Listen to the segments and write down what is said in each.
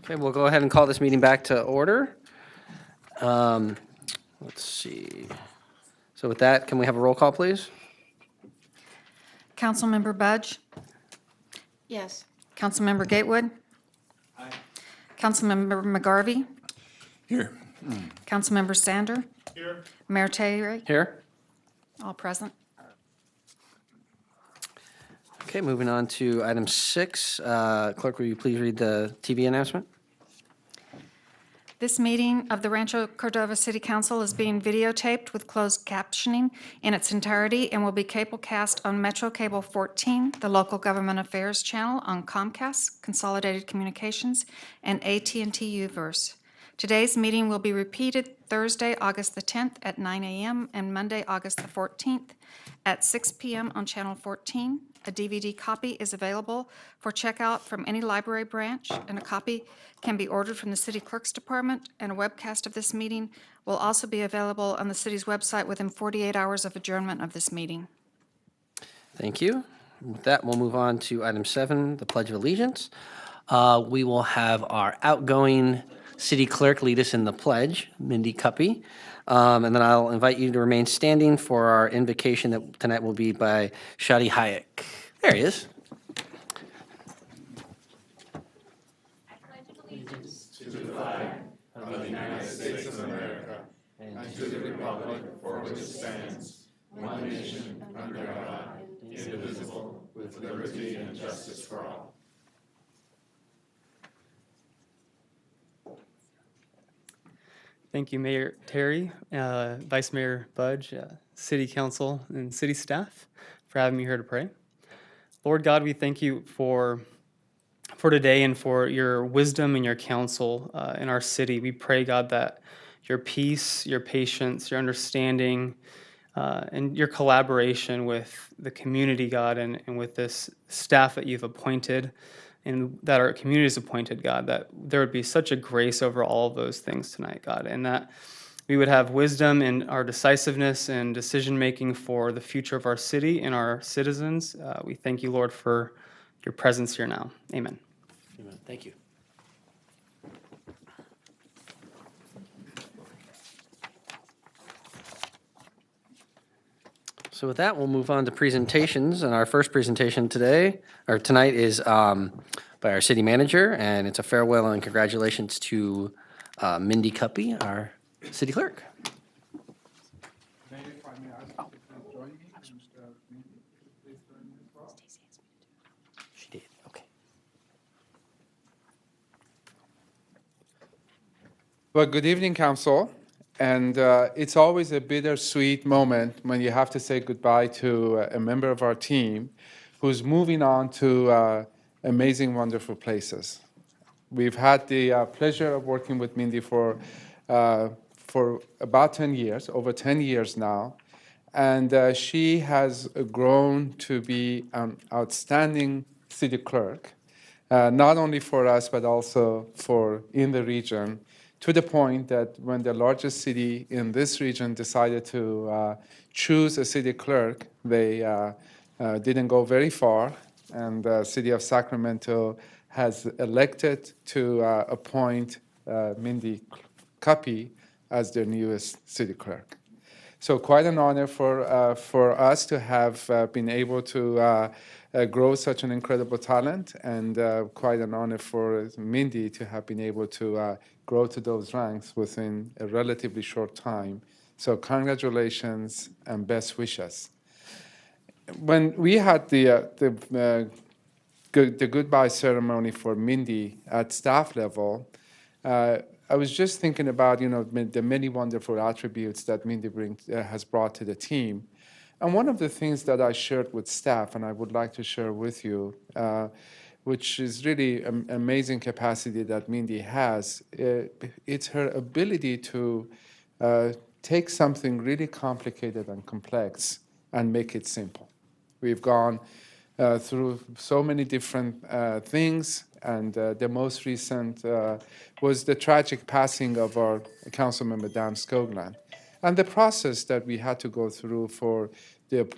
Okay, we'll go ahead and call this meeting back to order. Let's see. So with that, can we have a roll call, please? Councilmember Budge? Yes. Councilmember Gatewood? Aye. Councilmember McGarvey? Here. Councilmember Sander? Here. Mayor Terry? Here. All present. Okay, moving on to item 6. Clerk, will you please read the TV announcement? This meeting of the Rancho Cordova City Council is being videotaped with closed captioning in its entirety and will be cablecast on Metro Cable 14, the Local Government Affairs channel on Comcast, Consolidated Communications, and AT&T Uverse. Today's meeting will be repeated Thursday, August the 10th at 9 a.m. and Monday, August the 14th at 6 p.m. on Channel 14. A DVD copy is available for checkout from any library branch, and a copy can be ordered from the City Clerk's Department, and a webcast of this meeting will also be available on the city's website within 48 hours of adjournment of this meeting. Thank you. With that, we'll move on to item 7, the Pledge of Allegiance. We will have our outgoing city clerk lead us in the pledge, Mindy Cuppy. And then I'll invite you to remain standing for our invocation that tonight will be by Shadi Hayek. There he is. Thank you, Mayor Terry, Vice Mayor Budge, City Council, and City staff for having me here to pray. Lord God, we thank you for today and for your wisdom and your counsel in our city. We pray, God, that your peace, your patience, your understanding, and your collaboration with the community, God, and with this staff that you've appointed and that our community has appointed, God, that there would be such a grace over all of those things tonight, God, and that we would have wisdom in our decisiveness and decision-making for the future of our city and our citizens. We thank you, Lord, for your presence here now. Amen. Amen. Thank you. So with that, we'll move on to presentations. And our first presentation tonight is by our city manager, and it's a farewell and congratulations to Mindy Cuppy, our city clerk. Mayor, if I may ask you to join me, Mr. Mindy, please join me as well. She did, okay. Well, good evening, Council. And it's always a bittersweet moment when you have to say goodbye to a member of our team who's moving on to amazing, wonderful places. We've had the pleasure of working with Mindy for about 10 years, over 10 years now. And she has grown to be an outstanding city clerk, not only for us, but also for in the region, to the point that when the largest city in this region decided to choose a city clerk, they didn't go very far, and the city of Sacramento has elected to appoint Mindy Cuppy as their newest city clerk. So quite an honor for us to have been able to grow such an incredible talent, and quite an honor for Mindy to have been able to grow to those ranks within a relatively short time. So congratulations and best wishes. When we had the goodbye ceremony for Mindy at staff level, I was just thinking about the many wonderful attributes that Mindy has brought to the team. And one of the things that I shared with staff, and I would like to share with you, which is really an amazing capacity that Mindy has, it's her ability to take something really complicated and complex and make it simple. We've gone through so many different things, and the most recent was the tragic passing of our council member, Dan Skogland. And the process that we had to go through for the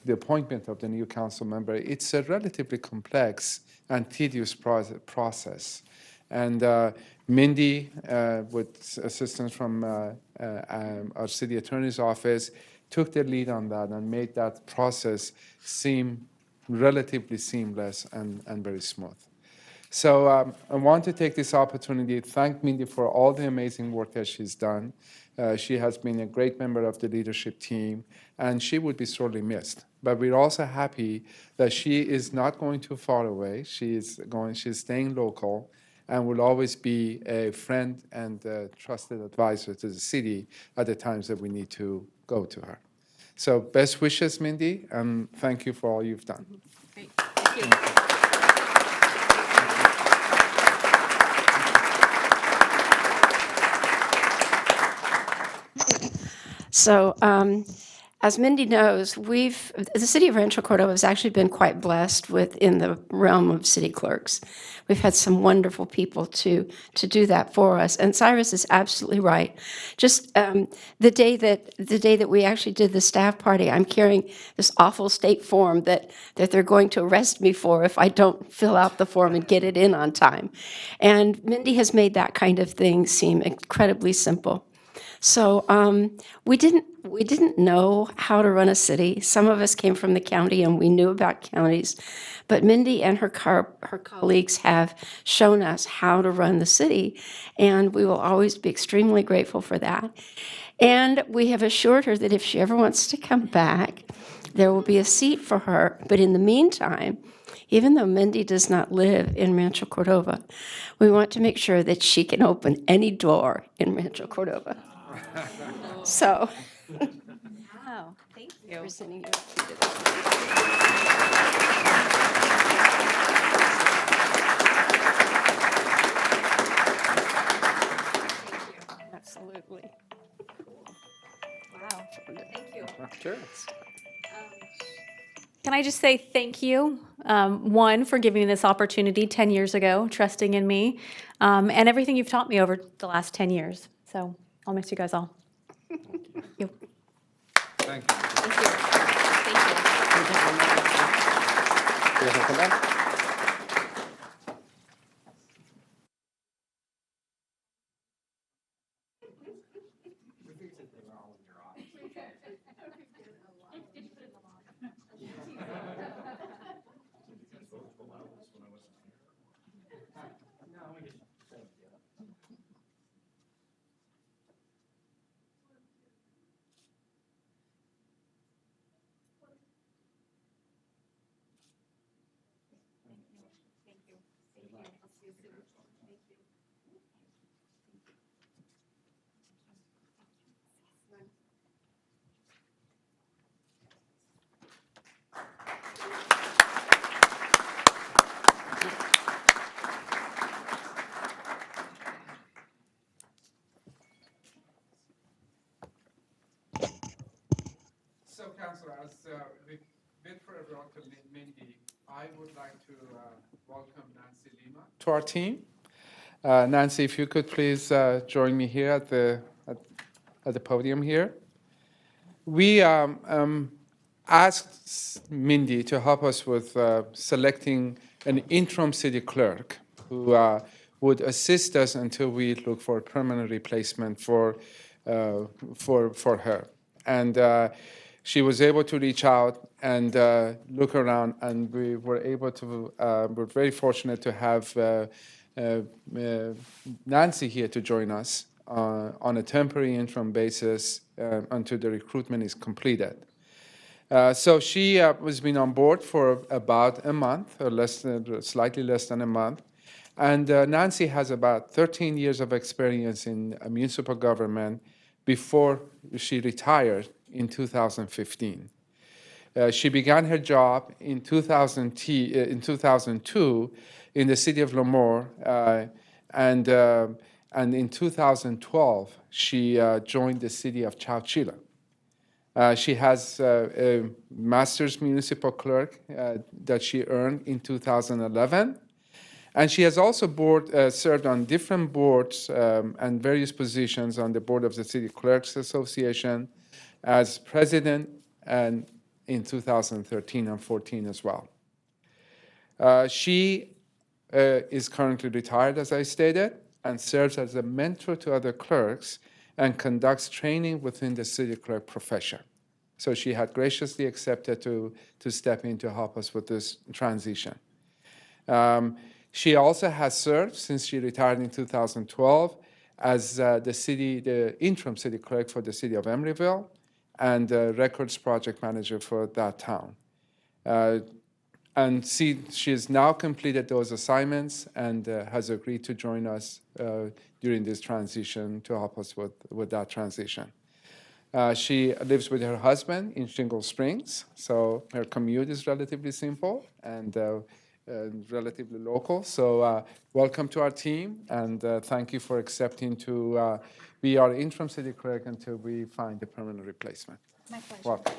appointment of the new council member, it's a relatively complex and tedious process. And Mindy, with assistance from our city attorney's office, took the lead on that and made that process seem relatively seamless and very smooth. So I want to take this opportunity to thank Mindy for all the amazing work that she's done. She has been a great member of the leadership team, and she would be sorely missed. But we're also happy that she is not going too far away. She's staying local, and will always be a friend and a trusted advisor to the city at the times that we need to go to her. So best wishes, Mindy, and thank you for all you've done. Great. Thank you. So, as Mindy knows, the city of Rancho Cordova has actually been quite blessed within the realm of city clerks. We've had some wonderful people to do that for us. And Cyrus is absolutely right. Just the day that we actually did the staff party, I'm carrying this awful state form that they're going to arrest me for if I don't fill out the form and get it in on time. And Mindy has made that kind of thing seem incredibly simple. So we didn't know how to run a city. Some of us came from the county and we knew about counties, but Mindy and her colleagues have shown us how to run the city, and we will always be extremely grateful for that. And we have assured her that if she ever wants to come back, there will be a seat for her. But in the meantime, even though Mindy does not live in Rancho Cordova, we want to make sure that she can open any door in Rancho Cordova. So, Wow, thank you. presenting you a key to this. Absolutely. Wow, thank you. Sure. Can I just say thank you, one, for giving me this opportunity 10 years ago, trusting in me, and everything you've taught me over the last 10 years. So I'll miss you guys all. Thank you. Thank you. Thank you. Thank you. You guys wanna come back? So, Councilor, as we wait for everyone to meet Mindy, I would like to welcome Nancy Lima to our team. Nancy, if you could please join me here at the podium here. We asked Mindy to help us with selecting an interim city clerk who would assist us until we look for a permanent replacement for her. And she was able to reach out and look around, and we were able to. We're very fortunate to have Nancy here to join us on a temporary interim basis until the recruitment is completed. So she has been on board for about a month, or slightly less than a month. And Nancy has about 13 years of experience in municipal government before she retired in 2015. She began her job in 2002 in the city of Lemoore, and in 2012 she joined the city of Chowchilla. She has a master's municipal clerk that she earned in 2011. And she has also served on different boards and various positions on the board of the City Clerks Association as president, and in 2013 and 14 as well. She is currently retired, as I stated, and serves as a mentor to other clerks and conducts training within the city clerk profession. So she had graciously accepted to step in to help us with this transition. She also has served, since she retired in 2012, as the interim city clerk for the city of Emeryville and records project manager for that town. And she has now completed those assignments and has agreed to join us during this transition to help us with that transition. She lives with her husband in Shingle Springs, so her commute is relatively simple and relatively local. So welcome to our team, and thank you for accepting to be our interim city clerk until we find a permanent replacement. My pleasure. Welcome.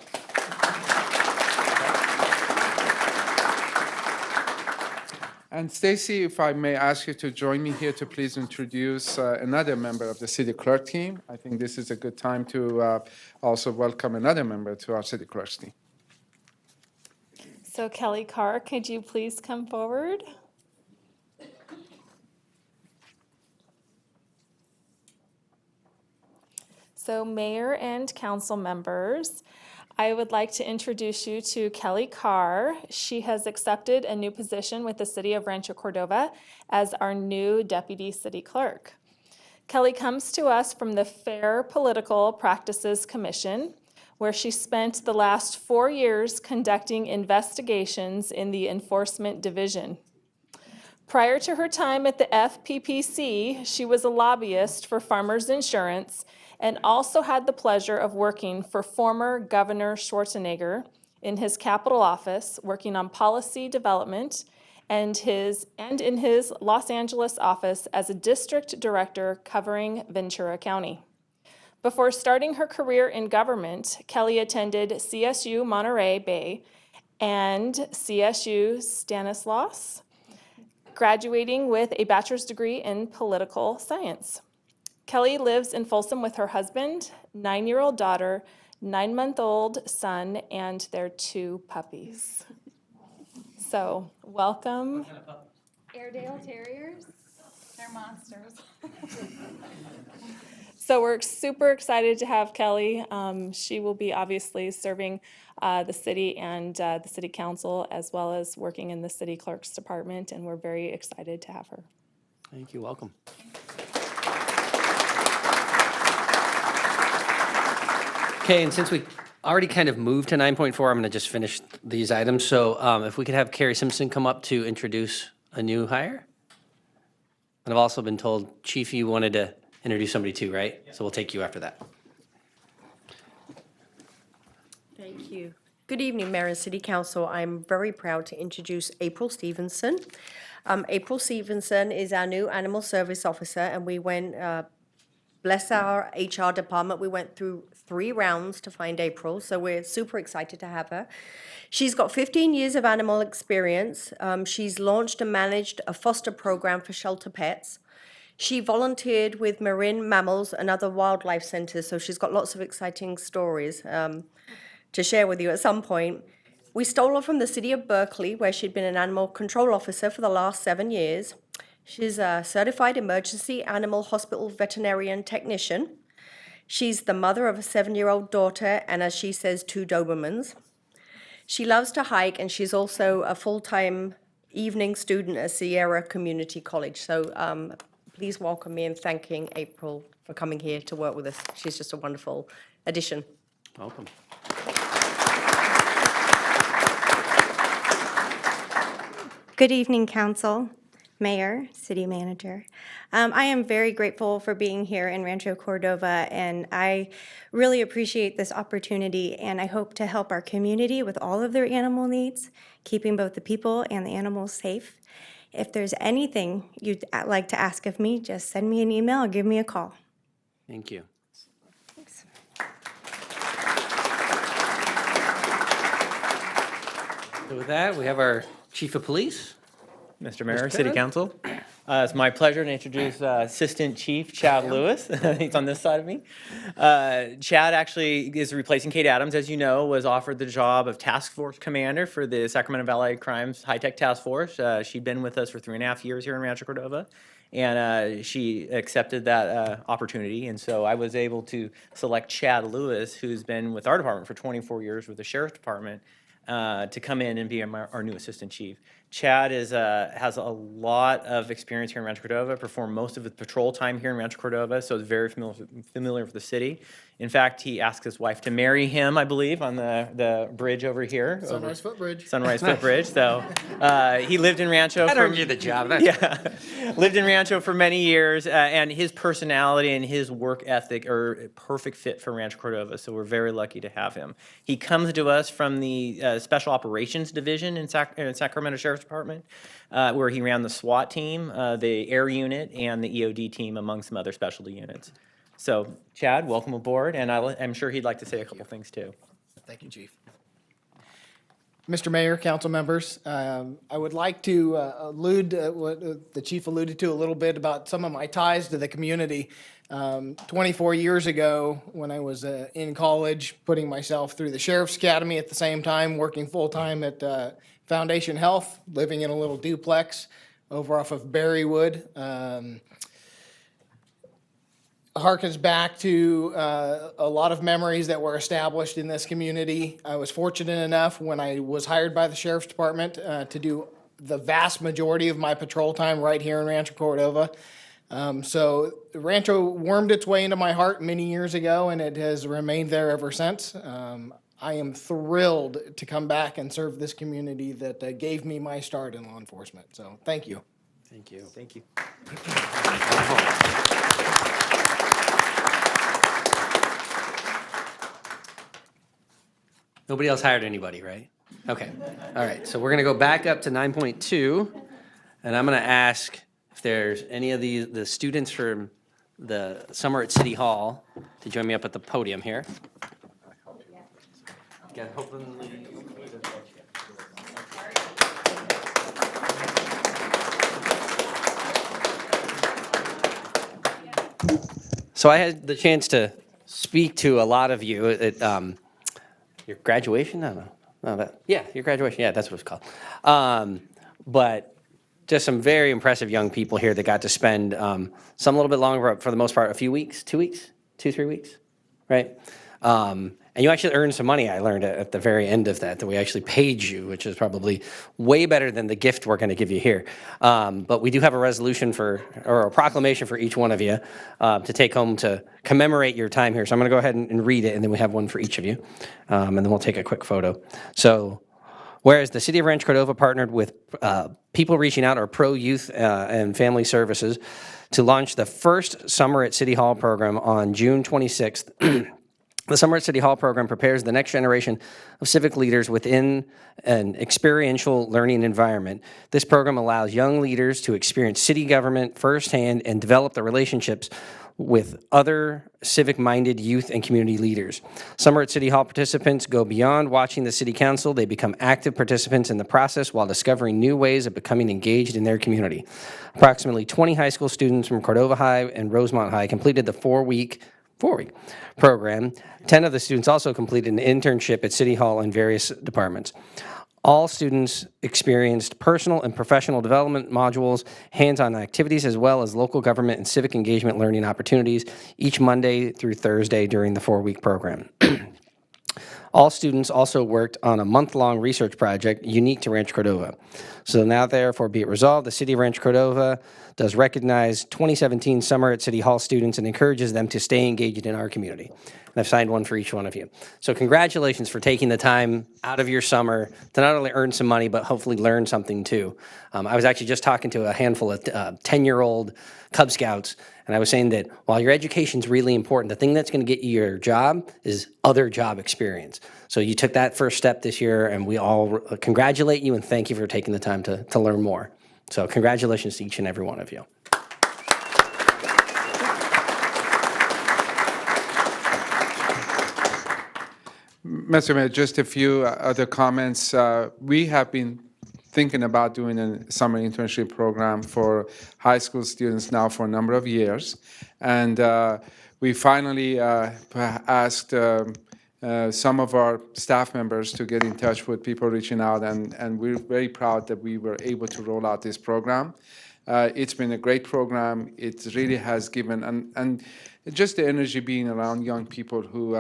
And Stacy, if I may ask you to join me here to please introduce another member of the city clerk team. I think this is a good time to also welcome another member to our city clerk's team. So Kelly Carr, could you please come forward? So mayor and council members, I would like to introduce you to Kelly Carr. She has accepted a new position with the city of Rancho Cordova as our new deputy city clerk. Kelly comes to us from the Fair Political Practices Commission, where she spent the last 4 years conducting investigations in the Enforcement Division. Prior to her time at the FPPC, she was a lobbyist for Farmers Insurance and also had the pleasure of working for former Governor Schwarzenegger in his Capitol office, working on policy development, and in his Los Angeles office as a district director covering Ventura County. Before starting her career in government, Kelly attended CSU Monterey Bay and CSU Stanislaus, graduating with a bachelor's degree in political science. Kelly lives in Folsom with her husband, 9-year-old daughter, 9-month-old son, and their 2 puppies. So, welcome. Airedale Terriers, they're monsters. So we're super excited to have Kelly. She will be obviously serving the city and the city council, as well as working in the city clerk's department, and we're very excited to have her. Thank you. Welcome. Okay, and since we already kind of moved to 9.4, I'm going to just finish these items. So if we could have Carrie Simpson come up to introduce a new hire. And I've also been told, Chief, you wanted to introduce somebody too, right? So we'll take you after that. Thank you. Good evening, Mayor and City Council. I'm very proud to introduce April Stevenson. April Stevenson is our new Animal Service Officer, and we went, bless our HR department, we went through 3 rounds to find April, so we're super excited to have her. She's got 15 years of animal experience. She's launched and managed a foster program for shelter pets. She volunteered with marine mammals and other wildlife centers, so she's got lots of exciting stories to share with you at some point. We stole her from the city of Berkeley, where she'd been an animal control officer for the last 7 years. She's a certified emergency animal hospital veterinarian technician. She's the mother of a 7-year-old daughter and, as she says, 2 Dobermans. She loves to hike, and she's also a full-time evening student at Sierra Community College. So please welcome me in thanking April for coming here to work with us. She's just a wonderful addition. Welcome. Good evening, Council, Mayor, City Manager. I am very grateful for being here in Rancho Cordova, and I really appreciate this opportunity, and I hope to help our community with all of their animal needs, keeping both the people and the animals safe. If there's anything you'd like to ask of me, just send me an email or give me a call. Thank you. Thanks. So with that, we have our Chief of Police. Mr. Mayor, City Council, It's my pleasure to introduce Assistant Chief Chad Lewis. He's on this side of me. Chad actually is replacing Kate Adams, as you know, was offered the job of Task Force Commander for the Sacramento Valley Crimes High-Tech Task Force. She'd been with us for 3.5 years here in Rancho Cordova, and she accepted that opportunity. And so I was able to select Chad Lewis, who's been with our department for 24 years with the Sheriff's Department, to come in and be our new Assistant Chief. Chad has a lot of experience here in Rancho Cordova, performed most of his patrol time here in Rancho Cordova, so is very familiar with the city. In fact, he asked his wife to marry him, I believe, on the bridge over here. Sunrise Footbridge. Sunrise Footbridge. So he lived in Rancho. That earned you the job. Yeah, lived in Rancho for many years, and his personality and his work ethic are a perfect fit for Rancho Cordova. So we're very lucky to have him. He comes to us from the Special Operations Division in Sacramento Sheriff's Department, where he ran the SWAT team, the Air Unit, and the EOD team, among some other specialty units. So, Chad, welcome aboard, and I'm sure he'd like to say a couple things too. Thank you, Chief. Mr. Mayor, council members, I would like to allude what the chief alluded to a little bit about some of my ties to the community. 24 years ago, when I was in college, putting myself through the Sheriff's Academy at the same time, working full-time at Foundation Health, living in a little duplex over off of Berrywood. Harkens back to a lot of memories that were established in this community. I was fortunate enough when I was hired by the Sheriff's Department to do the vast majority of my patrol time right here in Rancho Cordova. So Rancho wormed its way into my heart many years ago, and it has remained there ever since. I am thrilled to come back and serve this community that gave me my start in law enforcement. So thank you. Thank you. Thank you. Nobody else hired anybody, right? Okay. All right. So we're going to go back up to 9.2, and I'm going to ask if there's any of the students from the summer at City Hall to join me up at the podium here. So I had the chance to speak to a lot of you at your graduation? Your graduation. Yeah, that's what it's called. But just some very impressive young people here that got to spend some a little bit longer, but for the most part, a few weeks, 2 weeks, 2-3 weeks, right? And you actually earned some money, I learned at the very end of that we actually paid you, which is probably way better than the gift we're going to give you here. But we do have a resolution or a proclamation for each one of you to take home to commemorate your time here. So I'm going to go ahead and read it, and then we have one for each of you. And then we'll take a quick photo. So, whereas the City of Rancho Cordova partnered with People Reaching Out, or Pro Youth and Family Services, to launch the first Summer at City Hall program on June 26th. The Summer at City Hall program prepares the next generation of civic leaders within an experiential learning environment. This program allows young leaders to experience city government firsthand and develop the relationships with other civic-minded youth and community leaders. Summer at City Hall participants go beyond watching the City Council. They become active participants in the process while discovering new ways of becoming engaged in their community. Approximately 20 high school students from Cordova High and Rosemont High completed the four-week program. 10 of the students also completed an internship at City Hall in various departments. All students experienced personal and professional development modules, hands-on activities, as well as local government and civic engagement learning opportunities each Monday through Thursday during the 4-week program. All students also worked on a month-long research project unique to Rancho Cordova. So now therefore be it resolved, the City of Rancho Cordova does recognize 2017 Summer at City Hall students and encourages them to stay engaged in our community. And I've signed one for each one of you. So congratulations for taking the time out of your summer to not only earn some money, but hopefully learn something too. I was actually just talking to a handful of 10-year-old Cub Scouts, and I was saying that while your education's really important, the thing that's going to get you your job is other job experience. So you took that first step this year, and we all congratulate you and thank you for taking the time to learn more. So congratulations to each and every one of you. Mr. Mayor, just a few other comments. We have been thinking about doing a summer internship program for high school students now for a number of years. And we finally asked some of our staff members to get in touch with people reaching out, and we're very proud that we were able to roll out this program. It's been a great program. It really has given, and just the energy being around young people who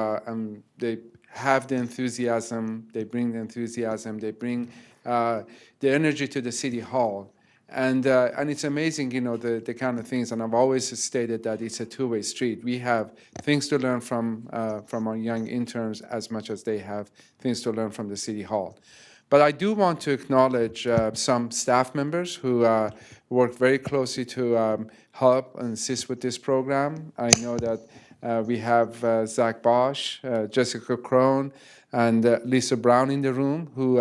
they have the enthusiasm, they bring the enthusiasm, they bring the energy to the city hall. And it's amazing, you know, the kind of things, and I've always stated that it's a two-way street. We have things to learn from our young interns as much as they have things to learn from the city hall. But I do want to acknowledge some staff members who work very closely to help and assist with this program. I know that we have Zach Bosch, Jessica Crone, and Lisa Brown in the room who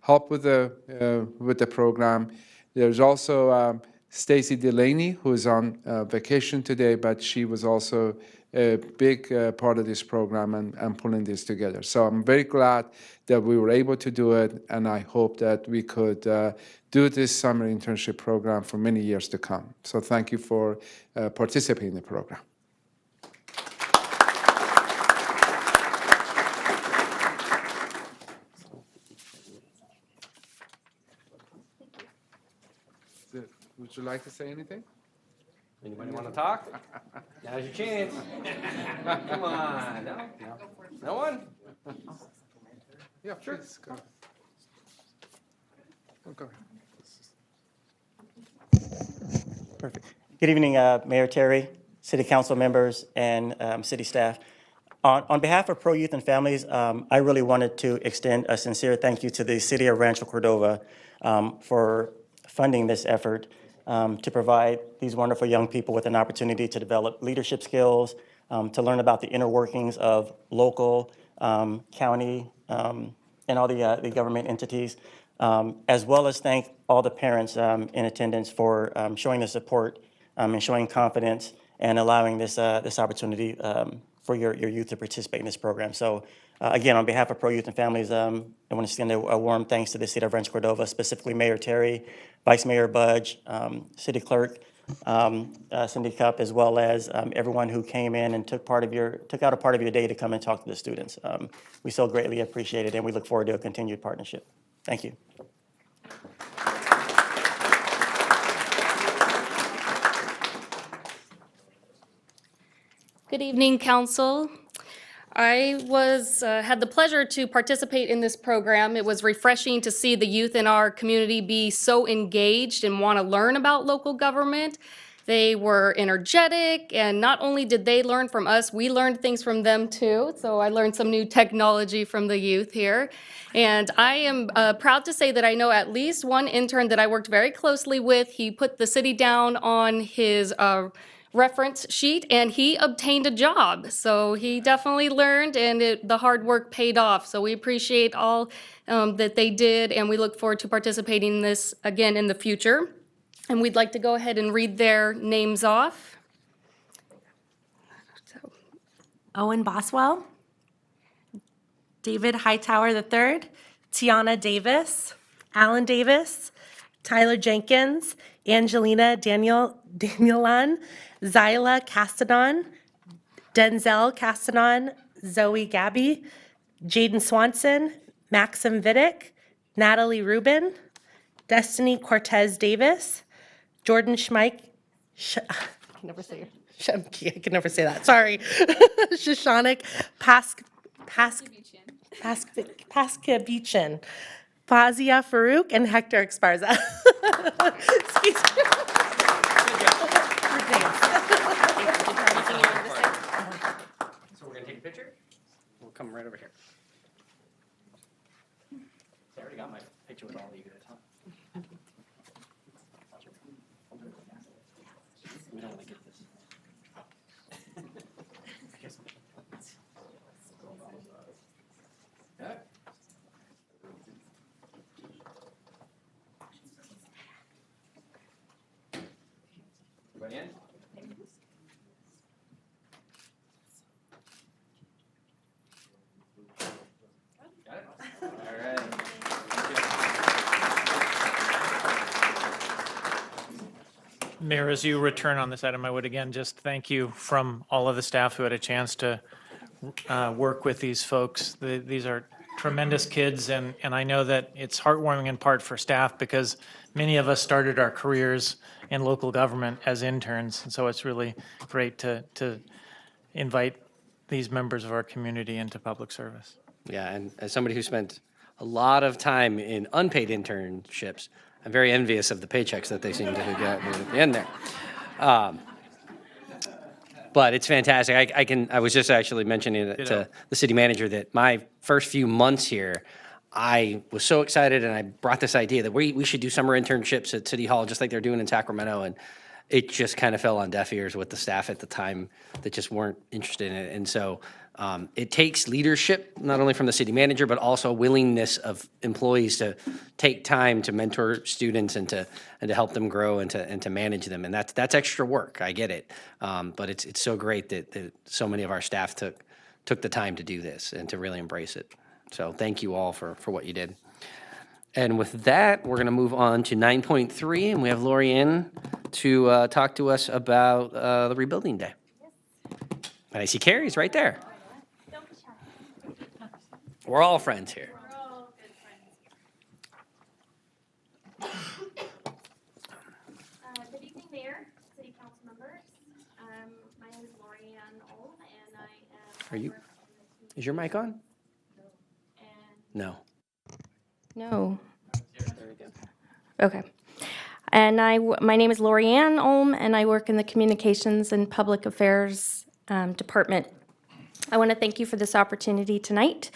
help with the program. There's also Stacy Delaney, who is on vacation today, but she was also a big part of this program and pulling this together. So I'm very glad that we were able to do it, and I hope that we could do this summer internship program for many years to come. So thank you for participating in the program. Would you like to say anything? Anybody want to talk? Now's your chance. Come on. No? No one? Yeah, please, go. Oh, go ahead. Perfect. Good evening, Mayor Terry, City Council members, and city staff. On behalf of Pro Youth and Families, I really wanted to extend a sincere thank you to the City of Rancho Cordova for funding this effort to provide these wonderful young people with an opportunity to develop leadership skills, to learn about the inner workings of local, county, and all the government entities, as well as thank all the parents in attendance for showing the support and showing confidence and allowing this opportunity for your youth to participate in this program. So again, on behalf of Pro Youth and Families, I want to extend a warm thanks to the City of Rancho Cordova, specifically Mayor Terry, Vice Mayor Budge, City Clerk Cindy Cup, as well as everyone who came in and took out a part of your day to come and talk to the students. We so greatly appreciate it, and we look forward to a continued partnership. Thank you. Good evening, Council. I had the pleasure to participate in this program. It was refreshing to see the youth in our community be so engaged and want to learn about local government. They were energetic, and not only did they learn from us, we learned things from them too. So I learned some new technology from the youth here. And I am proud to say that I know at least one intern that I worked very closely with. He put the city down on his reference sheet, and he obtained a job. So he definitely learned, and the hard work paid off. So we appreciate all that they did, and we look forward to participating in this again in the future. And we'd like to go ahead and read their names off. Owen Boswell, David Hightower III, Tiana Davis, Alan Davis, Tyler Jenkins, Angelina Danielan, Zyla Castanon, Denzel Castanon, Zoe Gabby, Jaden Swanson, Maxim Vidic, Natalie Rubin, Destiny Cortez Davis, Jordan Schmeich, I can never say that, sorry. Shoshanik Paskevichin, Fazia Farouk, and Hector Esparza. Excuse me. So we're going to take a picture? We'll come right over here. I already got my picture with all of you guys, huh? We don't want to get this. Everybody in? Got it? All right. Mayor, as you return on this item, I would again just thank you from all of the staff who had a chance to work with these folks. These are tremendous kids, and I know that it's heartwarming in part for staff because many of us started our careers in local government as interns, and so it's really great to invite these members of our community into public service. Yeah, and as somebody who spent a lot of time in unpaid internships, I'm very envious of the paychecks that they seem to get at the end there. But it's fantastic. I was just actually mentioning it to the city manager that my first few months here, I was so excited and I brought this idea that we should do summer internships at City Hall just like they're doing in Sacramento. And it just kind of fell on deaf ears with the staff at the time that just weren't interested in it. And so it takes leadership, not only from the city manager, but also willingness of employees to take time to mentor students and to help them grow and to manage them. And that's extra work. I get it. But it's so great that so many of our staff took the time to do this and to really embrace it. So thank you all for what you did. And with that, we're going to move on to 9.3, and we have Lori Ann to talk to us about the Rebuilding Day. And I see Carrie's right there. We're all friends here. Good evening, Mayor, City Council members. My name is Lori Ann Olm, and I am. Is your mic on? No. No. Okay. And my name is Lori Ann Olm, and I work in the Communications and Public Affairs Department. I want to thank you for this opportunity tonight.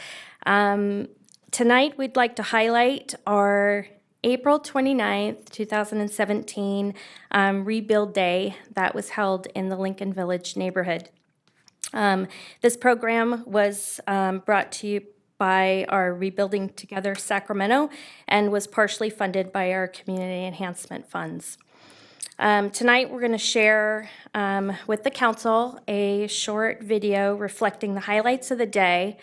Tonight, we'd like to highlight our April 29th, 2017 Rebuild Day that was held in the Lincoln Village neighborhood. This program was brought to you by our Rebuilding Together Sacramento and was partially funded by our community enhancement funds. Tonight, we're going to share with the council a short video reflecting the highlights of the day,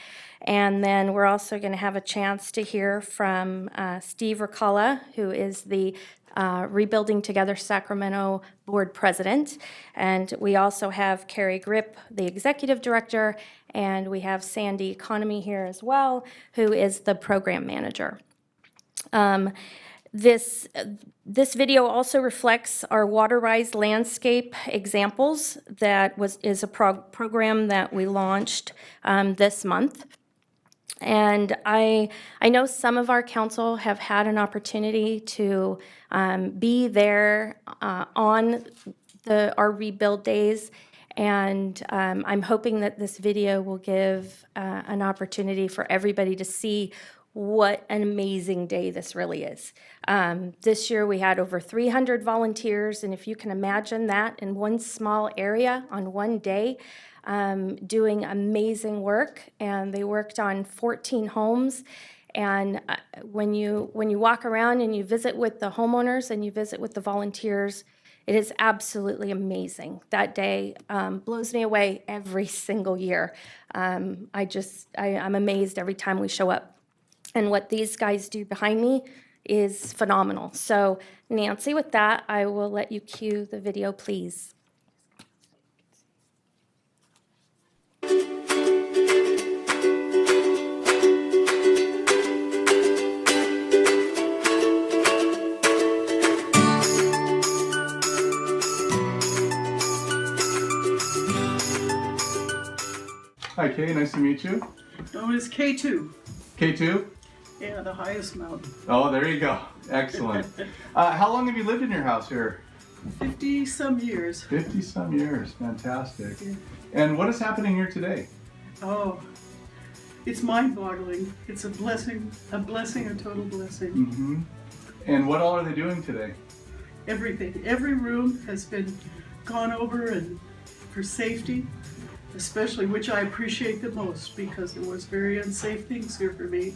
and then we're also going to have a chance to hear from Steve Ricala, who is the Rebuilding Together Sacramento Board President, and we also have Carrie Grip, the Executive Director, and we have Sandy Economy here as well, who is the Program Manager. This video also reflects our Water-Rise Landscape Examples that is a program that we launched this month. And I know some of our council have had an opportunity to be there on our rebuild days, and I'm hoping that this video will give an opportunity for everybody to see what an amazing day this really is. This year we had over 300 volunteers, and if you can imagine that in one small area on one day, doing amazing work, and they worked on 14 homes. And when you walk around and you visit with the homeowners and you visit with the volunteers, it is absolutely amazing. That day blows me away every single year. I'm amazed every time we show up. And what these guys do behind me is phenomenal. So Nancy, with that, I will let you cue the video, please. Hi, Kay. Nice to meet you. Oh, it's K2. K2? Yeah, the highest mountain. Oh, there you go. Excellent. How long have you lived in your house here? 50-some years. 50-some years. Fantastic. Yeah. And what is happening here today? Oh, it's mind-boggling. It's a blessing, a total blessing. Mm-hmm. And what all are they doing today? Everything. Every room has been gone over and for safety, especially, which I appreciate the most because there was very unsafe things here for me.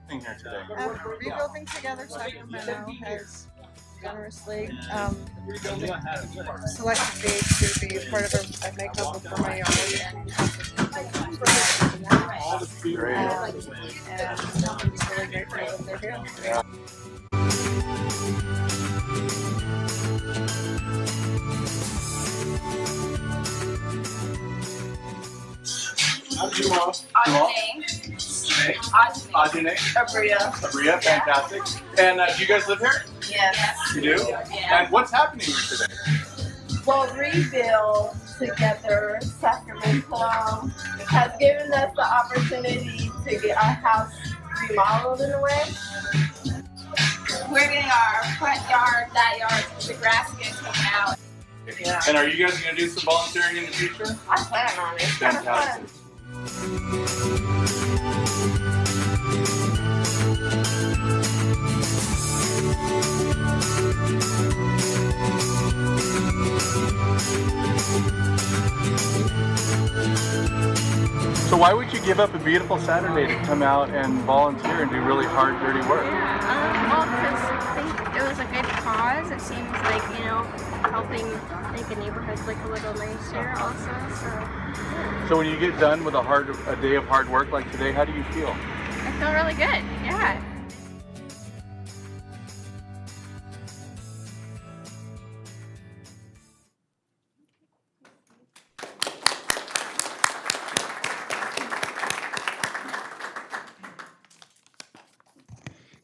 happening here today? Rebuilding Together Sacramento has generously selected me to be part of a makeover for my yard, and I'm just really grateful that they're here. Ajane. Abria, fantastic. And do you guys live here? Yes. You do? And what's happening here today? Well, Rebuild Together Sacramento has given us the opportunity to get our house remodeled in a way. We're getting our front yard, that yard, the grass getting taken out. Yeah. And are you guys going to do some volunteering in the future? I plan on it. It's kind of fun. So why would you give up a beautiful Saturday to come out and volunteer and do really hard, dirty work? Well, because I think it was a good cause. It seems like, you know, helping make a neighborhood look a little nicer also, so. So when you get done with a day of hard work like today, how do you feel? I feel really good, yeah.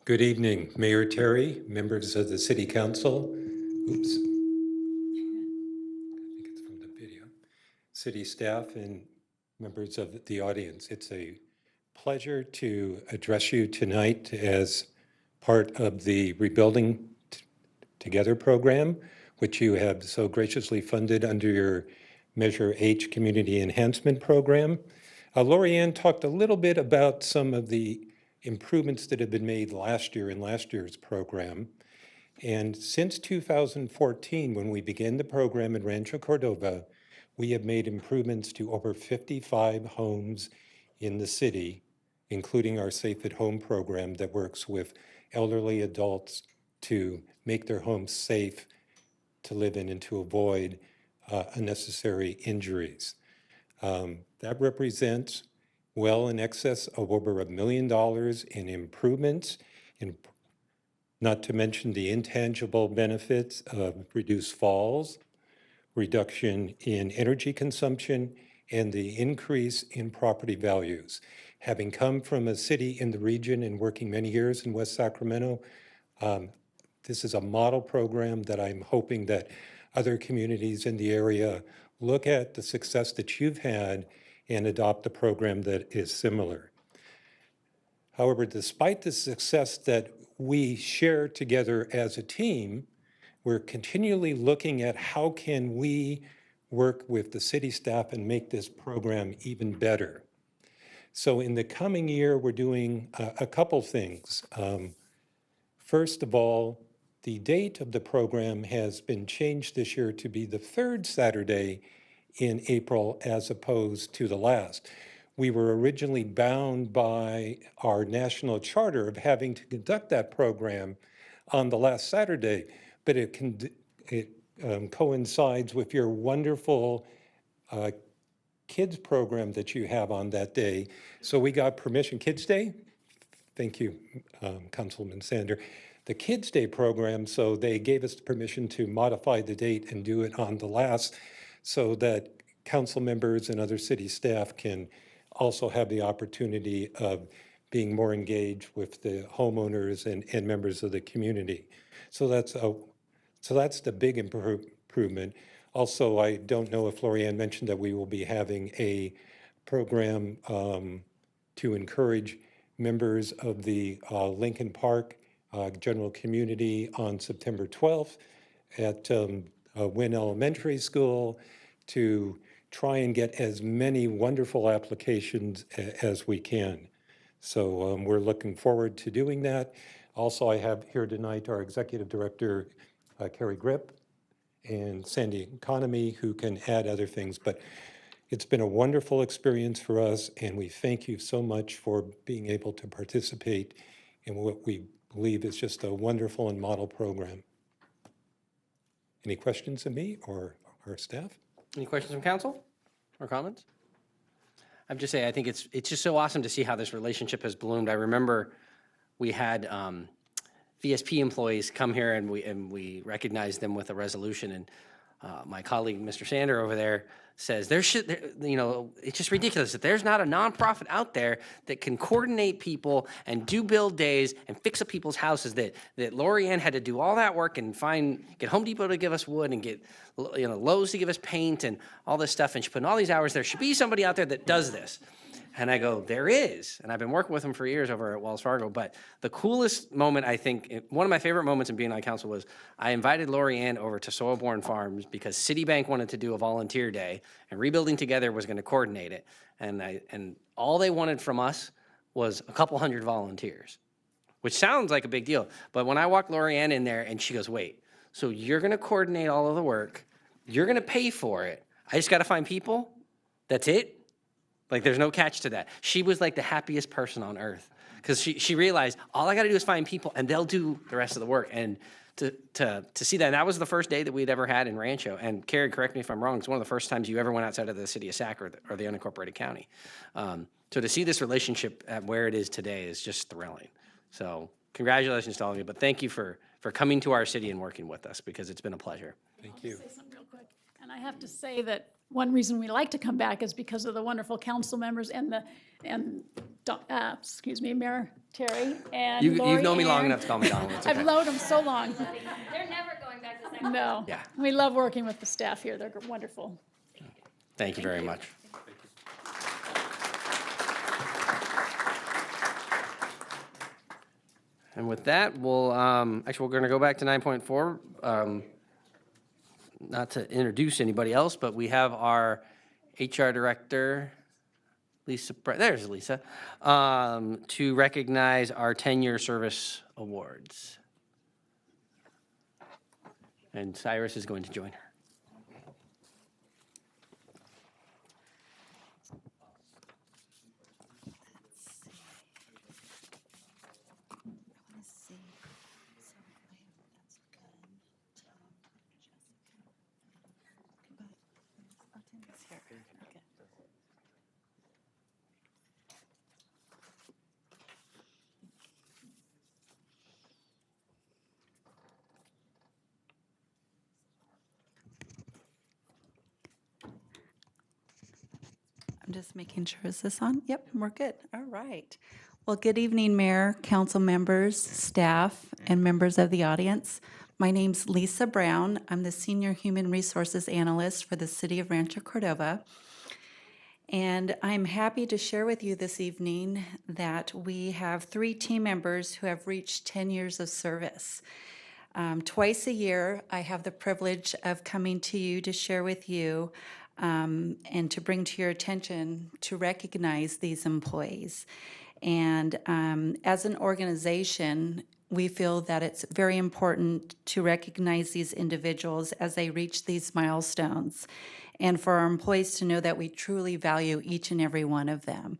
Good evening, Mayor Terry, members of the City Council. Oops. I think it's from the video. City staff and members of the audience. It's a pleasure to address you tonight as part of the Rebuilding Together program, which you have so graciously funded under your Measure H Community Enhancement Program. Lorianne talked a little bit about some of the improvements that have been made last year in last year's program. And since 2014, when we began the program in Rancho Cordova, we have made improvements to over 55 homes in the city, including our Safe at Home program that works with elderly adults to make their homes safe to live in and to avoid unnecessary injuries. That represents well in excess of over $1 million in improvements, not to mention the intangible benefits of reduced falls, reduction in energy consumption, and the increase in property values. Having come from a city in the region and working many years in West Sacramento, this is a model program that I'm hoping that other communities in the area look at the success that you've had and adopt a program that is similar. However, despite the success that we share together as a team, we're continually looking at how can we work with the city staff and make this program even better. So in the coming year, we're doing a couple things. First of all, the date of the program has been changed this year to be the third Saturday in April as opposed to the last. We were originally bound by our national charter of having to conduct that program on the last Saturday, but it coincides with your wonderful kids program that you have on that day. So we got permission. Kids Day? Thank you, Councilman Sander. The Kids Day program, so they gave us the permission to modify the date and do it on the last so that council members and other city staff can also have the opportunity of being more engaged with the homeowners and members of the community. So that's the big improvement. Also, I don't know if Lorianne mentioned that we will be having a program to encourage members of the Lincoln Park general community on September 12th at Wynn Elementary School to try and get as many wonderful applications as we can. So we're looking forward to doing that. Also, I have here tonight our Executive Director, Carrie Grip, and Sandy Economy, who can add other things. But It's been a wonderful experience for us, and we thank you so much for being able to participate in what we believe is just a wonderful and model program. Any questions of me or our staff? Any questions from council or comments? I'm just saying, I think it's just so awesome to see how this relationship has bloomed. I remember we had VSP employees come here and we recognized them with a resolution. And my colleague, Mr. Sander over there, says it's just ridiculous that there's not a nonprofit out there that can coordinate people and do build days and fix up people's houses. That Lori Ann had to do all that work and get Home Depot to give us wood and get Lowe's to give us paint and all this stuff. And she put in all these hours. There should be somebody out there that does this. And I go, there is. And I've been working with him for years over at Wells Fargo. But the coolest moment, I think, one of my favorite moments in being on council was I invited Lori Ann over to Soilborn Farms because Citibank wanted to do a volunteer day and Rebuilding Together was going to coordinate it. And all they wanted from us was a couple hundred volunteers, which sounds like a big deal. But when I walked Lori Ann in there and she goes, wait, so you're going to coordinate all of the work. You're going to pay for it. I just got to find people. That's it. Like, there's no catch to that. She was like the happiest person on earth because she realized all I got to do is find people and they'll do the rest of the work. And to see that, and that was the first day that we'd ever had in Rancho. And Carrie, correct me if I'm wrong, it's one of the first times you ever went outside of the city of Sac or the unincorporated county. So to see this relationship at where it is today is just thrilling. So congratulations to all of you, but thank you for coming to our city and working with us because it's been a pleasure. Thank you. Say something real quick. And I have to say that one reason we like to come back is because of the wonderful council members and Mayor Terry and You've Lori known me long Ann. enough to call me Donald. It's okay. I've known them so long. They're never going back to second. No. Yeah. We love working with the staff here. They're wonderful. Thank you very much. And with that, we'll, actually, we're going to go back to 9.4. Not to introduce anybody else, but we have our HR director, Lisa, there's Lisa, to recognize our 10-year service awards. And Cyrus is going to join her. I'm just making sure, is this on? Yep, we're good. All right. Well, good evening, Mayor, council members, staff, and members of the audience. My name's Lisa Brown. I'm the Senior Human Resources Analyst for the City of Rancho Cordova. And I'm happy to share with you this evening that we have 3 team members who have reached 10 years of service. Twice a year, I have the privilege of coming to you to share with you and to bring to your attention to recognize these employees. And as an organization, we feel that it's very important to recognize these individuals as they reach these milestones, and for our employees to know that we truly value each and every one of them,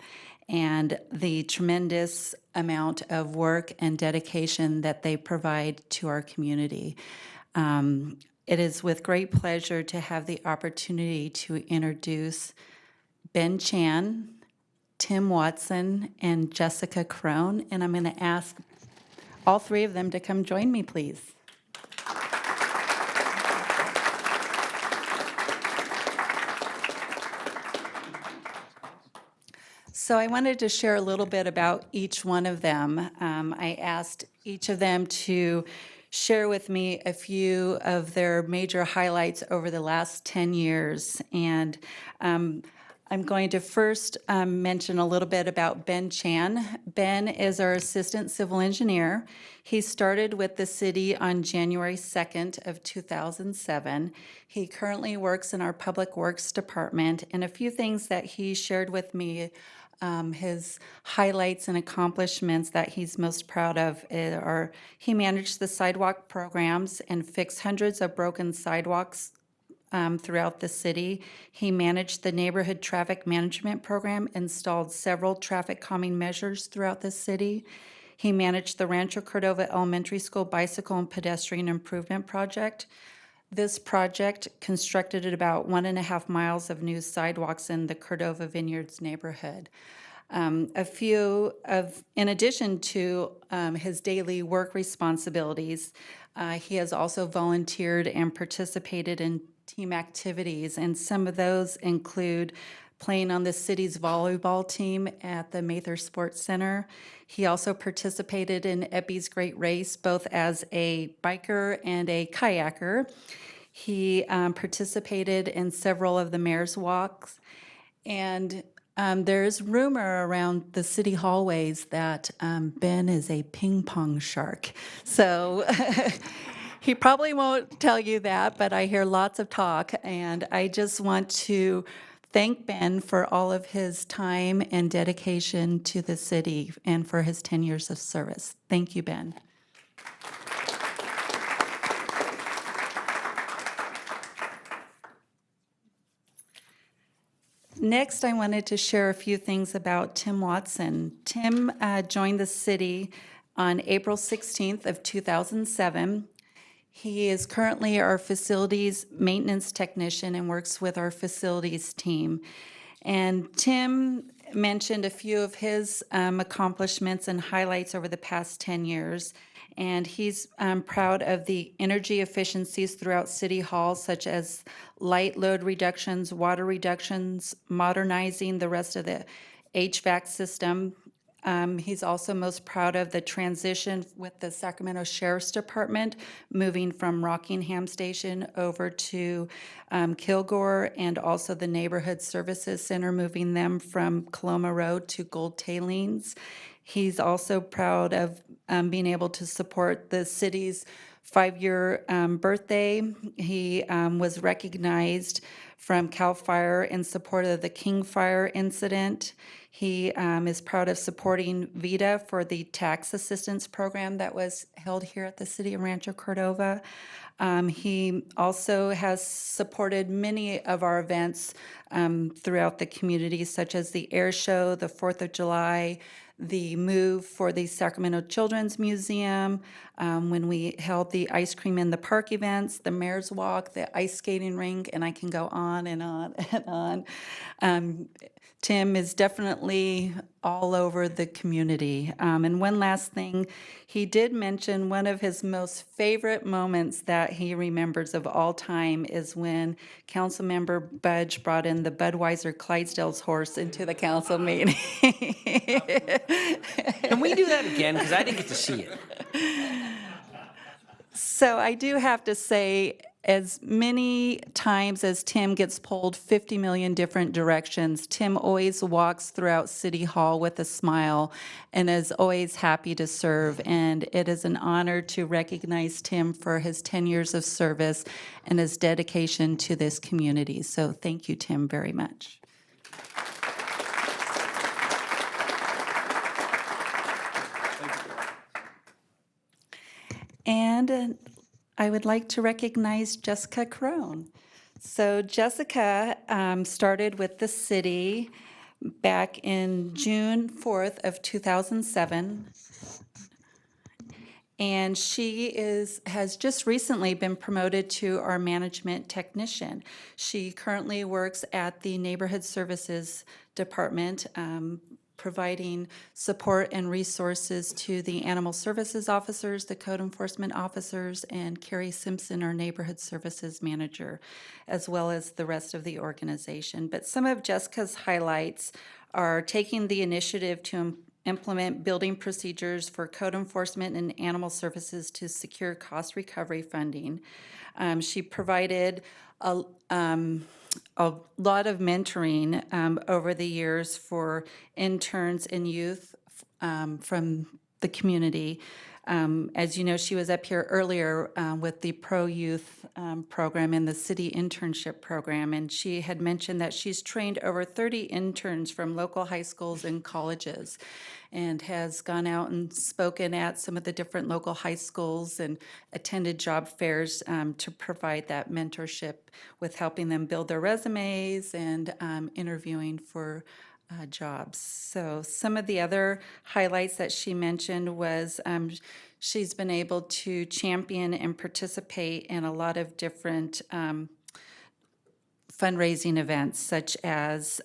and the tremendous amount of work and dedication that they provide to our community. It is with great pleasure to have the opportunity to introduce Ben Chan, Tim Watson, and Jessica Crone, and I'm going to ask all 3 of them to come join me, please. So I wanted to share a little bit about each one of them. I asked each of them to share with me a few of their major highlights over the last 10 years. And I'm going to first mention a little bit about Ben Chan. Ben is our Assistant Civil Engineer. He started with the city on January 2nd of 2007. He currently works in our Public Works Department, and a few things that he shared with me, his highlights and accomplishments that he's most proud of are he managed the sidewalk programs and fixed hundreds of broken sidewalks throughout the city. He managed the neighborhood traffic management program, installed several traffic calming measures throughout the city. He managed the Rancho Cordova Elementary School Bicycle and Pedestrian Improvement Project. This project constructed about 1.5 miles of new sidewalks in the Cordova Vineyards neighborhood. In addition to his daily work responsibilities, he has also volunteered and participated in team activities, and some of those include playing on the city's volleyball team at the Mather Sports Center. He also participated in Eppie's Great Race, both as a biker and a kayaker. He participated in several of the mayor's walks, and there's rumor around the city hallways that Ben is a ping pong shark. So he probably won't tell you that, but I hear lots of talk, and I just want to thank Ben for all of his time and dedication to the city and for his 10 years of service. Thank you, Ben. Next, I wanted to share a few things about Tim Watson. Tim joined the city on April 16th of 2007. He is currently our facilities maintenance technician and works with our facilities team. And Tim mentioned a few of his accomplishments and highlights over the past 10 years. And he's proud of the energy efficiencies throughout City Hall, such as light load reductions, water reductions, modernizing the rest of the HVAC system. He's also most proud of the transition with the Sacramento Sheriff's Department, moving from Rockingham Station over to Kilgore, and also the Neighborhood Services Center, moving them from Coloma Road to Gold Tailings. He's also proud of being able to support the city's 5-year birthday. He was recognized from CAL FIRE in support of the King Fire incident. He is proud of supporting VITA for the tax assistance program that was held here at the city of Rancho Cordova. He also has supported many of our events throughout the community, such as the air show, the 4th of July, the move for the Sacramento Children's Museum, when we held the ice cream in the park events, the mayor's walk, the ice skating rink, and I can go on and on and on. Tim is definitely all over the community. And one last thing, he did mention one of his most favorite moments that he remembers of all time is when Councilmember Budge brought in the Budweiser Clydesdale's horse into the council meeting. Can we do that again? Because I didn't get to see it. So I do have to say, as many times as Tim gets pulled 50 million different directions, Tim always walks throughout City Hall with a smile and is always happy to serve. And it is an honor to recognize Tim for his 10 years of service and his dedication to this community. So thank you, Tim, very much. And I would like to recognize Jessica Crone. So Jessica started with the city back in June 4th of 2007. And she has just recently been promoted to our management technician. She currently works at the Neighborhood Services Department, providing support and resources to the animal services officers, the code enforcement officers, and Carrie Simpson, our neighborhood services manager, as well as the rest of the organization. But some of Jessica's highlights are taking the initiative to implement building procedures for code enforcement and animal services to secure cost recovery funding. She provided a lot of mentoring over the years for interns and youth from the community. As you know, she was up here earlier with the Pro Youth program and the city internship program, and she had mentioned that she's trained over 30 interns from local high schools and colleges, and has gone out and spoken at some of the different local high schools and attended job fairs to provide that mentorship with helping them build their resumes and interviewing for jobs. So some of the other highlights that she mentioned was she's been able to champion and participate in a lot of different fundraising events, such as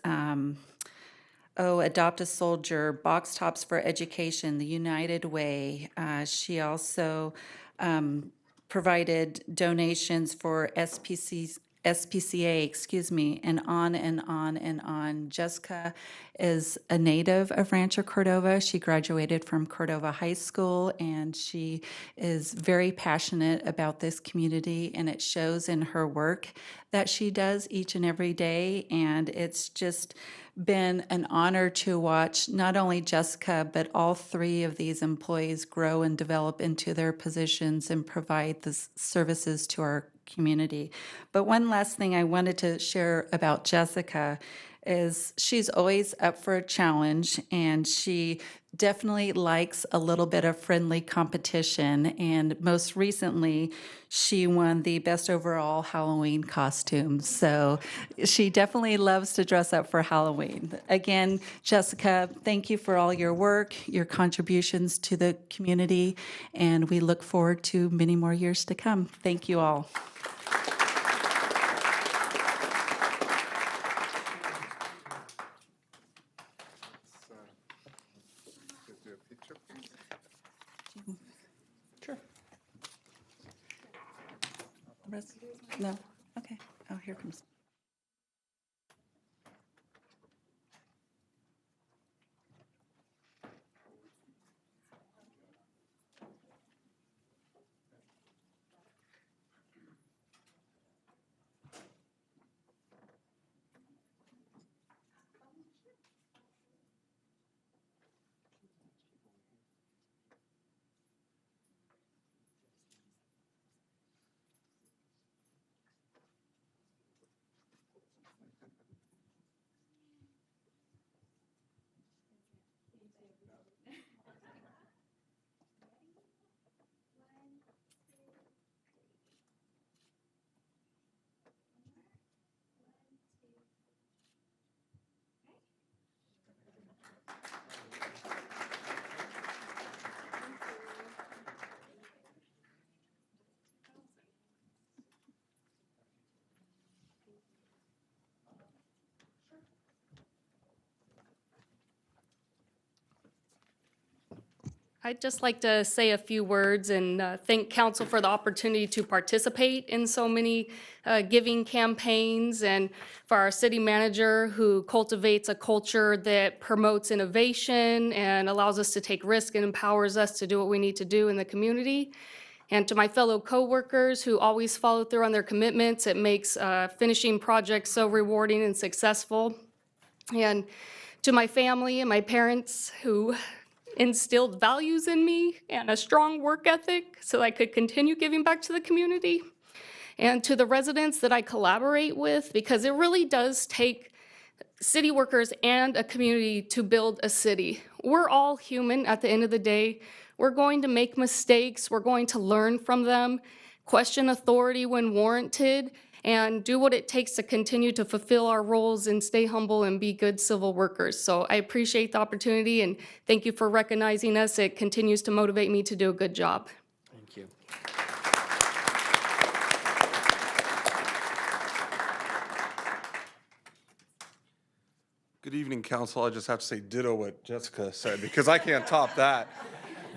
Adopt a Soldier, Box Tops for Education, the United Way. She also provided donations for SPCA, excuse me, and on and on and on. Jessica is a native of Rancho Cordova. She graduated from Cordova High School, and she is very passionate about this community, and it shows in her work that she does each and every day. And it's just been an honor to watch not only Jessica, but all three of these employees grow and develop into their positions and provide the services to our community. But one last thing I wanted to share about Jessica is she's always up for a challenge, and she definitely likes a little bit of friendly competition. And most recently, she won the best overall Halloween costume. So she definitely loves to dress up for Halloween. Again, Jessica, thank you for all your work, your contributions to the community, and we look forward to many more years to come. Thank you all. Sure. No? Okay. Oh, here comes. I'd just like to say a few words and thank council for the opportunity to participate in so many giving campaigns, and for our city manager who cultivates a culture that promotes innovation and allows us to take risk and empowers us to do what we need to do in the community. And to my fellow coworkers who always follow through on their commitments, it makes finishing projects so rewarding and successful. And to my family and my parents who instilled values in me and a strong work ethic so I could continue giving back to the community. And to the residents that I collaborate with, because it really does take city workers and a community to build a city. We're all human at the end of the day. We're going to make mistakes. We're going to learn from them, question authority when warranted, and do what it takes to continue to fulfill our roles and stay humble and be good civil workers. So I appreciate the opportunity, and thank you for recognizing us. It continues to motivate me to do a good job. Thank you. Good evening, council. I just have to say ditto what Jessica said because I can't top that.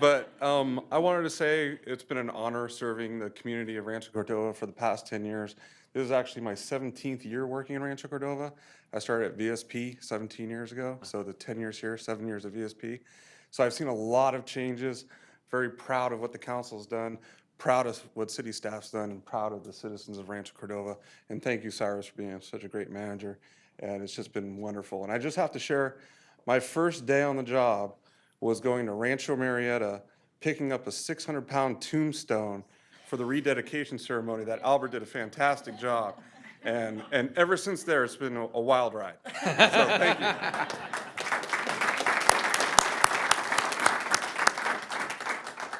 But I wanted to say it's been an honor serving the community of Rancho Cordova for the past 10 years. This is actually my 17th year working in Rancho Cordova. I started at VSP 17 years ago, so the 10 years here, 7 years at VSP. So I've seen a lot of changes, very proud of what the council's done, proud of what city staff's done, and proud of the citizens of Rancho Cordova. And thank you, Cyrus, for being such a great manager. And it's just been wonderful. And I just have to share, my first day on the job was going to Rancho Marietta, picking up a 600-pound tombstone for the rededication ceremony that Albert did a fantastic job. And ever since there, it's been a wild ride. So thank you.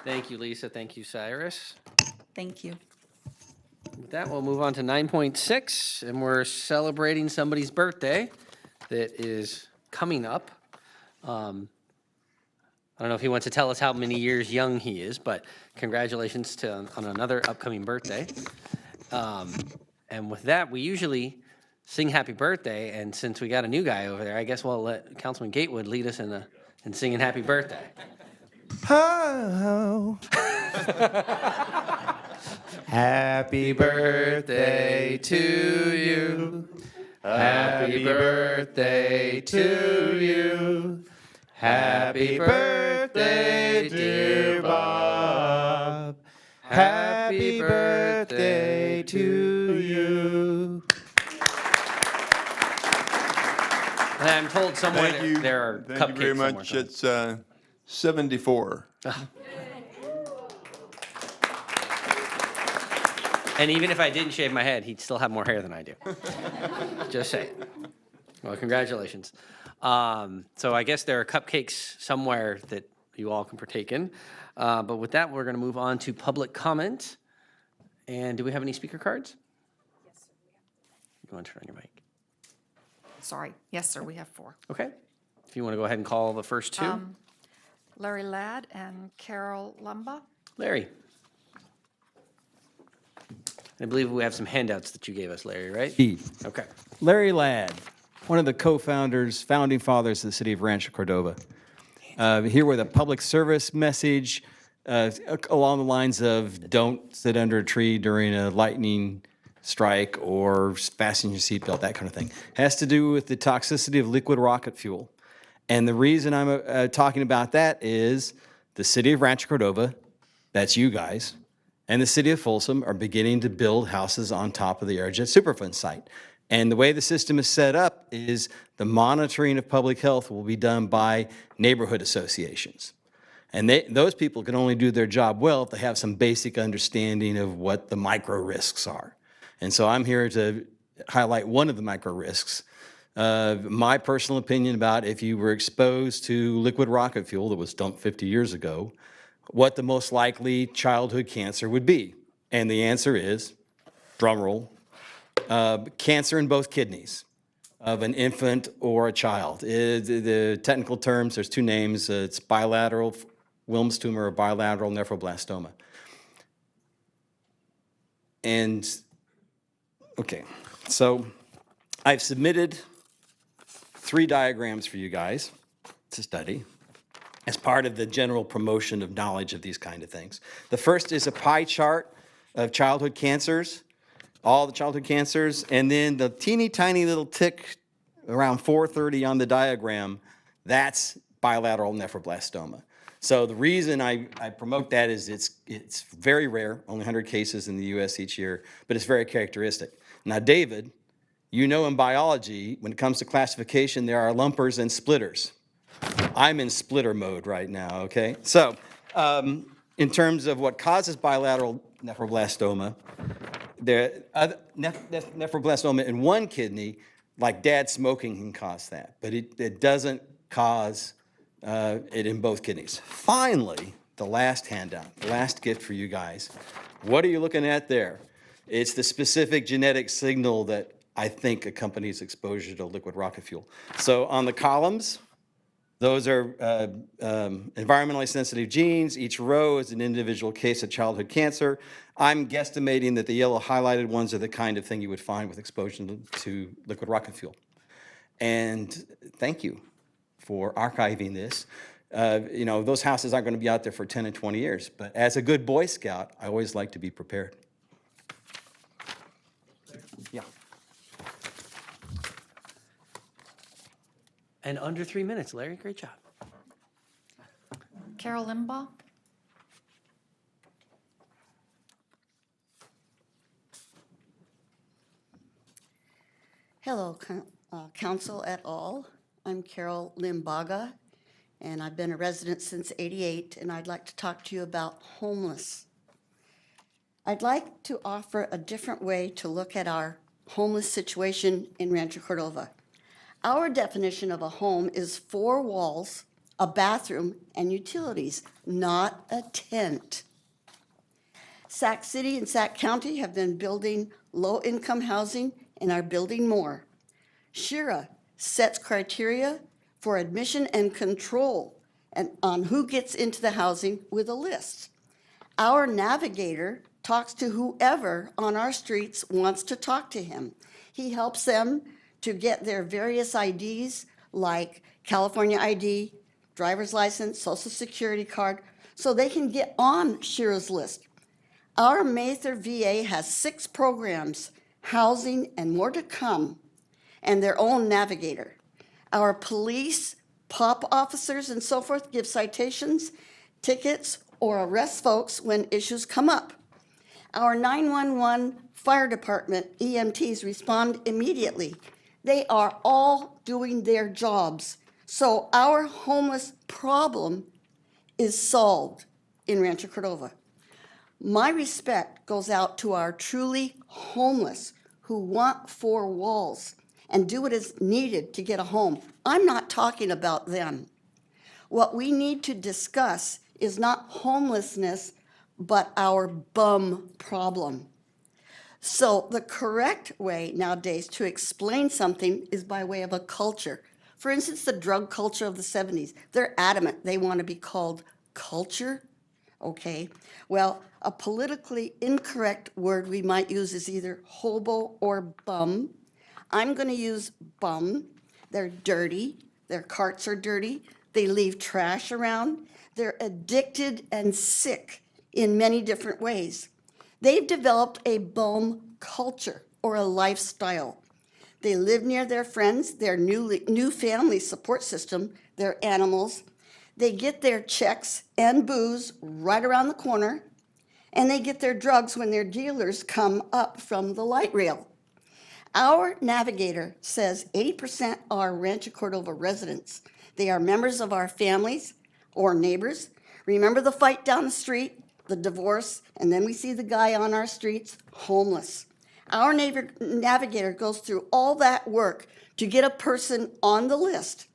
Thank you, Lisa. Thank you, Cyrus. Thank you. With that, we'll move on to 9.6, and we're celebrating somebody's birthday that is coming up. I don't know if he wants to tell us how many years young he is, but congratulations on another upcoming birthday. And with that, we usually sing happy birthday, and since we got a new guy over there, I guess we'll let Councilman Gatewood lead us in singing happy birthday. Ho! Happy birthday to you. Happy birthday to you. Happy birthday, dear Bob. Happy birthday to you. And I'm told somewhere there are cupcakes. Thank you very much. Somewhere. It's 74. And even if I didn't shave my head, he'd still have more hair than I do. Just saying. Well, congratulations. So I guess there are cupcakes somewhere that you all can partake in. But with that, we're going to move on to public comment. And do we have any speaker cards? Yes, sir. You want to turn on your mic? Sorry. Yes, sir. We have 4. Okay. If you want to go ahead and call the first 2. Larry Ladd and Carol Lumba. Larry. I believe we have some handouts that you gave us, Larry, right? Okay. Larry Ladd, one of the co-founders, founding fathers of the city of Rancho Cordova. Here with a public service message along the lines of don't sit under a tree during a lightning strike or fasten your seatbelt, that kind of thing. Has to do with the toxicity of liquid rocket fuel. And the reason I'm talking about that is the city of Rancho Cordova, that's you guys, and the city of Folsom are beginning to build houses on top of the Aerojet Superfund site. And the way the system is set up is the monitoring of public health will be done by neighborhood associations. And those people can only do their job well if they have some basic understanding of what the micro risks are. And so I'm here to highlight one of the micro risks. My personal opinion about if you were exposed to liquid rocket fuel that was dumped 50 years ago, what the most likely childhood cancer would be. And the answer is, drum roll, cancer in both kidneys of an infant or a child. The technical terms, there's 2 names. It's bilateral Wilms tumor or bilateral nephroblastoma. And, okay, so I've submitted 3 diagrams for you guys to study as part of the general promotion of knowledge of these kind of things. The first is a pie chart of childhood cancers, all the childhood cancers, and then the teeny tiny little tick around 430 on the diagram, that's bilateral nephroblastoma. So the reason I promote that is it's very rare, only 100 cases in the US each year, but it's very characteristic. Now, David, you know in biology, when it comes to classification, there are lumpers and splitters. I'm in splitter mode right now, okay? So in terms of what causes bilateral nephroblastoma, nephroblastoma in one kidney, like dad smoking can cause that, but it doesn't cause it in both kidneys. Finally, the last handout, the last gift for you guys. What are you looking at there? It's the specific genetic signal that I think accompanies exposure to liquid rocket fuel. So on the columns, those are environmentally sensitive genes. Each row is an individual case of childhood cancer. I'm guesstimating that the yellow highlighted ones are the kind of thing you would find with exposure to liquid rocket fuel. And thank you for archiving this. You know, those houses aren't going to be out there for 10 and 20 years, but as a good Boy Scout, I always like to be prepared. Yeah. And under 3 minutes, Larry, great job. Carol Limbaugh. Hello, Council et al. I'm Carol Limbaga, and I've been a resident since '88, and I'd like to talk to you about homeless. I'd like to offer a different way to look at our homeless situation in Rancho Cordova. Our definition of a home is 4 walls, a bathroom, and utilities, not a tent. Sac City and Sac County have been building low-income housing and are building more. SHIRA sets criteria for admission and control and on who gets into the housing with a list. Our navigator talks to whoever on our streets wants to talk to him. He helps them to get their various IDs like California ID, driver's license, social security card, so they can get on SHIRA's list. Our Mather VA has 6 programs, housing, and more to come, and their own navigator. Our police, POP officers, and so forth give citations, tickets, or arrest folks when issues come up. Our 911 fire department EMTs respond immediately. They are all doing their jobs. So our homeless problem is solved in Rancho Cordova. My respect goes out to our truly homeless who want 4 walls and do what is needed to get a home. I'm not talking about them. What we need to discuss is not homelessness, but our bum problem. So the correct way nowadays to explain something is by way of a culture. For instance, the drug culture of the 70s, they're adamant they want to be called culture. Okay, well, a politically incorrect word we might use is either hobo or bum. I'm going to use bum. They're dirty. Their carts are dirty. They leave trash around. They're addicted and sick in many different ways. They've developed a bum culture or a lifestyle. They live near their friends, their new family support system, their animals. They get their checks and booze right around the corner, and they get their drugs when their dealers come up from the light rail. Our navigator says 80% are Rancho Cordova residents. They are members of our families or neighbors. Remember the fight down the street, the divorce, and then we see the guy on our streets, homeless. Our navigator goes through all that work to get a person on the list.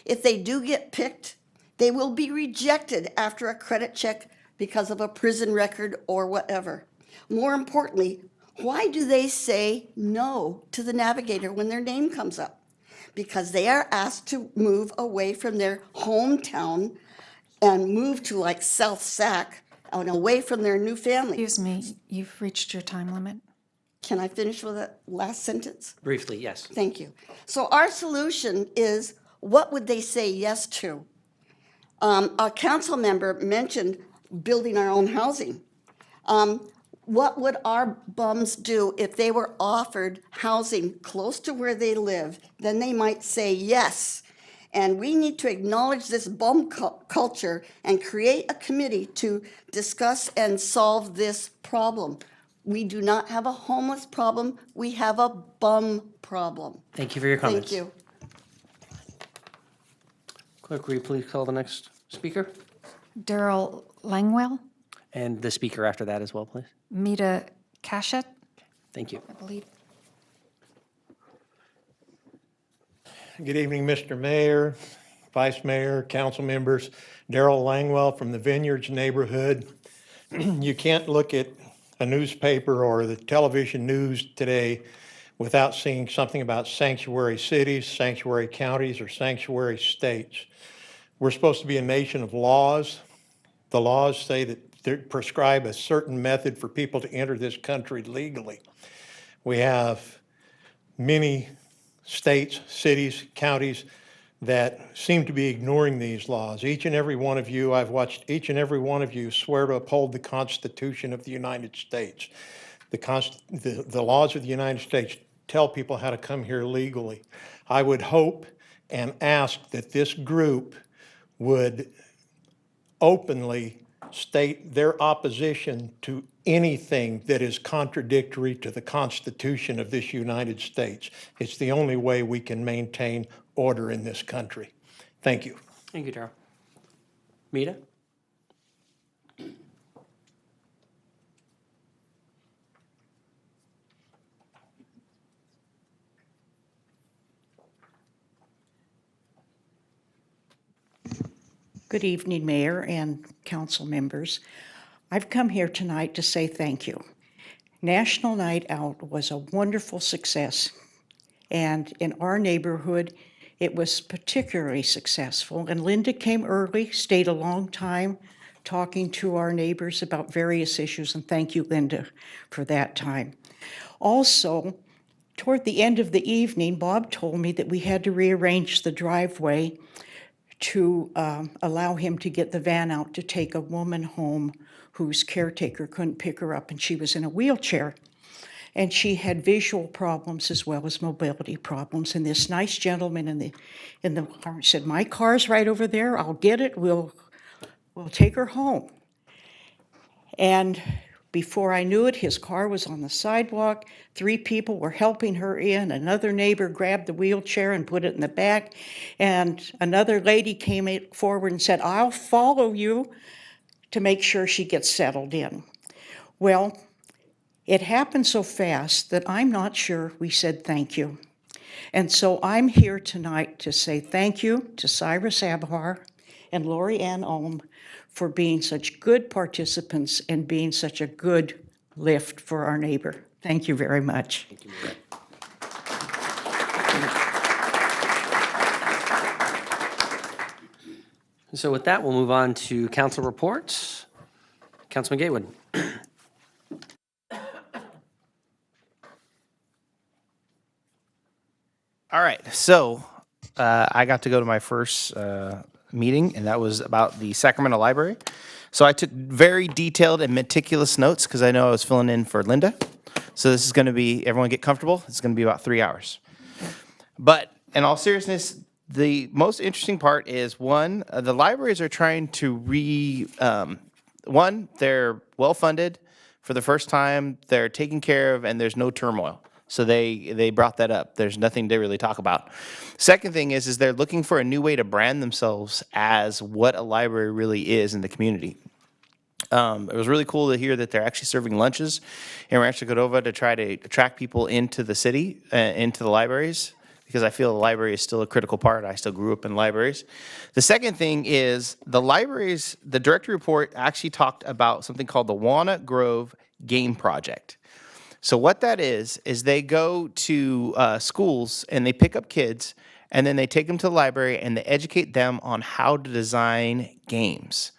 If they do get picked, they will be rejected after a credit check because of a prison record or whatever. More importantly, why do they say no to the navigator when their name comes up? Because they are asked to move away from their hometown and move to like South Sac and away from their new family. Excuse me, you've reached your time limit. Can I finish with that last sentence? Briefly, yes. Thank you. So our solution is, what would they say yes to? Our council member mentioned building our own housing. What would our bums do if they were offered housing close to where they live? Then they might say yes. And we need to acknowledge this bum culture and create a committee to discuss and solve this problem. We do not have a homeless problem. We have a bum problem. Thank you for your comments. Thank you. Clerk, will you please call the next speaker? Daryl Langwell, And the speaker after that as well, please. Mita Kashet, Thank you. I believe. Good evening, Mr. Mayor, Vice Mayor, council members. Daryl Langwell from the Vineyards neighborhood. You can't look at a newspaper or the television news today without seeing something about sanctuary cities, sanctuary counties, or sanctuary states. We're supposed to be a nation of laws. The laws say that they prescribe a certain method for people to enter this country legally. We have many states, cities, counties that seem to be ignoring these laws. Each and every one of you, I've watched each and every one of you swear to uphold the Constitution of the United States. The laws of the United States tell people how to come here legally. I would hope and ask that this group would openly state their opposition to anything that is contradictory to the Constitution of this United States. It's the only way we can maintain order in this country. Thank you. Thank you, Darrell. Mita? Good evening, Mayor and council members. I've come here tonight to say thank you. National Night Out was a wonderful success, and in our neighborhood, it was particularly successful. And Linda came early, stayed a long time, talking to our neighbors about various issues, and thank you, Linda, for that time. Also, toward the end of the evening, Bob told me that we had to rearrange the driveway to allow him to get the van out to take a woman home whose caretaker couldn't pick her up, and she was in a wheelchair. And she had visual problems as well as mobility problems. And this nice gentleman in the car said, "My car's right over there. I'll get it. We'll take her home." And before I knew it, his car was on the sidewalk. 3 people were helping her in. Another neighbor grabbed the wheelchair and put it in the back. And another lady came forward and said, "I'll follow you," to make sure she gets settled in. Well, it happened so fast that I'm not sure we said thank you. And so I'm here tonight to say thank you to Cyrus Abhar and Lori Ann Ohm for being such good participants and being such a good lift for our neighbor. Thank you very much. Thank you, Mita. So with that, we'll move on to council reports. Councilman Gatewood. All right, so I got to go to my first meeting, and that was about the Sacramento Library. So I took very detailed and meticulous notes because I know I was filling in for Linda. So this is going to be, everyone get comfortable, it's going to be about 3 hours. But in all seriousness, the most interesting part is, one, the libraries are trying to they're well-funded for the first time, they're taken care of, and there's no turmoil. So they brought that up. There's nothing to really talk about. Second thing is they're looking for a new way to brand themselves as what a library really is in the community. It was really cool to hear that they're actually serving lunches in Rancho Cordova to try to attract people into the city, into the libraries, because I feel the library is still a critical part. I still grew up in libraries. The second thing is the libraries, the director report actually talked about something called the Walnut Grove Game Project. So what that is they go to schools and they pick up kids and then they take them to the library and they educate them on how to design games.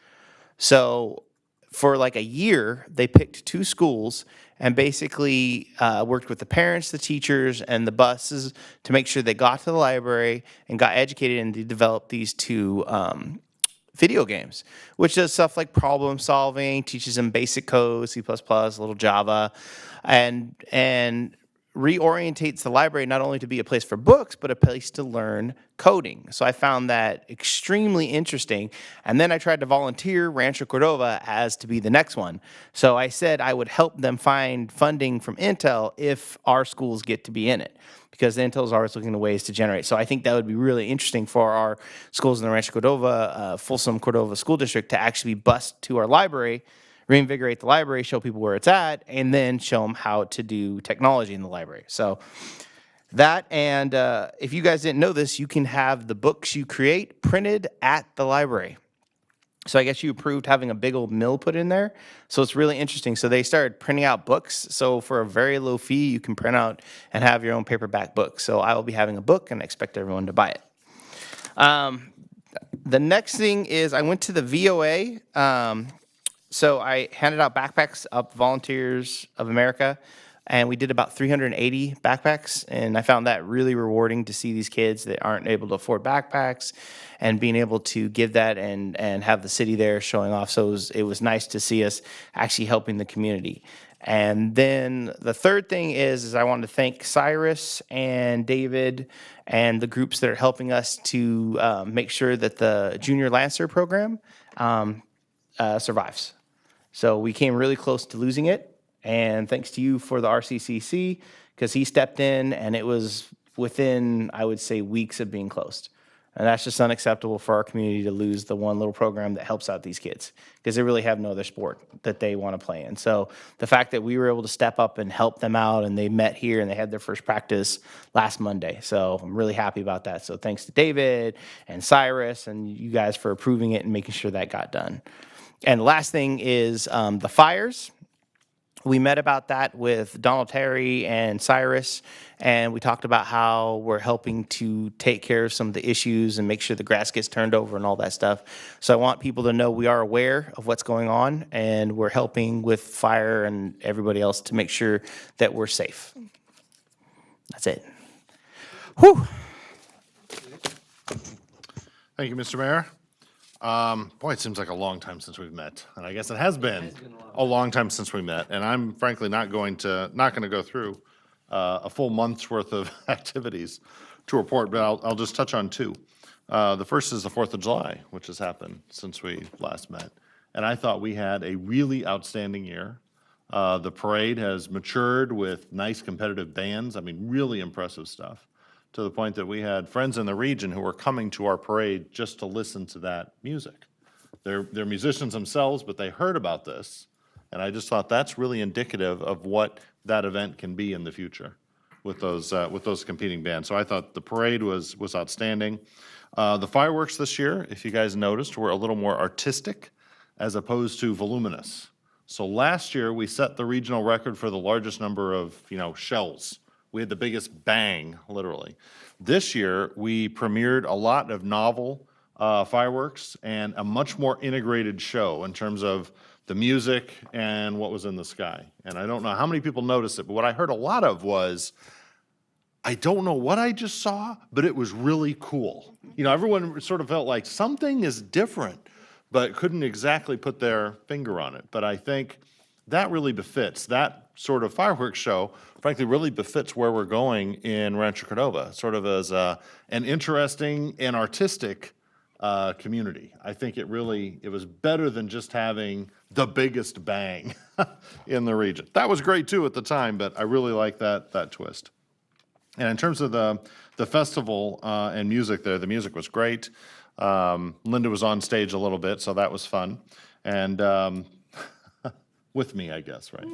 So for like a year, they picked 2 schools and basically worked with the parents, the teachers, and the buses to make sure they got to the library and got educated, and they developed these 2 video games, which does stuff like problem solving, teaches them basic code, C++, a little Java, and reorientates the library not only to be a place for books, but a place to learn coding. So I found that extremely interesting. And then I tried to volunteer Rancho Cordova as to be the next one. So I said I would help them find funding from Intel if our schools get to be in it, because Intel is always looking at ways to generate. So I think that would be really interesting for our schools in the Rancho Cordova, Folsom Cordova School District to actually bus to our library, reinvigorate the library, show people where it's at, and then show them how to do technology in the library. So that, and if you guys didn't know this, you can have the books you create printed at the library. So I guess you approved having a big old mill put in there. So it's really interesting. So they started printing out books. So for a very low fee, you can print out and have your own paperback book. So I will be having a book and I expect everyone to buy it. The next thing is I went to the VOA. So I handed out backpacks up Volunteers of America, and we did about 380 backpacks, and I found that really rewarding to see these kids that aren't able to afford backpacks and being able to give that and have the city there showing off. So it was nice to see us actually helping the community. And then the third thing is I want to thank Cyrus and David and the groups that are helping us to make sure that the Junior Lancer program survives. So we came really close to losing it, and thanks to you for the RCCC, because he stepped in, and it was within, I would say, weeks of being closed. And that's just unacceptable for our community to lose the one little program that helps out these kids because they really have no other sport that they want to play in. So the fact that we were able to step up and help them out, and they met here and they had their first practice last Monday. So I'm really happy about that. So thanks to David and Cyrus and you guys for approving it and making sure that got done. And the last thing is the fires. We met about that with Donald Terry and Cyrus, and we talked about how we're helping to take care of some of the issues and make sure the grass gets turned over and all that stuff. So I want people to know we are aware of what's going on, and we're helping with fire and everybody else to make sure that we're safe. That's it. Whew. Thank you, Mr. Mayor. Boy, it seems like a long time since we've met, and I guess it has been a long time since we met. And I'm frankly not going to go through a full month's worth of activities to report, but I'll just touch on two. The first is the 4th of July, which has happened since we last met, and I thought we had a really outstanding year. The parade has matured with nice competitive bands. I mean, really impressive stuff, to the point that we had friends in the region who were coming to our parade just to listen to that music. They're musicians themselves, but they heard about this, and I just thought that's really indicative of what that event can be in the future with those competing bands. So I thought the parade was outstanding. The fireworks this year, if you guys noticed, were a little more artistic as opposed to voluminous. So last year we set the regional record for the largest number of shells. We had the biggest bang, literally. This year, we premiered a lot of novel fireworks and a much more integrated show in terms of the music and what was in the sky. And I don't know how many people noticed it, but what I heard a lot of was, I don't know what I just saw, but it was really cool. Everyone sort of felt like something is different, but couldn't exactly put their finger on it. But I think that really befits, that sort of fireworks show, frankly, really befits where we're going in Rancho Cordova, sort of as an interesting and artistic community. I think it was better than just having the biggest bang in the region. That was great too at the time, but I really like that twist. And in terms of the festival and music there, the music was great. Linda was on stage a little bit, so that was fun. And with me, I guess, right?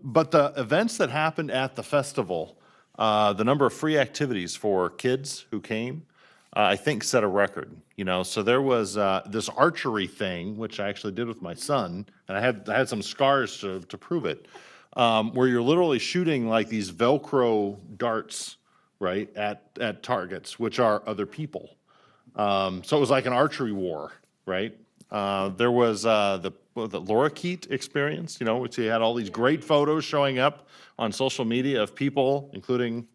But the events that happened at the festival, the number of free activities for kids who came, I think set a record. So there was this archery thing, which I actually did with my son, and I had some scars to prove it, where you're literally shooting like these Velcro darts, right, at targets, which are other people. So it was like an archery war, right? There was the lorikeet experience, which you had all these great photos showing up on social media of people, including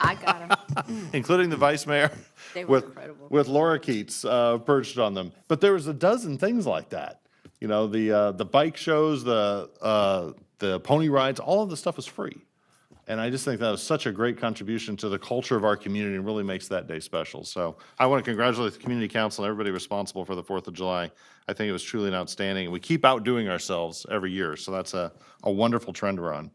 I got them. including the vice mayor, They were incredible. with lorikeets perched on them. But there was a dozen things like that. The bike shows, the pony rides, all of the stuff was free. And I just think that was such a great contribution to the culture of our community and really makes that day special. So I want to congratulate the community council and everybody responsible for the 4th of July. I think it was truly an outstanding. We keep outdoing ourselves every year, so that's a wonderful trend we're on.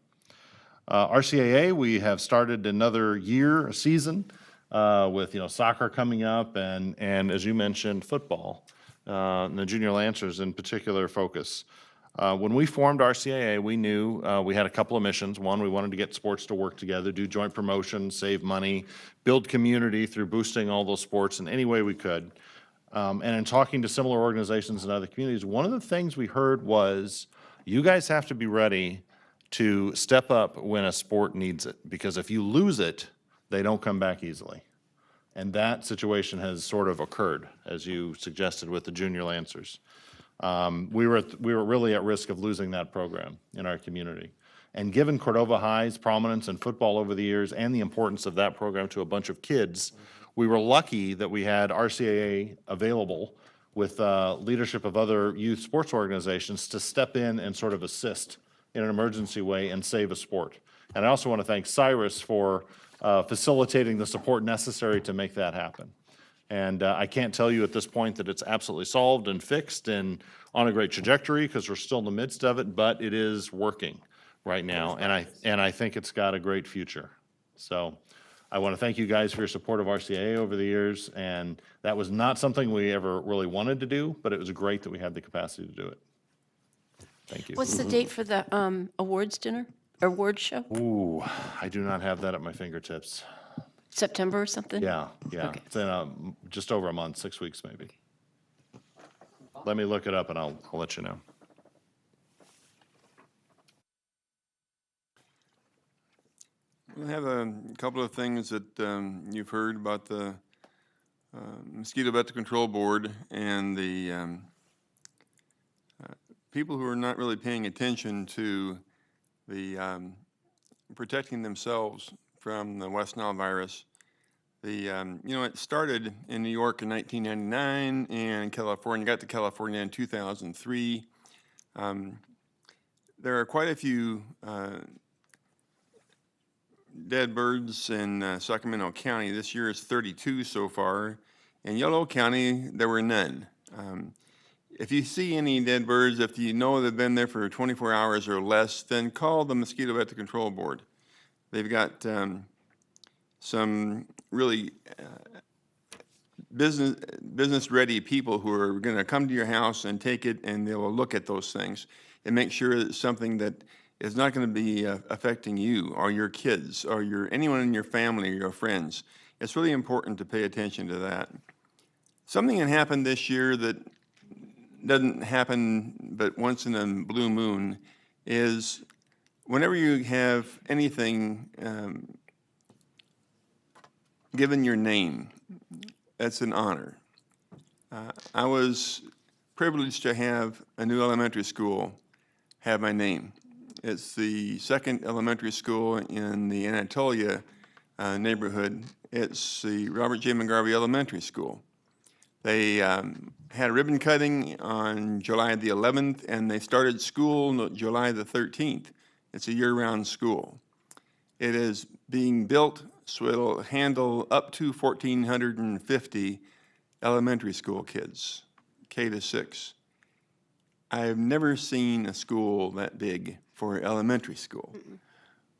RCAA, we have started another year, a season, with soccer coming up and as you mentioned, football, and the junior Lancers in particular focus. When we formed RCAA, we knew we had a couple of missions. One, we wanted to get sports to work together, do joint promotion, save money, build community through boosting all those sports in any way we could. And in talking to similar organizations in other communities, one of the things we heard was, you guys have to be ready to step up when a sport needs it, because if you lose it, they don't come back easily. And that situation has sort of occurred, as you suggested with the junior Lancers. We were really at risk of losing that program in our community. And given Cordova High's prominence in football over the years and the importance of that program to a bunch of kids, we were lucky that we had RCAA available with leadership of other youth sports organizations to step in and sort of assist in an emergency way and save a sport. And I also want to thank Cyrus for facilitating the support necessary to make that happen. And I can't tell you at this point that it's absolutely solved and fixed and on a great trajectory, because we're still in the midst of it, but it is working right now, and I think it's got a great future. So I want to thank you guys for your support of RCA over the years, and that was not something we ever really wanted to do, but it was great that we had the capacity to do it. Thank you. What's the date for the awards dinner, or awards show? Ooh, I do not have that at my fingertips. September or something? Yeah. Okay. It's in just over a month, 6 weeks maybe. Let me look it up and I'll let you know. I have a couple of things that you've heard about the Mosquito Vector Control Board and the people who are not really paying attention to the protecting themselves from the West Nile virus. It started in New York in 1999 and California, got to California in 2003. There are quite a few dead birds in Sacramento County. This year is 32 so far. In Yolo County, there were none. If you see any dead birds, if you know they've been there for 24 hours or less, then call the Mosquito Vector Control Board. They've got some really business-ready people who are going to come to your house and take it, and they will look at those things and make sure it's something that is not going to be affecting you or your kids or anyone in your family or your friends. It's really important to pay attention to that. Something that happened this year that doesn't happen but once in a blue moon is whenever you have anything given your name, that's an honor. I was privileged to have a new elementary school have my name. It's the second elementary school in the Anatolia neighborhood. It's the Robert J. McGarvey Elementary School. They had a ribbon cutting on July the 11th, and they started school July the 13th. It's a year-round school. It is being built so it'll handle up to 1,450 elementary school kids, K to 6. I've never seen a school that big for elementary school.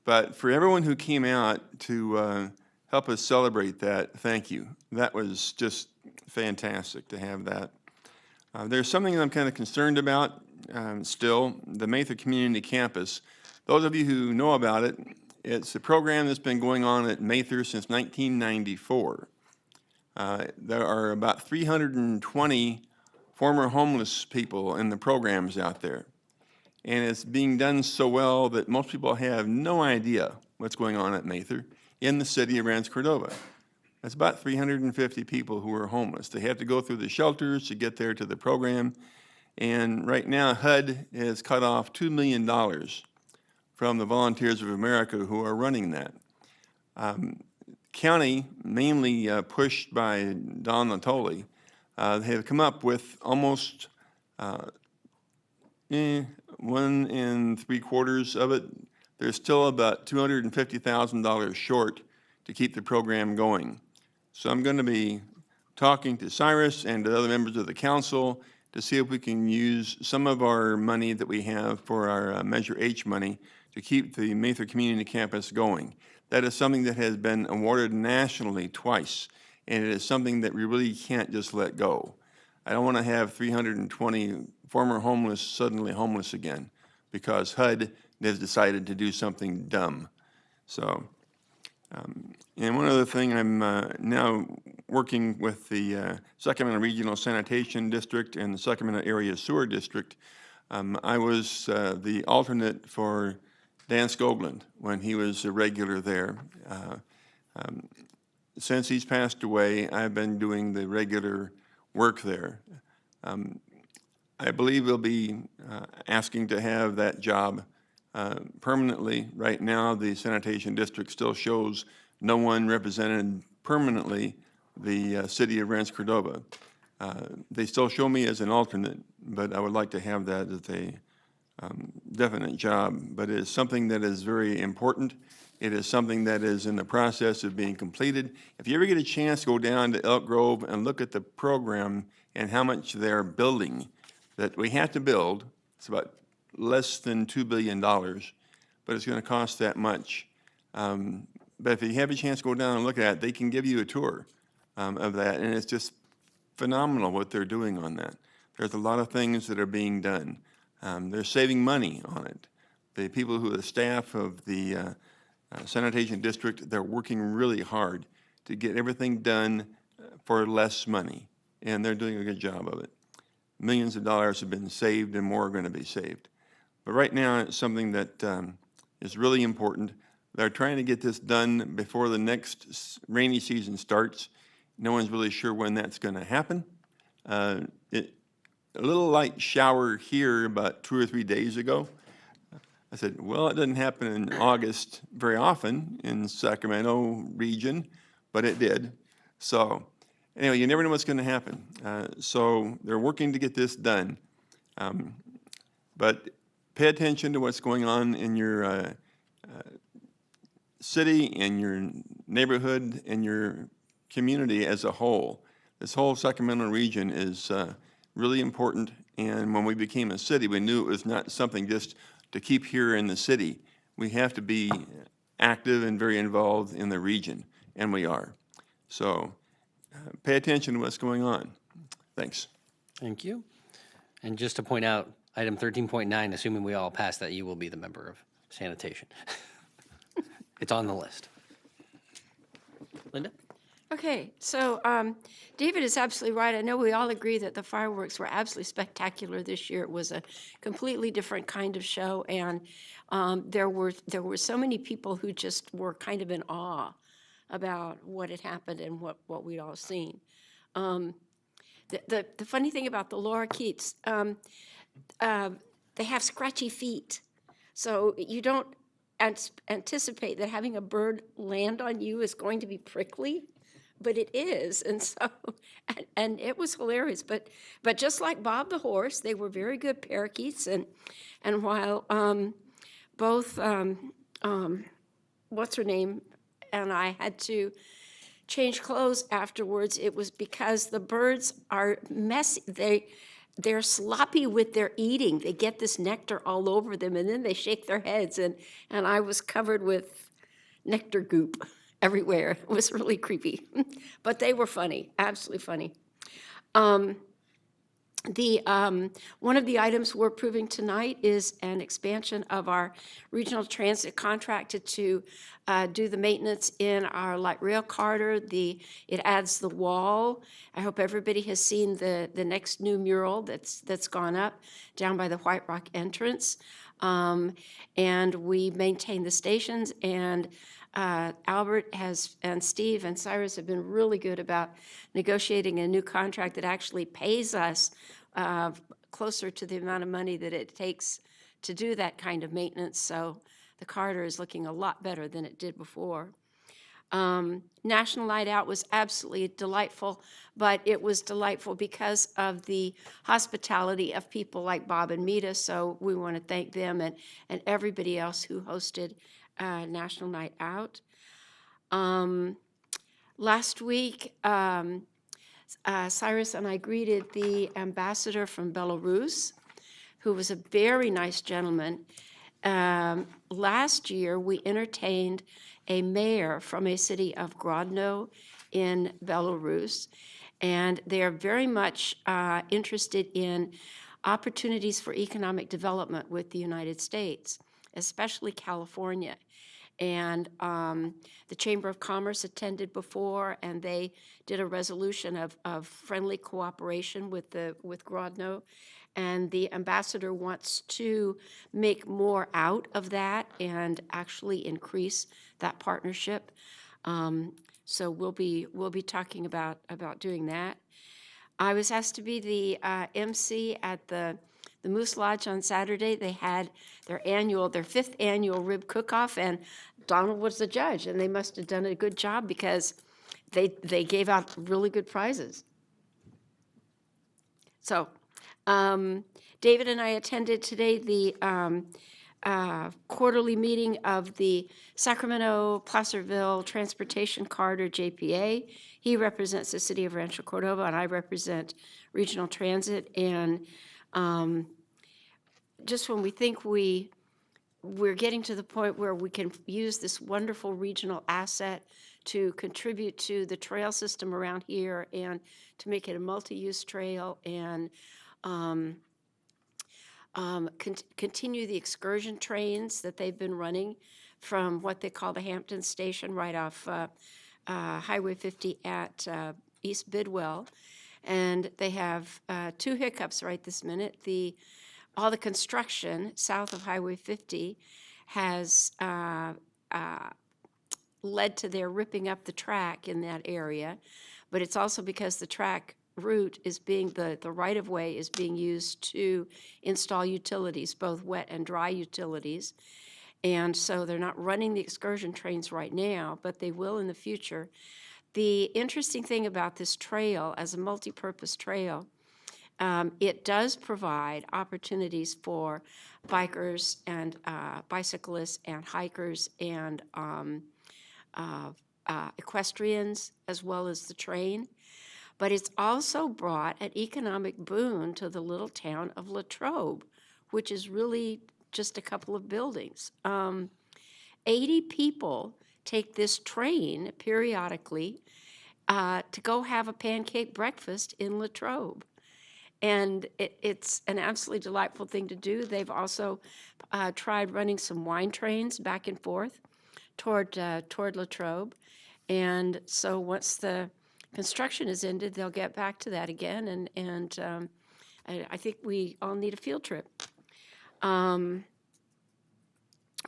But for everyone who came out to help us celebrate that, thank you. That was just fantastic to have that. There's something that I'm kind of concerned about still, the Mather Community Campus. Those of you who know about it, it's a program that's been going on at Mather since 1994. There are about 320 former homeless people in the programs out there. And it's being done so well that most people have no idea what's going on at Mather in the city of Rancho Cordova. That's about 350 people who are homeless. They have to go through the shelters to get there to the program. And right now, HUD has cut off $2 million from the Volunteers of America who are running that. County, mainly pushed by Don Natoli, have come up with almost 1 3/4 of it. There's still about $250,000 short to keep the program going. So I'm going to be talking to Cyrus and to other members of the council to see if we can use some of our money that we have for our Measure H money to keep the Mather Community Campus going. That is something that has been awarded nationally twice, and it is something that we really can't just let go. I don't want to have 320 former homeless suddenly homeless again because HUD has decided to do something dumb. So, and one other thing, I'm now working with the Sacramento Regional Sanitation District and the Sacramento Area Sewer District. I was the alternate for Dan Skoglund when he was a regular there. Since he's passed away, I've been doing the regular work there. I believe we'll be asking to have that job permanently. Right now, the sanitation district still shows no one represented permanently the city of Rancho Cordova. They still show me as an alternate, but I would like to have that as a definite job. But it is something that is very important. It is something that is in the process of being completed. If you ever get a chance to go down to Elk Grove and look at the program and how much they're building, that we have to build, it's about less than $2 billion, but it's going to cost that much. But if you have a chance to go down and look at it, they can give you a tour of that, and it's just phenomenal what they're doing on that. There's a lot of things that are being done. They're saving money on it. The people who are the staff of the sanitation district, they're working really hard to get everything done for less money, and they're doing a good job of it. Millions of dollars have been saved and more are going to be saved. But right now, it's something that is really important. They're trying to get this done before the next rainy season starts. No one's really sure when that's going to happen. A little light shower here about 2 or 3 days ago. I said, well, it doesn't happen in August very often in Sacramento region, but it did. So anyway, you never know what's going to happen. So they're working to get this done. But pay attention to what's going on in your city, in your neighborhood, in your community as a whole. This whole Sacramento region is really important, and when we became a city, we knew it was not something just to keep here in the city. We have to be active and very involved in the region, and we are. So pay attention to what's going on. Thanks. Thank you. And just to point out, item 13.9, assuming we all pass that, you will be the member of sanitation. It's on the list. Linda? Okay, so David is absolutely right. I know we all agree that the fireworks were absolutely spectacular this year. It was a completely different kind of show, and there were so many people who just were kind of in awe about what had happened and what we'd all seen. The funny thing about the lorikeets, they have scratchy feet, so you don't anticipate that having a bird land on you is going to be prickly, but it is, and so and it was hilarious. But just like Bob the horse, they were very good parakeets, and while both what's her name and I had to change clothes afterwards, it was because the birds are messy. They're sloppy with their eating. They get this nectar all over them, and then they shake their heads, and I was covered with nectar goop everywhere. It was really creepy, but they were funny, absolutely funny. One of the items we're approving tonight is an expansion of our regional transit contracted to do the maintenance in our light rail corridor. It adds the wall. I hope everybody has seen the next new mural that's gone up down by the White Rock entrance. And we maintain the stations, and Albert and Steve and Cyrus have been really good about negotiating a new contract that actually pays us closer to the amount of money that it takes to do that kind of maintenance. So the corridor is looking a lot better than it did before. National Night Out was absolutely delightful, but it was delightful because of the hospitality of people like Bob and Mita, so we want to thank them and everybody else who hosted National Night Out. Last week, Cyrus and I greeted the ambassador from Belarus, who was a very nice gentleman. Last year, we entertained a mayor from a city of Grodno in Belarus, and they are very much interested in opportunities for economic development with the United States, especially California. And the Chamber of Commerce attended before, and they did a resolution of friendly cooperation with Grodno. And the ambassador wants to make more out of that and actually increase that partnership. So we'll be talking about doing that. I was asked to be the MC at the Moose Lodge on Saturday. They had their 5th annual rib cook-off, and Donald was the judge, and they must have done a good job because they gave out really good prizes. So David and I attended today the quarterly meeting of the Sacramento-Placerville Transportation Corridor, JPA. He represents the city of Rancho Cordova, and I represent Regional Transit. And just when we think we we're getting to the point where we can use this wonderful regional asset to contribute to the trail system around here and to make it a multi-use trail and continue the excursion trains that they've been running from what they call the Hampton Station right off Highway 50 at East Bidwell. And they have two hiccups right this minute. All the construction south of Highway 50 has led to their ripping up the track in that area, but it's also because the track route is the right-of-way is being used to install utilities, both wet and dry utilities. And so they're not running the excursion trains right now, but they will in the future. The interesting thing about this trail as a multi-purpose trail, it does provide opportunities for bikers and bicyclists and hikers and equestrians, as well as the train. But it's also brought an economic boon to the little town of Latrobe, which is really just a couple of buildings. 80 people take this train periodically to go have a pancake breakfast in Latrobe. And it's an absolutely delightful thing to do. They've also tried running some wine trains back and forth toward Latrobe. And so once the construction is ended, they'll get back to that again. And I think we all need a field trip.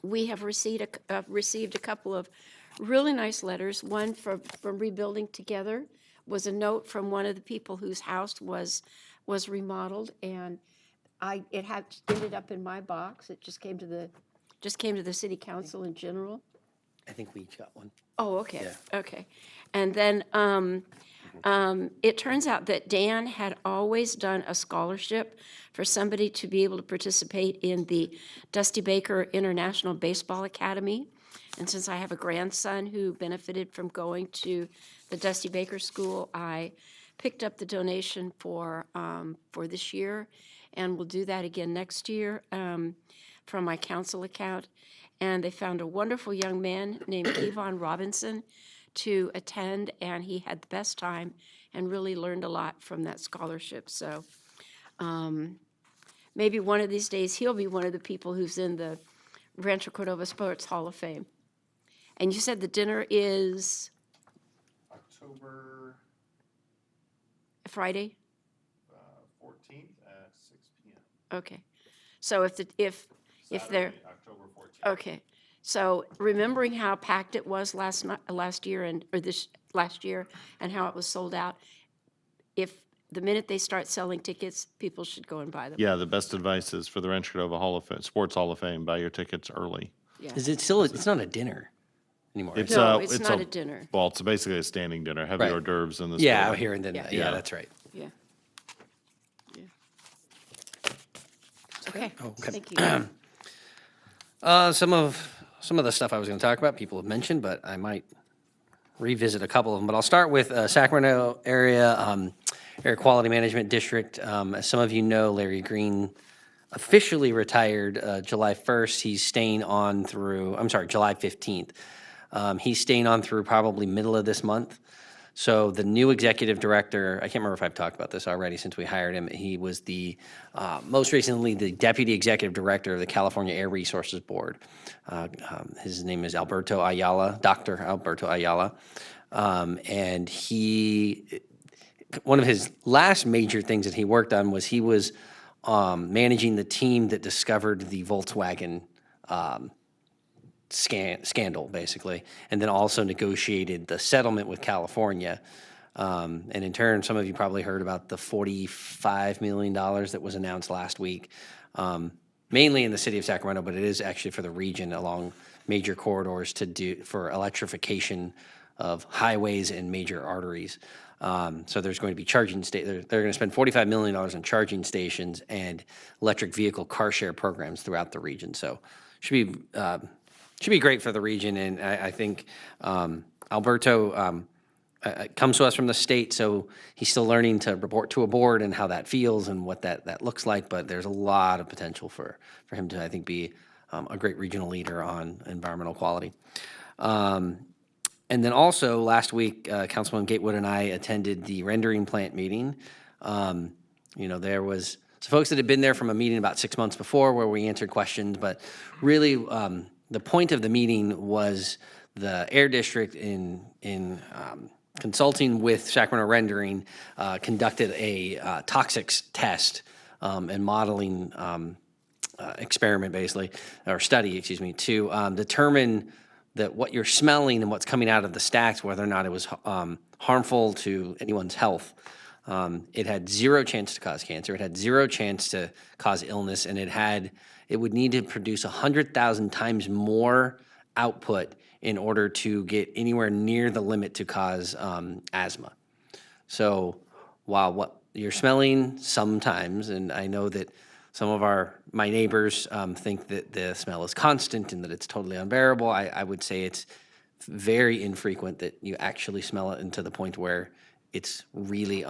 We have received a couple of really nice letters. One from Rebuilding Together was a note from one of the people whose house was remodeled, and it had ended up in my box. It just came to the city council in general. I think we each got one. Oh, okay, Yeah. okay. And then it turns out that Dan had always done a scholarship for somebody to be able to participate in the Dusty Baker International Baseball Academy. And since I have a grandson who benefited from going to the Dusty Baker School, I picked up the donation for this year, and we'll do that again next year from my council account. And they found a wonderful young man named Kevon Robinson to attend, and he had the best time and really learned a lot from that scholarship. So maybe one of these days he'll be one of the people who's in the Rancho Cordova Sports Hall of Fame. And you said the dinner is October Friday? 14th at 6 p.m. Okay. So if they're Saturday, October 14th. okay. So remembering how packed it was last year and how it was sold out, if the minute they start selling tickets, people should go and buy them. Yeah, the best advice is for the Rancho Cordova Sports Hall of Fame, buy your tickets early. Yeah. Is it still, it's not a dinner anymore? It's, is it? No, it's not a dinner. Well, it's basically a standing dinner, heavy Right. hors d'oeuvres in the Yeah, store. out here and then, yeah, that's right. Yeah. Yeah. Okay. Oh, okay. Thank you. Some of the stuff I was going to talk about, people have mentioned, but I might revisit a couple of them. But I'll start with Sacramento area Air Quality Management District. As some of you know, Larry Green officially retired July 1st. He's staying on through, July 15th. He's staying on through probably middle of this month. So the new executive director, I can't remember if I've talked about this already since we hired him. He was the, most recently, the deputy executive director of the California Air Resources Board. His name is Alberto Ayala, Dr. Alberto Ayala. And one of his last major things that he worked on was he was managing the team that discovered the Volkswagen scandal, basically, and then also negotiated the settlement with California. And in turn, some of you probably heard about the $45 million that was announced last week, mainly in the city of Sacramento, but it is actually for the region along major corridors for electrification of highways and major arteries. So there's going to be charging they're going to spend $45 million on charging stations and electric vehicle car share programs throughout the region. So should be great for the region, and I think Alberto comes to us from the state, so he's still learning to report to a board and how that feels and what that looks like, but there's a lot of potential for him to, I think, be a great regional leader on environmental quality. And then also last week, Councilman Gatewood and I attended the rendering plant meeting. There was some folks that had been there from a meeting about 6 months before where we answered questions, but really the point of the meeting was the Air District in consulting with Sacramento Rendering conducted a toxics test and modeling experiment, basically, or study, excuse me, to determine that what you're smelling and what's coming out of the stacks, whether or not it was harmful to anyone's health. It had zero chance to cause cancer. It had zero chance to cause illness, and it would need to produce 100,000 times more output in order to get anywhere near the limit to cause asthma. So while what you're smelling sometimes, and I know that some of my neighbors think that the smell is constant and that it's totally unbearable, I would say it's very infrequent that you actually smell it, and to the point where it's really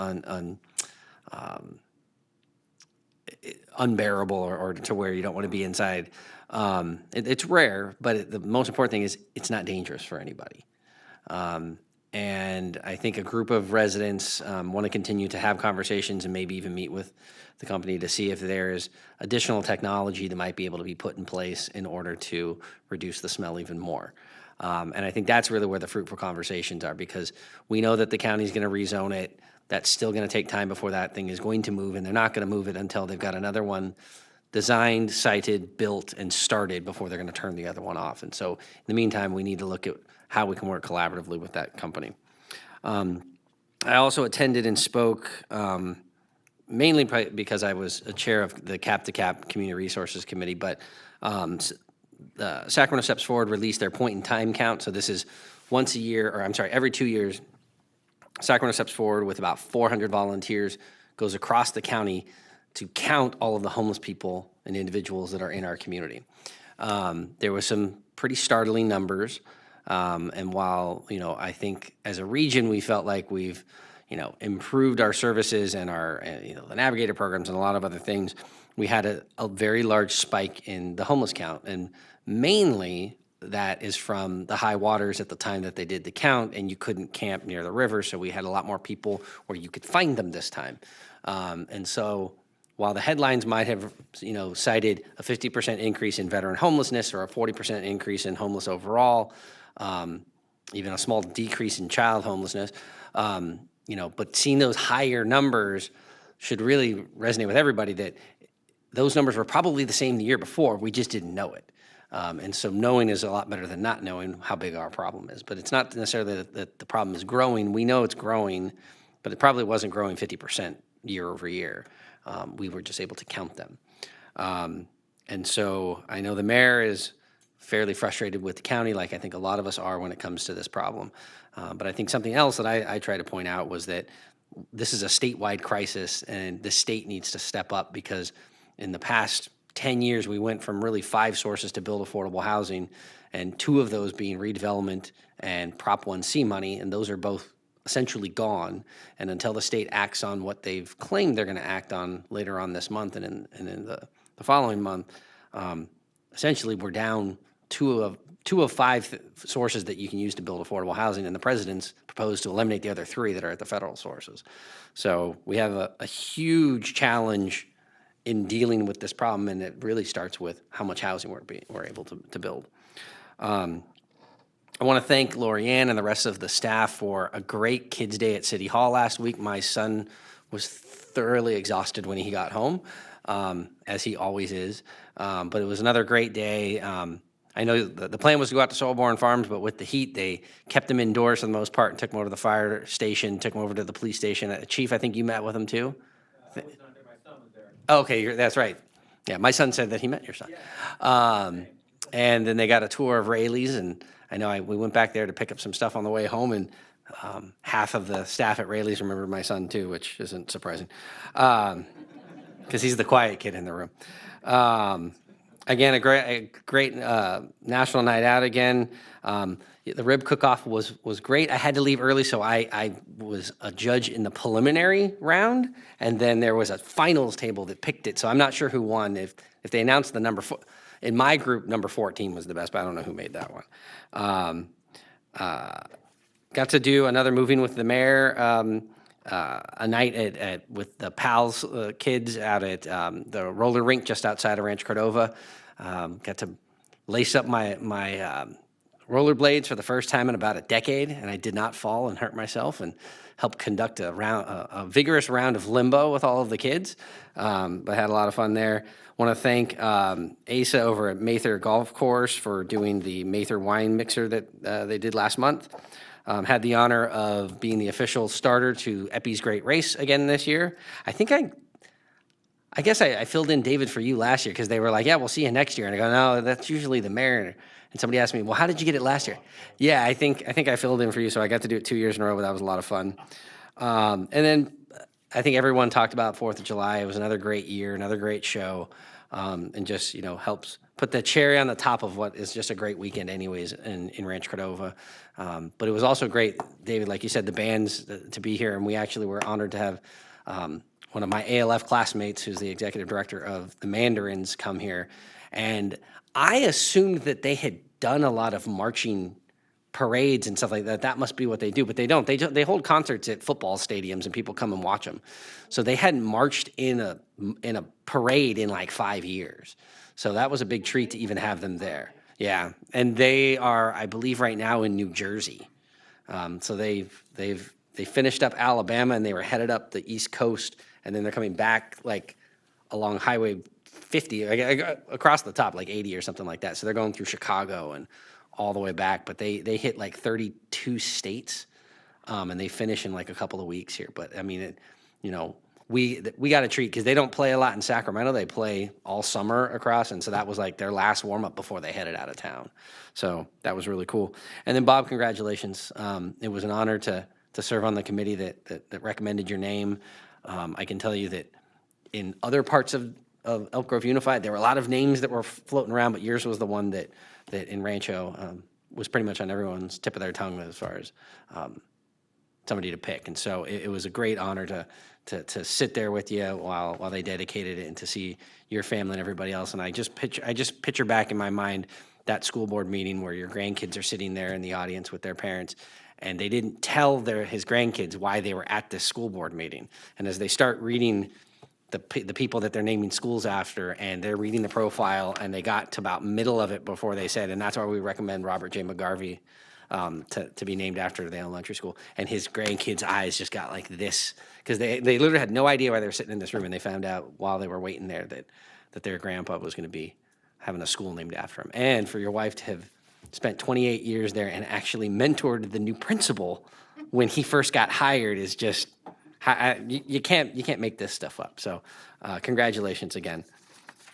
unbearable or to where you don't want to be inside. It's rare, but the most important thing is it's not dangerous for anybody. And I think a group of residents want to continue to have conversations and maybe even meet with the company to see if there is additional technology that might be able to be put in place in order to reduce the smell even more. And I think that's really where the fruitful conversations are, because we know that the county's going to rezone it. That's still going to take time before that thing is going to move, and they're not going to move it until they've got another one designed, sited, built, and started before they're going to turn the other one off. And so in the meantime, we need to look at how we can work collaboratively with that company. I also attended and spoke mainly because I was a chair of the Cap to Cap Community Resources Committee, but Sacramento Steps Forward released their point in time count. So this is once a year, or I'm sorry, every 2 years, Sacramento Steps Forward with about 400 volunteers goes across the county to count all of the homeless people and individuals that are in our community. There was some pretty startling numbers. And while, I think as a region, we felt like we've, improved our services and our, the navigator programs and a lot of other things, we had a very large spike in the homeless count. And mainly that is from the high waters at the time that they did the count, and you couldn't camp near the river. So we had a lot more people where you could find them this time. And so while the headlines might have, cited a 50% increase in veteran homelessness or a 40% increase in homeless overall, even a small decrease in child homelessness, but seeing those higher numbers should really resonate with everybody that those numbers were probably the same the year before. We just didn't know it. And so knowing is a lot better than not knowing how big our problem is. But it's not necessarily that the problem is growing. We know it's growing, but it probably wasn't growing 50% year over year. We were just able to count them. And so I know the mayor is fairly frustrated with the county, like I think a lot of us are when it comes to this problem. But I think something else that I try to point out was that this is a statewide crisis, and the state needs to step up, because in the past 10 years, we went from really 5 sources to build affordable housing, and 2 of those being redevelopment and Prop 1C money, and those are both essentially gone. And until the state acts on what they've claimed they're going to act on later on this month and in the following month, essentially we're down two of 5 sources that you can use to build affordable housing, and the president's proposed to eliminate the other 3 that are at the federal sources. So we have a huge challenge in dealing with this problem, and it really starts with how much housing we're able to build. I want to thank Lorianne and the rest of the staff for a great Kids Day at City Hall last week. My son was thoroughly exhausted when he got home, as he always is, but it was another great day. I know the plan was to go out to Soulborn Farms, but with the heat, they kept him indoors for the most part and took him over to the fire station, took him over to the police station. Chief, I think you met with him too? Okay, that's right. Yeah, my son said that he met your son. And then they got a tour of Rayleigh's, and I know we went back there to pick up some stuff on the way home, and half of the staff at Rayleigh's remembered my son too, which isn't surprising, because he's the quiet kid in the room. Again, a great national night out again. The rib cook-off was great. I had to leave early, so I was a judge in the preliminary round, and then there was a finals table that picked it. So I'm not sure who won. If they announced the number, in my group, number 14 was the best, but I don't know who made that one. Got to do another moving with the mayor, a night with the Pals kids out at the roller rink just outside of Rancho Cordova. Got to lace up my rollerblades for the first time in about a decade, and I did not fall and hurt myself, and helped conduct a vigorous round of limbo with all of the kids. But had a lot of fun there. Want to thank Asa over at Mather Golf Course for doing the Mather wine mixer that they did last month. Had the honor of being the official starter to Epi's Great Race again this year. I guess I filled in David for you last year because they were like, yeah, we'll see you next year. And I go, no, that's usually the mayor. And somebody asked me, well, how did you get it last year? Yeah, I think I filled in for you, so I got to do it 2 years in a row, but that was a lot of fun. And then I think everyone talked about 4th of July. It was another great year, another great show, and just, helps put the cherry on the top of what is just a great weekend anyways in Rancho Cordova. But it was also great, David, like you said, the bands to be here, and we actually were honored to have one of my ALF classmates, who's the executive director of the Mandarins, come here. And I assumed that they had done a lot of marching parades and stuff like that. That must be what they do, but they don't. They hold concerts at football stadiums, and people come and watch them. So they hadn't marched in a parade in like 5 years. So that was a big treat to even have them there. Yeah, and they are, I believe, right now in New Jersey. So they finished up Alabama, and they were headed up the East Coast, and then they're coming back like along Highway 50, across the top, like 80 or something like that. So they're going through Chicago and all the way back, but they hit like 32 states, and they finish in like a couple of weeks here. But I mean, we got a treat because they don't play a lot in Sacramento. They play all summer across, and so that was like their last warm up before they headed out of town. So that was really cool. And then Bob, congratulations. It was an honor to serve on the committee that recommended your name. I can tell you that in other parts of Elk Grove Unified, there were a lot of names that were floating around, but yours was the one that in Rancho was pretty much on everyone's tip of their tongue as far as somebody to pick. And so it was a great honor to sit there with you while they dedicated it, and to see your family and everybody else. And I just picture back in my mind that school board meeting where your grandkids are sitting there in the audience with their parents, and they didn't tell his grandkids why they were at this school board meeting. And as they start reading the people that they're naming schools after, and they're reading the profile, and they got to about middle of it before they said, and that's why we recommend Robert J. McGarvey to be named after the elementary school. And his grandkids' eyes just got like this, because they literally had no idea why they were sitting in this room, and they found out while they were waiting there that their grandpa was going to be having a school named after him. And for your wife to have spent 28 years there and actually mentored the new principal when he first got hired is just, you can't make this stuff up. So congratulations again.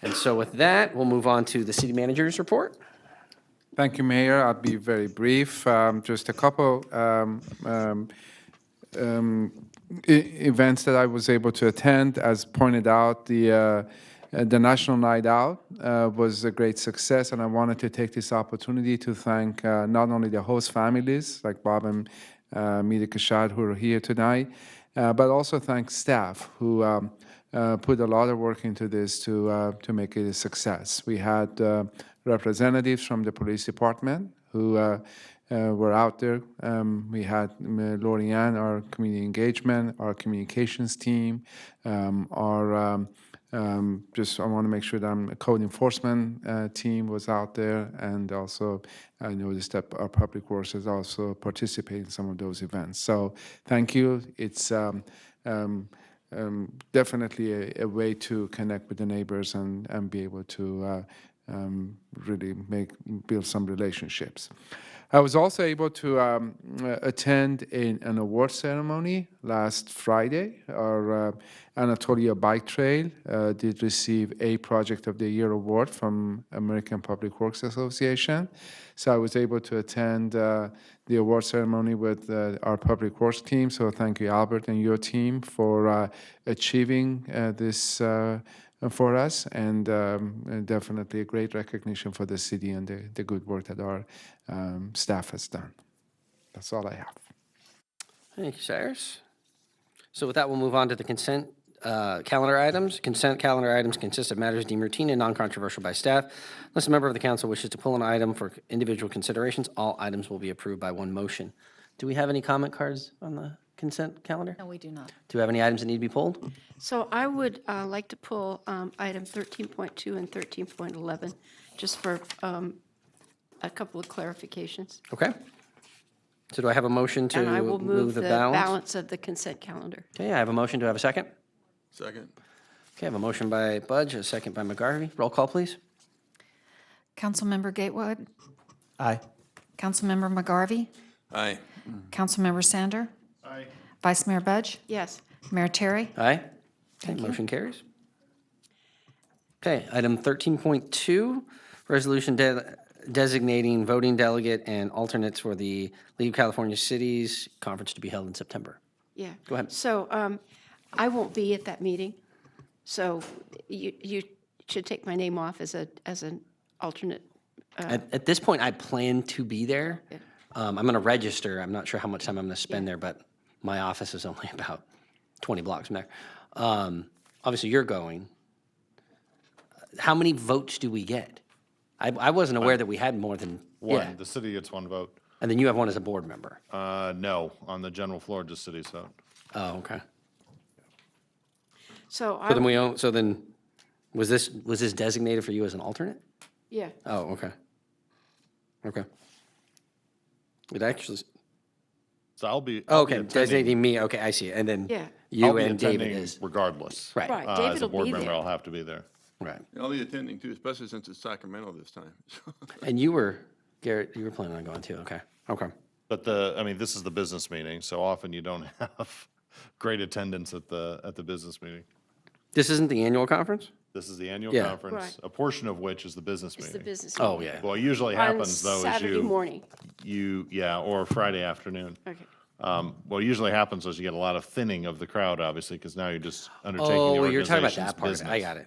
And so with that, we'll move on to the city manager's report. Thank you, Mayor. I'll be very brief. Just a couple events that I was able to attend. As pointed out, the National Night Out was a great success, and I wanted to take this opportunity to thank not only the host families like Bob and Mita Kashad, who are here tonight, but also thank staff who put a lot of work into this to make it a success. We had representatives from the police department who were out there. We had Lorianne, our community engagement, our communications team, I want to make sure that a code enforcement team was out there, and also I noticed that our public works has also participated in some of those events. So thank you. It's definitely a way to connect with the neighbors and be able to really build some relationships. I was also able to attend an award ceremony last Friday. Our Anatolia Bike Trail did receive a Project of the Year award from American Public Works Association. So I was able to attend the award ceremony with our Public Works team. So thank you, Albert, and your team for achieving this for us, and definitely a great recognition for the city and the good work that our staff has done. That's all I have. Thank you, Cyrus. So with that, we'll move on to the consent calendar items. Consent calendar items consist of matters deemed routine and non-controversial by staff. Unless a member of the council wishes to pull an item for individual considerations, all items will be approved by one motion. Do we have any comment cards on the consent calendar? No, we do not. Do we have any items that need to be pulled? So I would like to pull item 13.2 and 13.11, just for a couple of clarifications. Okay. So do I have a motion to And I will move the balance? balance of the consent calendar. Okay, I have a motion. Do I have a second? Second. Okay, I have a motion by Budge, a second by McGarvey. Roll call, please. Councilmember Gatewood, Aye. Councilmember McGarvey, Aye. Councilmember Sander, Aye. Vice Mayor Budge, Yes. Mayor Terry. Aye. Okay, motion carries. Okay, item 13.2, resolution designating voting delegate and alternates for the League of California Cities Conference to be held in September. Yeah. Go ahead. So I won't be at that meeting, so you should take my name off as an alternate. At this point, I plan to be there. I'm going to register. I'm not sure how much time I'm going to spend there, but my office is only about 20 blocks from there. Obviously, you're going. How many votes do we get? I wasn't aware that we had more than One, yeah. the city gets one vote. And then you have one as a board member. No, on the general floor, just city's vote. Oh, okay. So So then we own. So then, was this designated for you as an alternate? yeah. Oh, okay. Okay. It actually. So I'll be. Oh, I'll be okay, attending- designating me. Okay, I see. And then Yeah. you I'll be and David attending is regardless. right. Right, David As a will board be member, there. I'll have to be there. Right. I'll be attending too, especially since it's Sacramento this time. And you were Garrett. You were planning on going too. Okay. Okay. But this is the business meeting, so often you don't have great attendance at the business meeting. This isn't the annual conference. This is the annual Yeah. conference, Right. a portion of which is the business It's the meeting. business. Oh meeting. yeah. What usually happens though is Saturday morning. or Friday afternoon. Okay. What usually happens is you get a lot of thinning of the crowd, obviously, because now you're just undertaking the Oh, you're talking about organization's that part. business. I got it.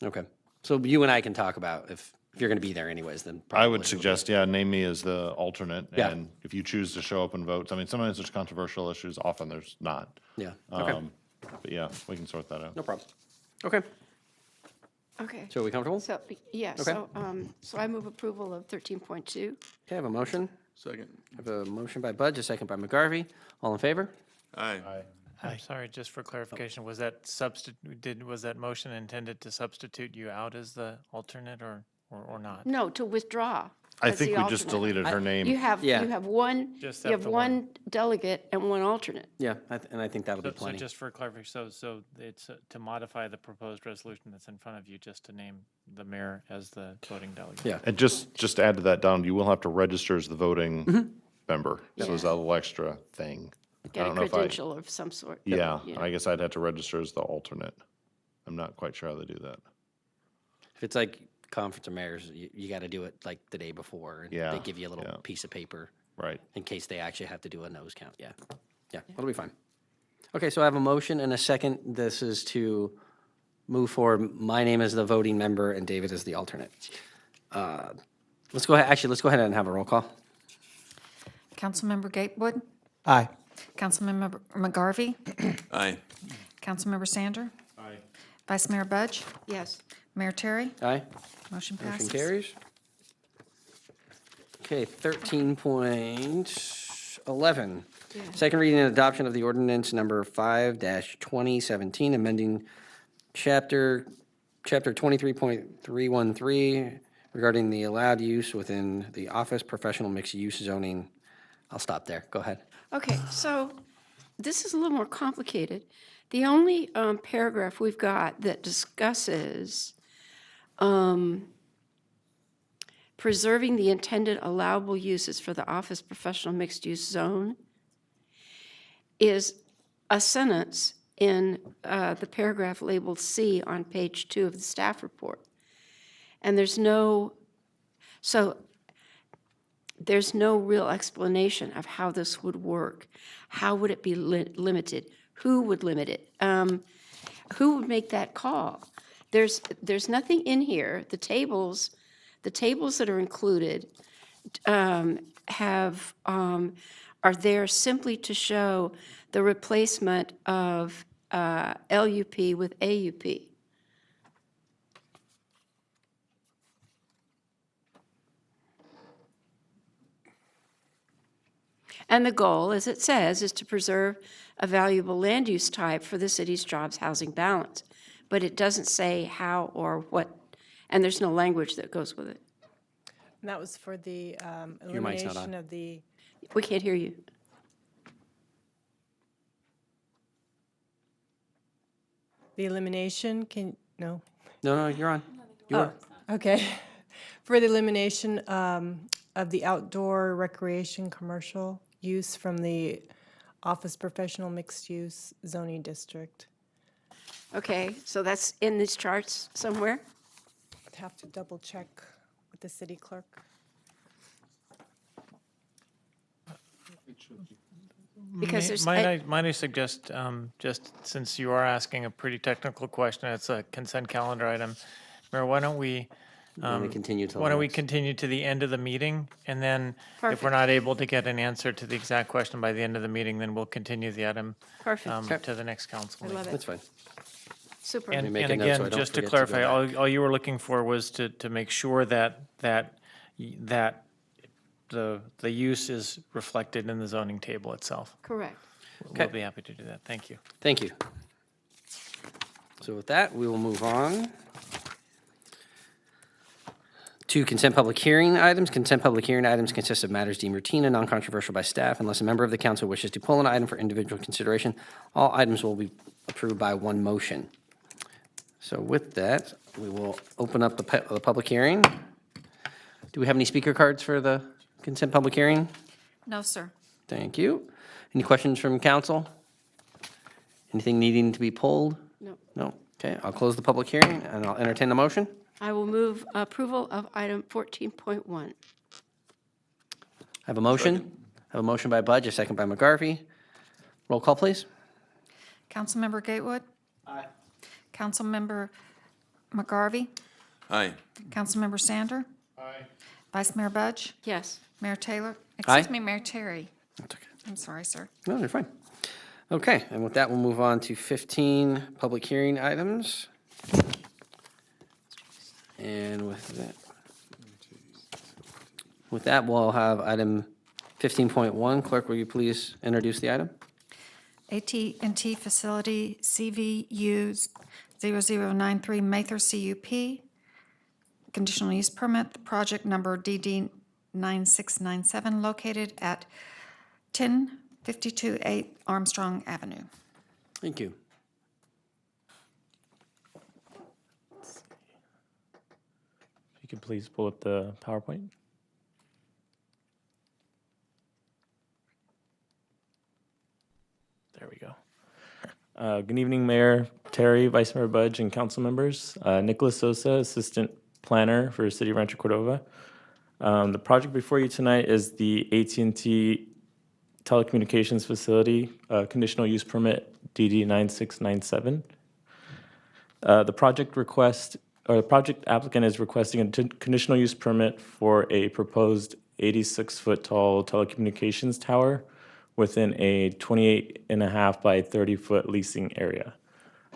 Okay. So you and I can talk about if you're going to be there anyways. Then I would probably- suggest, name me as the alternate, Yeah. and if you choose to show up and vote, sometimes there's controversial issues, often there's not. Yeah. Okay. But yeah, we can sort that out. No problem. Okay. Okay. So are we comfortable? So, yeah, Okay. so I move approval of 13.2. Okay. I have a motion. Second. I have a motion by Budge, a second by McGarvey. All in favor? Aye. I'm sorry, just for clarification, was that was that motion intended to substitute you out as the alternate or not? No, to withdraw. I as the think we just alternate. deleted her name. You have one, Just you have have the one delegate and one alternate. Yeah, and I think that'll be So plenty. just for clarification, so it's to modify the proposed resolution that's in front of you, just to name the mayor as the voting delegate. Yeah. And just to add to that, Don, you will have to register as the voting Mm-hmm. member, so there's that little extra thing. I Get a don't know if credential of some sort. Yeah, Yeah. I guess I'd have to register as the alternate. I'm not quite sure how they do that. If it's like conference of mayors, you got to do it like the day before. And Yeah, They give you a little yeah. piece of paper Right. in case they actually have to do a nose count. Yeah. Yeah. That'll be fine. Okay. So I have a motion and a second. This is to move forward. My name is the voting member and David is the alternate. Let's go ahead. Actually, let's go ahead and have a roll call. Councilmember Gatewood, Aye. Councilmember McGarvey, Aye. Councilmember Sander, Aye. Vice Mayor Budge, Yes. Mayor Terry. Aye. Motion Motion passes. carries. Okay, 13.11. Second reading and adoption of the ordinance number 5-2017, amending chapter 23.313 regarding the allowed use within the office professional mixed use zoning. I'll stop there. Go ahead. Okay, so this is a little more complicated. The only paragraph we've got that discusses preserving the intended allowable uses for the office professional mixed-use zone is a sentence in the paragraph labeled C on page 2 of the staff report. And there's no real explanation of how this would work. How would it be limited? Who would limit it? Who would make that call? There's nothing in here. The tables that are included are there simply to show the replacement of LUP with AUP. And the goal, as it says, is to preserve a valuable land use type for the city's jobs housing balance. But it doesn't say how or what, and there's no language that goes with it. And that was for the Your mic's not elimination on. of the, We can't hear you. elimination, no? No, you're on. You Oh, are. okay. For the elimination of the outdoor recreation commercial use from the office professional mixed use zoning district. Okay, so that's in these charts somewhere? I'd have to double check with the city clerk. Because there's- Might I suggest, just since you are asking a pretty technical question, it's a consent calendar item. Mayor, why don't we continue till why don't we next? continue to the end of the meeting? And then if Perfect. we're not able to get an answer to the exact question by the end of the meeting, then we'll continue the item Perfect. to the next council I meeting. love it. That's fine. Super. me And make and a note so I again, don't just to forget to go clarify, back. all you were looking for was to make sure that the use is reflected in the zoning table itself. Correct. We'll be happy to do that. Thank you. Thank you. So with that, we will move on to consent public hearing items. Consent public hearing items consist of matters deemed routine and non-controversial by staff. Unless a member of the council wishes to pull an item for individual consideration, all items will be approved by one motion. So with that, we will open up the public hearing. Do we have any speaker cards for the consent public hearing? No, sir. Thank you. Any questions from council? Anything needing to be pulled? No. No? Okay, I'll close the public hearing and I'll entertain the motion. I will move approval of item 14.1. I have a motion. I have a motion by Budge, a second by McGarvey. Roll call, please. Councilmember Gatewood? Aye. Councilmember McGarvey? Aye. Councilmember Sander? Aye. Vice Mayor Budge? Yes. Mayor Taylor? Aye. Excuse me, Mayor Terry. I'm sorry, sir. No, you're fine. Okay, and with that, we'll move on to 15 public hearing items. And with that, we'll have item 15.1. Clerk, will you please introduce the item? AT&T Facility CVU 0093 Mather CUP. Conditional use permit, project number DD 9697, located at 10528 Armstrong Avenue. Thank you. If you could please pull up the PowerPoint. There we go. Good evening, Mayor Terry, Vice Mayor Budge, and council members. Nicholas Sosa, Assistant Planner for City of Rancho Cordova. The project before you tonight is the AT&T Telecommunications Facility Conditional Use Permit DD 9697. The project applicant is requesting a conditional use permit for a proposed 86-foot tall telecommunications tower within a 28.5 by 30-foot leasing area.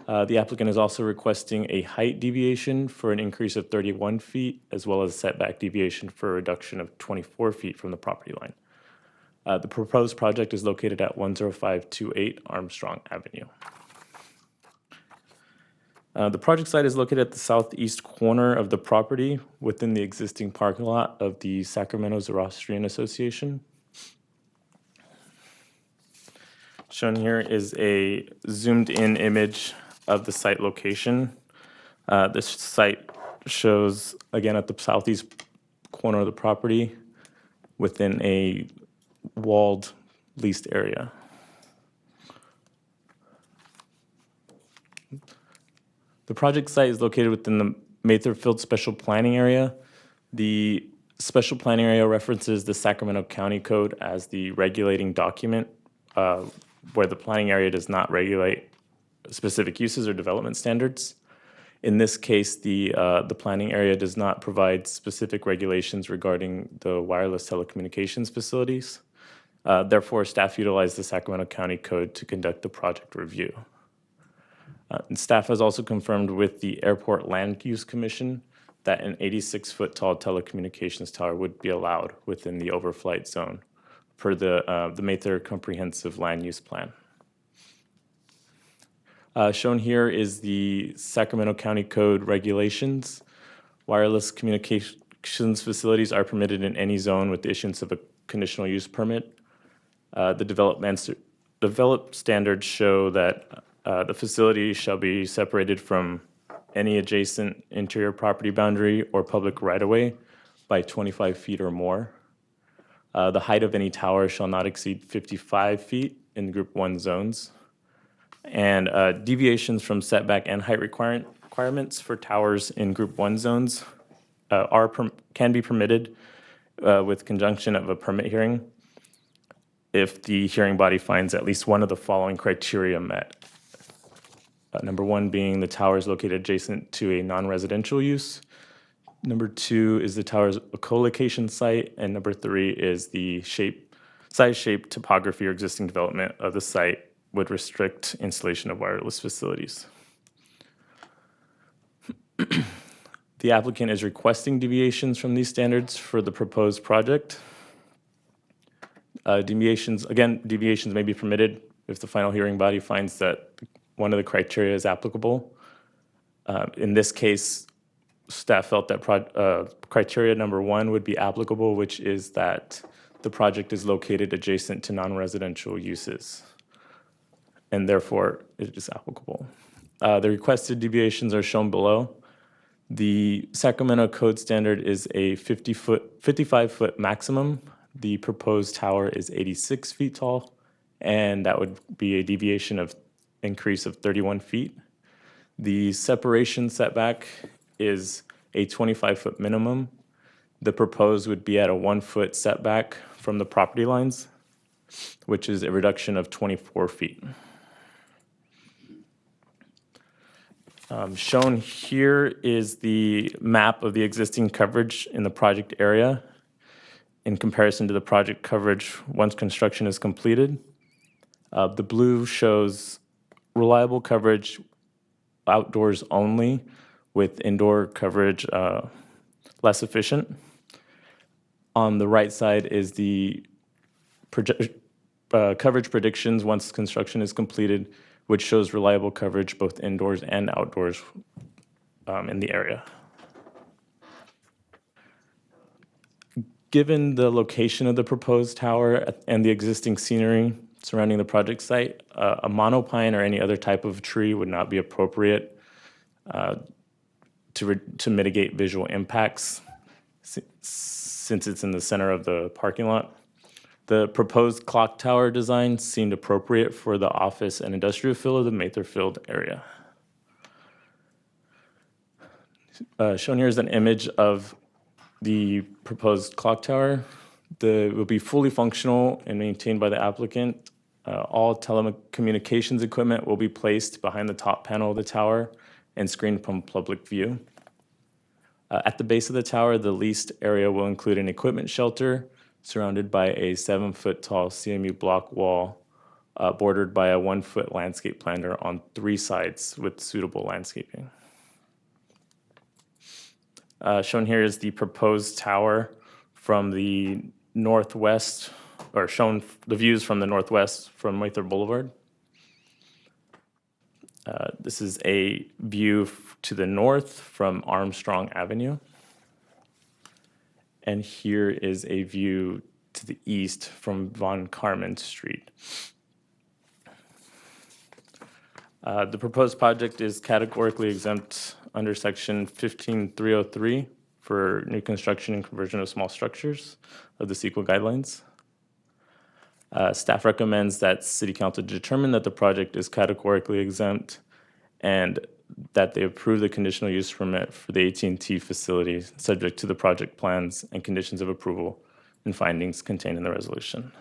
The applicant is also requesting a height deviation for an increase of 31 feet, as well as setback deviation for a reduction of 24 feet from the property line. The proposed project is located at 10528 Armstrong Avenue. The project site is located at the southeast corner of the property within the existing parking lot of the Sacramento Zoroastrian Association. Shown here is a zoomed-in image of the site location. This site shows, again, at the southeast corner of the property within a walled leased area. The project site is located within the Mather Field Special Planning Area. The Special Planning Area references the Sacramento County Code as the regulating document, where the planning area does not regulate specific uses or development standards. In this case, the planning area does not provide specific regulations regarding the wireless telecommunications facilities. Therefore, staff utilized the Sacramento County Code to conduct the project review. And staff has also confirmed with the Airport Land Use Commission that an 86-foot tall telecommunications tower would be allowed within the overflight zone per the Mather Comprehensive Land Use Plan. Shown here is the Sacramento County Code regulations. Wireless communications facilities are permitted in any zone with the issuance of a conditional use permit. The developed standards show that the facility shall be separated from any adjacent interior property boundary or public right-of-way by 25 feet or more. The height of any tower shall not exceed 55 feet in Group 1 zones. And deviations from setback and height requirements for towers in Group 1 zones can be permitted with conjunction of a permit hearing if the hearing body finds at least one of the following criteria met. Number 1 being the tower is located adjacent to a non-residential use. Number 2 is the tower's a co-location site. And number 3 is the size, shape, topography, or existing development of the site would restrict installation of wireless facilities. The applicant is requesting deviations from these standards for the proposed project. Deviations may be permitted if the final hearing body finds that one of the criteria is applicable. In this case, staff felt that criteria number 1 would be applicable, which is that the project is located adjacent to non-residential uses, and therefore it is applicable. The requested deviations are shown below. The Sacramento Code standard is a 55-foot maximum. The proposed tower is 86 feet tall, and that would be a deviation of increase of 31 feet. The separation setback is a 25-foot minimum. The proposed would be at a 1-foot setback from the property lines, which is a reduction of 24 feet. Shown here is the map of the existing coverage in the project area in comparison to the project coverage once construction is completed. The blue shows reliable coverage outdoors only, with indoor coverage less efficient. On the right side is the coverage predictions once construction is completed, which shows reliable coverage both indoors and outdoors in the area. Given the location of the proposed tower and the existing scenery surrounding the project site, a monopine or any other type of tree would not be appropriate to mitigate visual impacts since it's in the center of the parking lot. The proposed clock tower design seemed appropriate for the office and industrial feel of the Mather Field area. Shown here is an image of the proposed clock tower. It will be fully functional and maintained by the applicant. All telecommunications equipment will be placed behind the top panel of the tower and screened from public view. At the base of the tower, the leased area will include an equipment shelter surrounded by a 7-foot tall CMU block wall bordered by a 1-foot landscape planter on 3 sides with suitable landscaping. Shown here is the proposed tower from the northwest, or shown the views from the northwest from Mather Boulevard. This is a view to the north from Armstrong Avenue. And here is a view to the east from Von Carmen Street. The proposed project is categorically exempt under section 15303 for new construction and conversion of small structures of the CEQA guidelines. Staff recommends that City Council determine that the project is categorically exempt and that they approve the conditional use permit for the AT&T facility subject to the project plans and conditions of approval and findings contained in the resolution.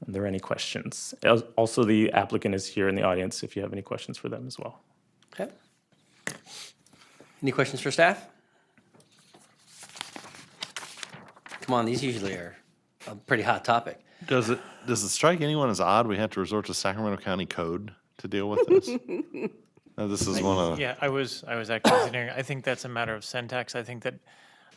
Are there any questions? Also, the applicant is here in the audience if you have any questions for them as well. Okay. Any questions for staff? Come on, these usually are a pretty hot topic. Does it strike anyone as odd we have to resort to Sacramento County Code to deal with this? This is one of, Yeah, I was actually considering, I think that's a matter of syntax. I think that,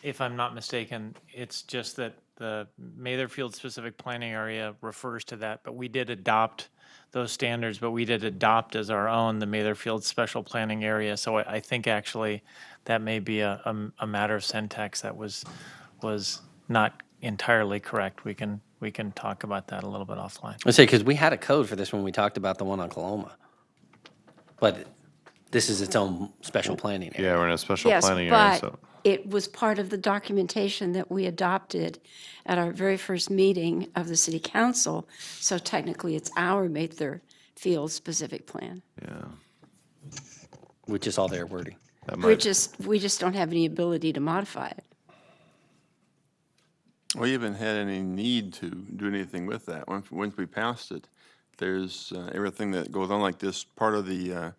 if I'm not mistaken, it's just that the Matherfield specific planning area refers to that, but we did adopt those standards, but we did adopt as our own the Matherfield special planning area. So I think actually that may be a matter of syntax that was not entirely correct. We can talk about that a little bit offline. Let's say, because we had a code for this when we talked about the one on Coloma. But this is its own special planning area. yeah, we're in a special Yes, planning area, but so. it was part of the documentation that we adopted at our very first meeting of the city council. So technically, it's our Matherfield specific plan. Yeah. Which is all their wording. That We might, just don't have any ability to modify it. We haven't had any need to do anything with that. Once we passed it, there's everything that goes on like this. Part of the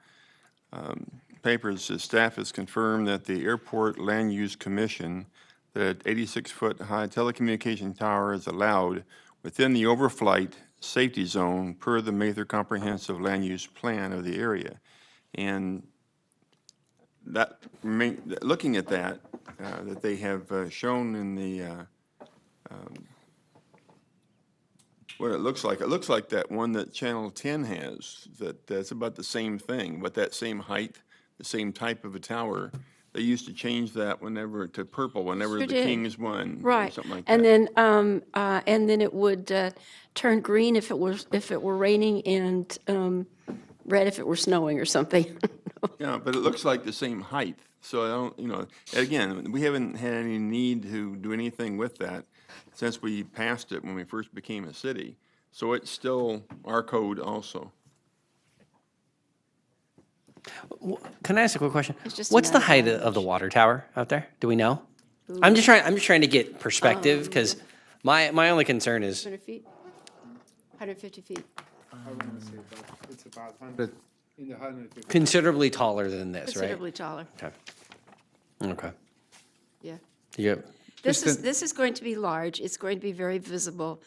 papers, the staff has confirmed that the Airport Land Use Commission, that 86-foot high telecommunication tower is allowed within the overflight safety zone per the Mather Comprehensive Land Use Plan of the area. And that, looking at that, that they have shown in the what it looks like that one that Channel 10 has, that's about the same thing, but that same height, the same type of a tower. They used to change that whenever to purple, whenever Sure the did. Kings won, or Right. something like that. And then it would turn green if it were raining, and red if it were snowing or something. Yeah, but it looks like the same height. So I don't, again, we haven't had any need to do anything with that since we passed it when we first became a city. So it's still our code also. Can I ask a quick question? It's just a What's the matter of height of the water tower out there? Do we know? I'm just trying to get perspective, because my only concern is, 100 feet? 150 feet. I wouldn't say that. It's about 100, in the 150. considerably taller than this, right? Considerably taller, Okay. yeah. Yeah. This is going to be large. It's going to be very visible,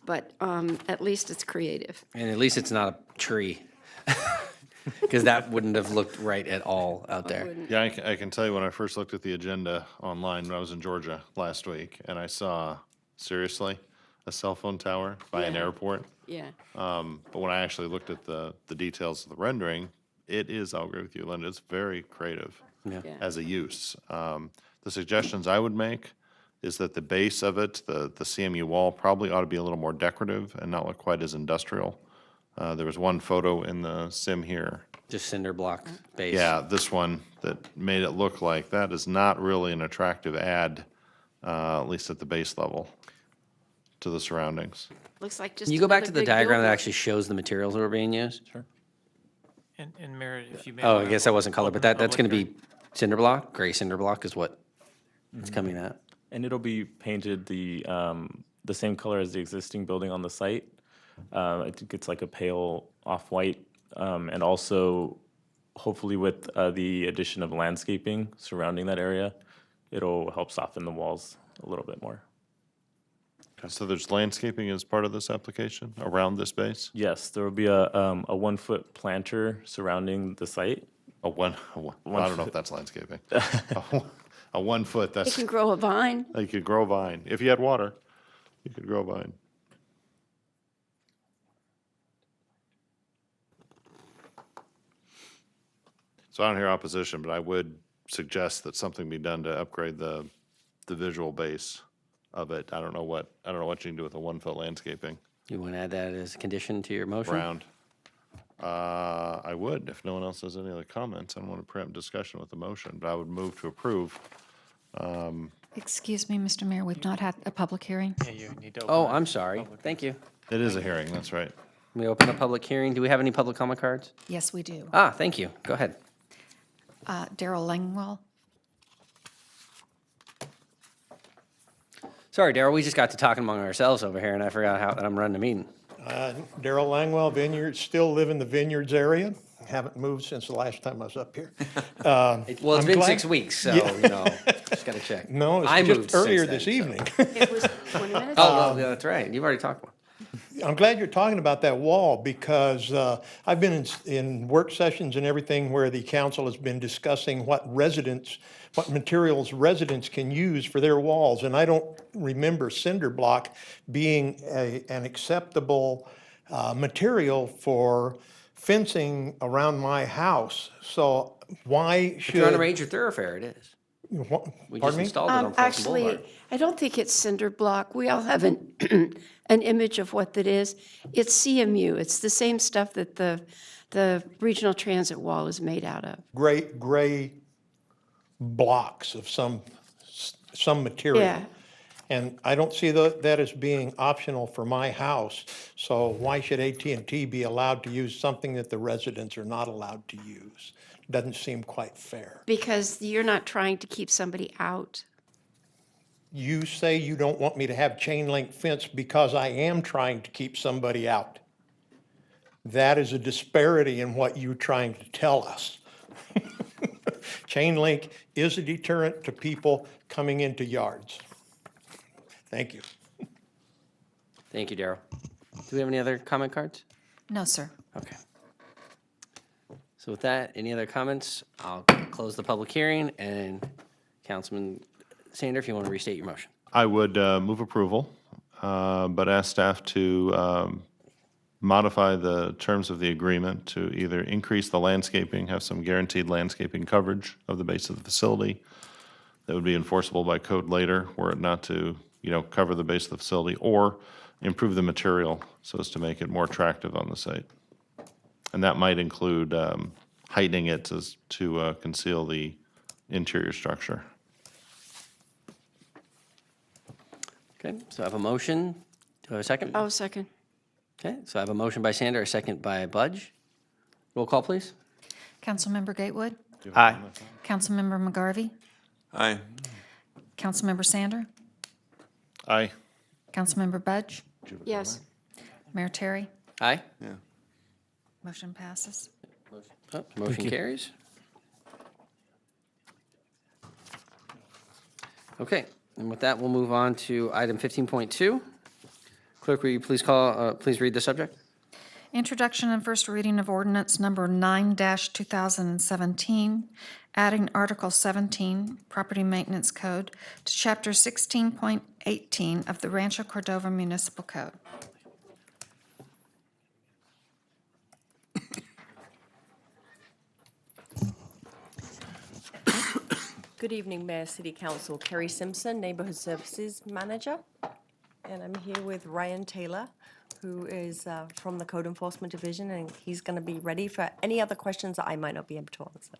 but at least it's creative. And at least it's not a tree. Because that wouldn't have looked right at all out there. yeah, I can tell you when I first looked at the agenda online when I was in Georgia last week, and I saw, seriously, a cell phone tower by an Yeah. airport. Yeah. But when I actually looked at the details of the rendering, it is, I'll agree with you, Linda, it's very creative Yeah. Yeah. as a use. The suggestions I would make is that the base of it, the CMU wall, probably ought to be a little more decorative and not look quite as industrial. There was one photo in the sim here. Just cinder block base. Yeah, this one that made it look like that is not really an attractive add, at least at the base level, to the surroundings. Looks like just Can you go back to another the big diagram that billboard. actually shows the materials that were being used? Sure. And Mayor, if you may. Oh, I wanna guess that wasn't colored, but that's public going to hearing. be cinder block, gray cinder block is what it's coming at. And it'll be painted the same color as the existing building on the site. I think it's like a pale off-white, and also hopefully with the addition of landscaping surrounding that area, it'll help soften the walls a little bit more. So there's landscaping as part of this application around this base? Yes, there will be a 1-foot planter surrounding the site. I don't know if that's landscaping. A 1 foot, It that's, can grow a vine. you could grow a vine. If you had water, you could grow a vine. So I don't hear opposition, but I would suggest that something be done to upgrade the visual base of it. I don't know what you can do with a 1 foot landscaping You want to add that as a condition to your motion? round. I would, if no one else has any other comments. I don't want to preempt discussion with the motion, but I would move to approve. Excuse me, Mr. Mayor, we've not had a public hearing. Yeah, you need to open Oh, it. I'm sorry. Thank you. It is a hearing, that's right. We open a public hearing. Do we have any public comment cards? Yes, we do. Ah, thank you. Go ahead. Daryl Langwell. Sorry, Daryl, we just got to talking among ourselves over here, and I forgot how I'm running the meeting. Daryl Langwell, Vineyards, still live in the Vineyards area. Haven't moved since the last time I was up here. Well, it's I'm been glad- 6 weeks, so, Yeah. you know, just got to check. No, I it's moved just since earlier then, this so. evening. It was 20 minutes. Oh, well, yeah, that's right. You've already talked about I'm glad you're talking about that wall because I've been in work sessions and everything where the council has been discussing what materials residents can use for their walls. And I don't remember cinder block being an acceptable material for fencing around my house. So why If you're on a should, major thoroughfare, it is. We just pardon me? installed it on Folsom Actually, Boulevard. I don't think it's cinder block. We all have an, an image of what that is. It's CMU. It's the same stuff that the regional transit wall is made out of. Gray blocks of some material. Yeah. And I don't see that as being optional for my house. So why should AT&T be allowed to use something that the residents are not allowed to use? Doesn't seem quite fair. Because you're not trying to keep somebody out. You say you don't want me to have chain link fence because I am trying to keep somebody out. That is a disparity in what you're trying to tell us. Chain link is a deterrent to people coming into yards. Thank you. Thank you, Daryl. Do we have any other comment cards? No, sir. Okay. So with that, any other comments? I'll close the public hearing, and Councilman Sander, if you want to restate your motion. I would move approval, but ask staff to modify the terms of the agreement to either increase the landscaping, have some guaranteed landscaping coverage of the base of the facility that would be enforceable by code later, were it not to, cover the base of the facility, or improve the material so as to make it more attractive on the site. And that might include heightening it to conceal the interior structure. Okay, so I have a motion. Do I have a second? Oh, second. Okay, so I have a motion by Sander, a second by Budge. Roll call, please. Councilmember Gatewood? Aye. Councilmember McGarvey? Aye. Councilmember Sander? Aye. Councilmember Budge? Yes. Mayor Terry? Aye. Yeah. Motion passes. Oh, motion carries. Okay, and with that, we'll move on to item 15.2. Clerk, will you please read the subject? Introduction and first reading of ordinance number 9-2017, adding Article 17, Property Maintenance Code, to Chapter 16.18 of the Rancho Cordova Municipal Code. Good evening, Mayor, City Council. Kerry Simpson, Neighborhood Services Manager. And I'm here with Ryan Taylor, who is from the Code Enforcement Division, and he's going to be ready for any other questions that I might not be able to answer.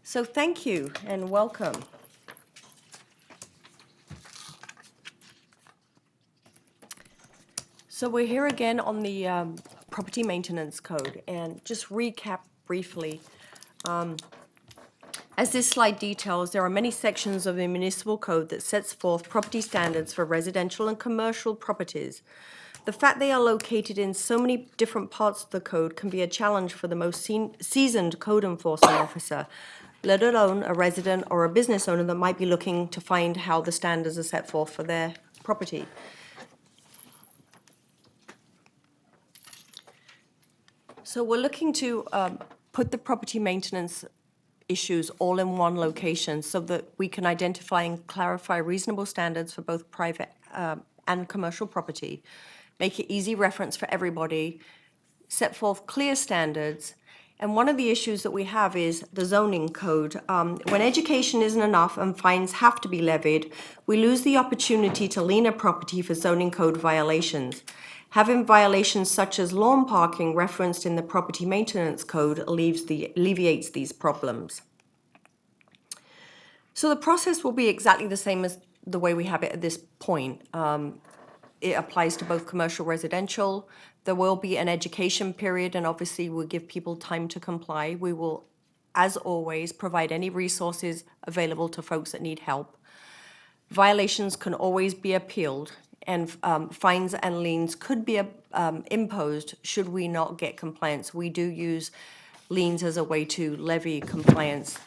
So thank you and welcome. So we're here again on the Property Maintenance Code, and just recap briefly. As this slide details, there are many sections of the municipal code that sets forth property standards for residential and commercial properties. The fact they are located in so many different parts of the code can be a challenge for the most seasoned code enforcement officer, let alone a resident or a business owner that might be looking to find how the standards are set forth for their property. So we're looking to put the property maintenance issues all in one location so that we can identify and clarify reasonable standards for both private and commercial property, make it easy reference for everybody, set forth clear standards. And one of the issues that we have is the zoning code. When education isn't enough and fines have to be levied, we lose the opportunity to lien a property for zoning code violations. Having violations such as lawn parking referenced in the property maintenance code alleviates these problems. So the process will be exactly the same as the way we have it at this point. It applies to both commercial, residential. There will be an education period, and obviously we'll give people time to comply. We will, as always, provide any resources available to folks that need help. Violations can always be appealed, and fines and liens could be imposed should we not get compliance. We do use liens as a way to levy compliance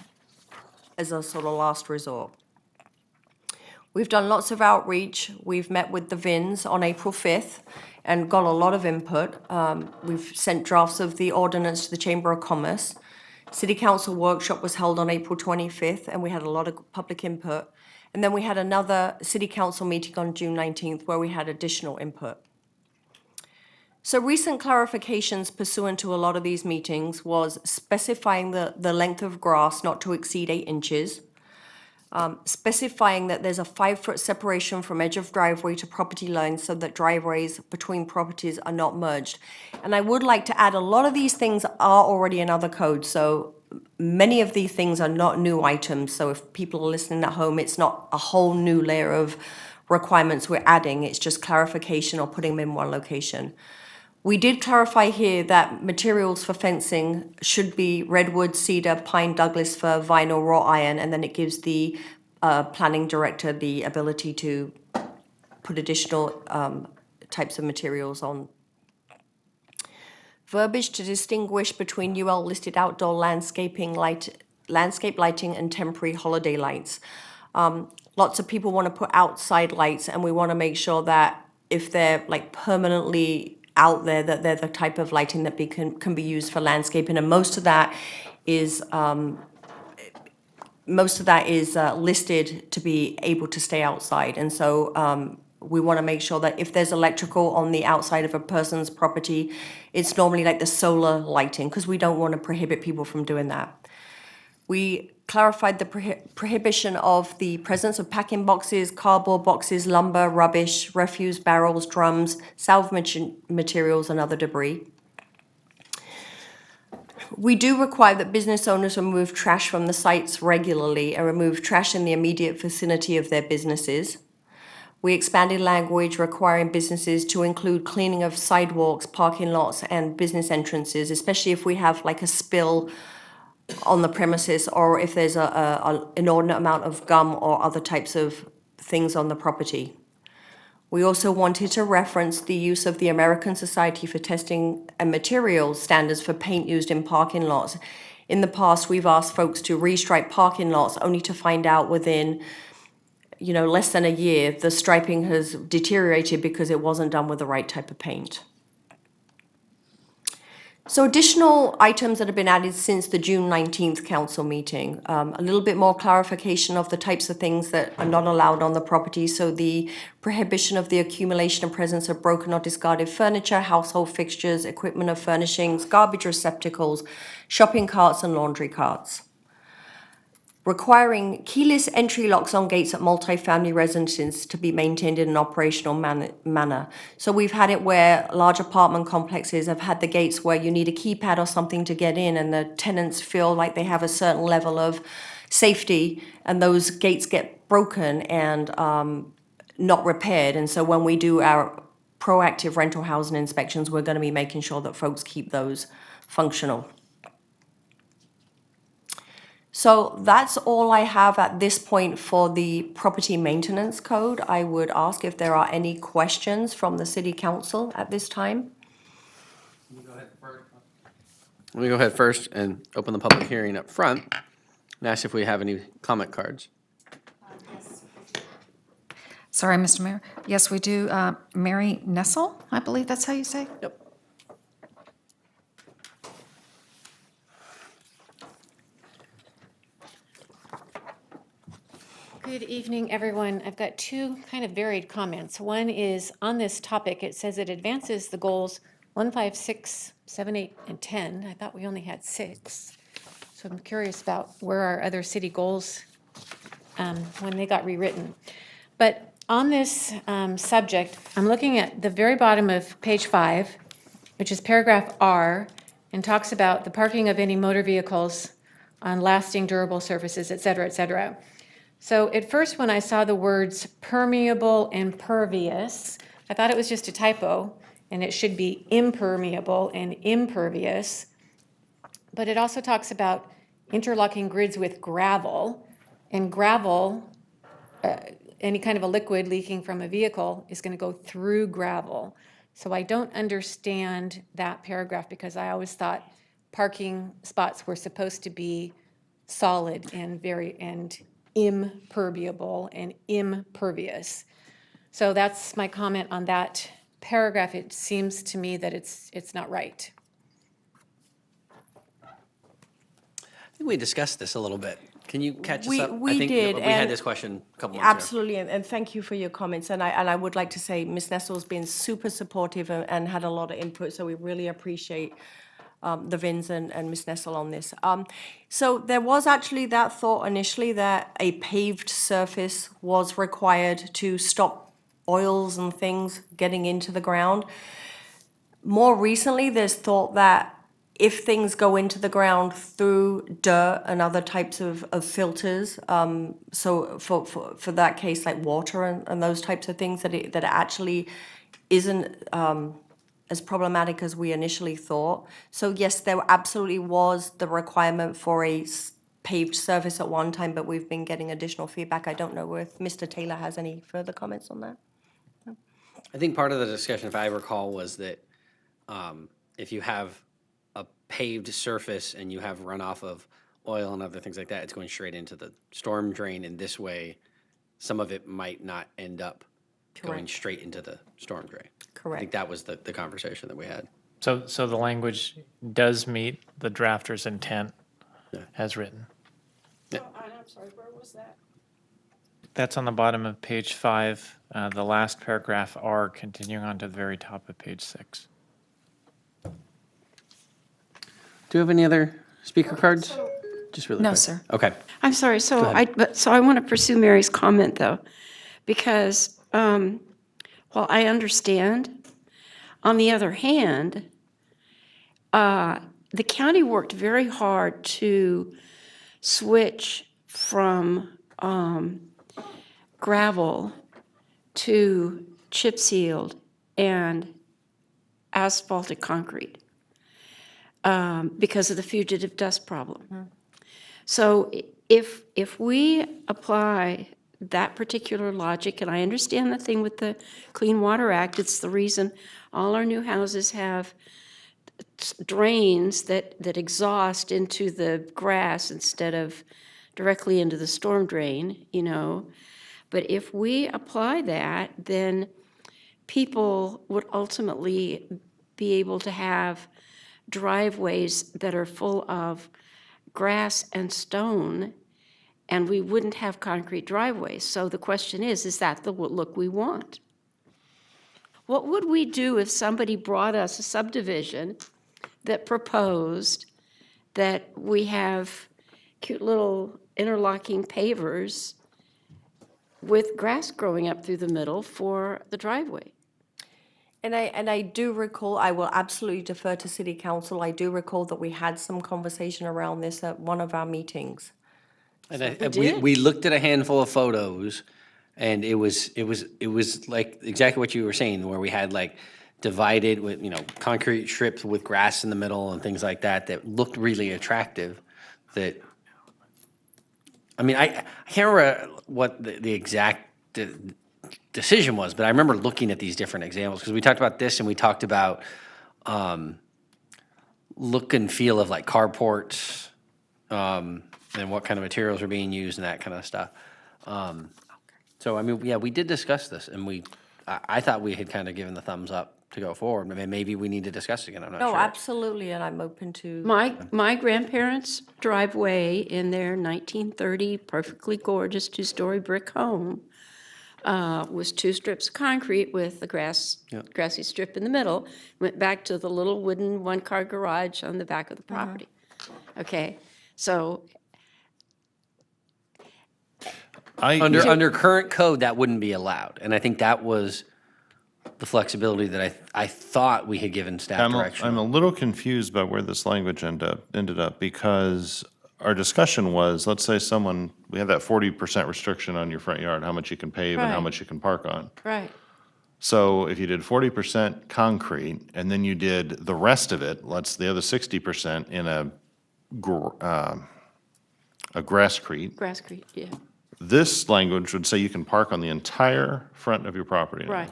as a sort of last resort. We've done lots of outreach. We've met with the VINs on April 5th and got a lot of input. We've sent drafts of the ordinance to the Chamber of Commerce. City Council workshop was held on April 25th, and we had a lot of public input. And then we had another City Council meeting on June 19th where we had additional input. So recent clarifications pursuant to a lot of these meetings was specifying the length of grass not to exceed 8 inches, specifying that there's a 5-foot separation from edge of driveway to property line so that driveways between properties are not merged. And I would like to add, a lot of these things are already in other codes, so many of these things are not new items. So if people are listening at home, it's not a whole new layer of requirements we're adding, it's just clarification or putting them in one location. We did clarify here that materials for fencing should be redwood, cedar, pine, Douglas fir, vinyl, wrought iron, and then it gives the planning director the ability to put additional types of materials on. Verbiage to distinguish between UL listed outdoor landscape lighting and temporary holiday lights. Lots of people want to put outside lights, and we want to make sure that if they're like permanently out there, that they're the type of lighting that can be used for landscaping, and most of that is listed to be able to stay outside. And so we want to make sure that if there's electrical on the outside of a person's property, it's normally like the solar lighting, because we don't want to prohibit people from doing that. We clarified the prohibition of the presence of packing boxes, cardboard boxes, lumber, rubbish, refuse barrels, drums, salvage materials, and other debris. We do require that business owners remove trash from the sites regularly and remove trash in the immediate vicinity of their businesses. We expanded language requiring businesses to include cleaning of sidewalks, parking lots, and business entrances, especially if we have like a spill on the premises, or if there's an inordinate amount of gum or other types of things on the property. We also wanted to reference the use of the American Society for Testing and Materials standards for paint used in parking lots. In the past, we've asked folks to restripe parking lots only to find out within, less than a year, the striping has deteriorated because it wasn't done with the right type of paint. So additional items that have been added since the June 19th council meeting, a little bit more clarification of the types of things that are not allowed on the property. So the prohibition of the accumulation and presence of broken or discarded furniture, household fixtures, equipment of furnishings, garbage receptacles, shopping carts, and laundry carts. Requiring keyless entry locks on gates at multifamily residences to be maintained in an operational manner. So we've had it where large apartment complexes have had the gates where you need a keypad or something to get in, and the tenants feel like they have a certain level of safety, and those gates get broken and not repaired. And so when we do our proactive rental housing inspections, we're going to be making sure that folks keep those functional. So that's all I have at this point for the property maintenance code. I would ask if there are any questions from the city council at this time. Let me go ahead first and open the public hearing up front and ask if we have any comment cards. Sorry, Mr. Mayor. Yes, we do. Mary Nessel, I believe that's how you say? Yep. Good evening, everyone. I've got two kind of varied comments. One is on this topic, it says it advances the goals 1, 5, 6, 7, 8, and 10. I thought we only had 6. So I'm curious about where our other city goals when they got rewritten. But on this subject, I'm looking at the very bottom of page 5, which is paragraph R, and talks about the parking of any motor vehicles on lasting durable surfaces, et cetera, et cetera. So at first, when I saw the words permeable and pervious, I thought it was just a typo, and it should be impermeable and impervious. But it also talks about interlocking grids with gravel, and gravel, any kind of a liquid leaking from a vehicle is going to go through gravel. So I don't understand that paragraph, because I always thought parking spots were supposed to be solid and impermeable and impervious. So that's my comment on that paragraph. It seems to me that it's not right. I think we discussed this a little bit. Can you catch us We- up? we I think did, we had and- this question a couple months ago. Absolutely, and thank you for your comments. And I would like to say Ms. Nestle's been super supportive and had a lot of input, so we really appreciate the Vins and Ms. Nestle on this. So there was actually that thought initially that a paved surface was required to stop oils and things getting into the ground. More recently, there's thought that if things go into the ground through dirt and other types of filters, so for that case, like water and those types of things, that it actually isn't as problematic as we initially thought. So yes, there absolutely was the requirement for a paved surface at one time, but we've been getting additional feedback. I don't know if Mr. Taylor has any further comments on that. I think part of the discussion, if I recall, was that if you have a paved surface and you have runoff of oil and other things like that, it's going straight into the storm drain. And this way, some of it might not end up going Correct. straight into the storm drain. I Correct. think that was the conversation that we had. So the language does meet the drafter's intent as written. I'm sorry, where was that? That's on the bottom of page 5, the last paragraph R, continuing on to the very top of page 6. Do you have any other speaker cards? Just really No, quick. sir. Okay. I'm sorry, so Go ahead. I want to pursue Mary's comment, though, because, while I understand, on the other hand, the county worked very hard to switch from gravel to chip sealed and asphalted concrete because of the fugitive dust problem. So if we apply that particular logic, and I understand the thing with the Clean Water Act, it's the reason all our new houses have drains that exhaust into the grass instead of directly into the storm drain, you know. But if we apply that, then people would ultimately be able to have driveways that are full of grass and stone, and we wouldn't have concrete driveways. So the question is that the look we want? What would we do if somebody brought us a subdivision that proposed that we have cute little interlocking pavers with grass growing up through the middle for the driveway? And I do recall, I will absolutely defer to City Council. I do recall that we had some conversation around this at one of our meetings. And we looked at a handful of photos, and it was like exactly what you were saying, where we had like divided with, you know, concrete strips with grass in the middle and things like that looked really attractive. That, I mean, I can't remember what the exact decision was, but I remember looking at these different examples because we talked about this and we talked about look and feel of like carports and what kind of materials are being used and that kind of stuff. So, I mean, yeah, we did discuss this, and I thought we had kind of given the thumbs up to go forward. I mean, maybe we need to discuss it again, I'm not No, sure. absolutely, and I'm open to. My grandparents' driveway in their 1930 perfectly gorgeous two-story brick home was 2 strips of concrete with the grassy strip in the middle, went back to the little wooden one-car garage on the back of the property. Okay, so Under current code, that wouldn't be allowed, and I think that was the flexibility that I thought we had given staff direction. I'm a little confused by where this language ended up, because our discussion was, let's say we have that 40% restriction on your front yard, how much you can pave and how Right. much you can park on. right. So if you did 40% concrete, and then you did the rest of it, the other 60% in a grasscrete, Grasscrete, yeah, this language would say you can park on the entire front of your property. now. right.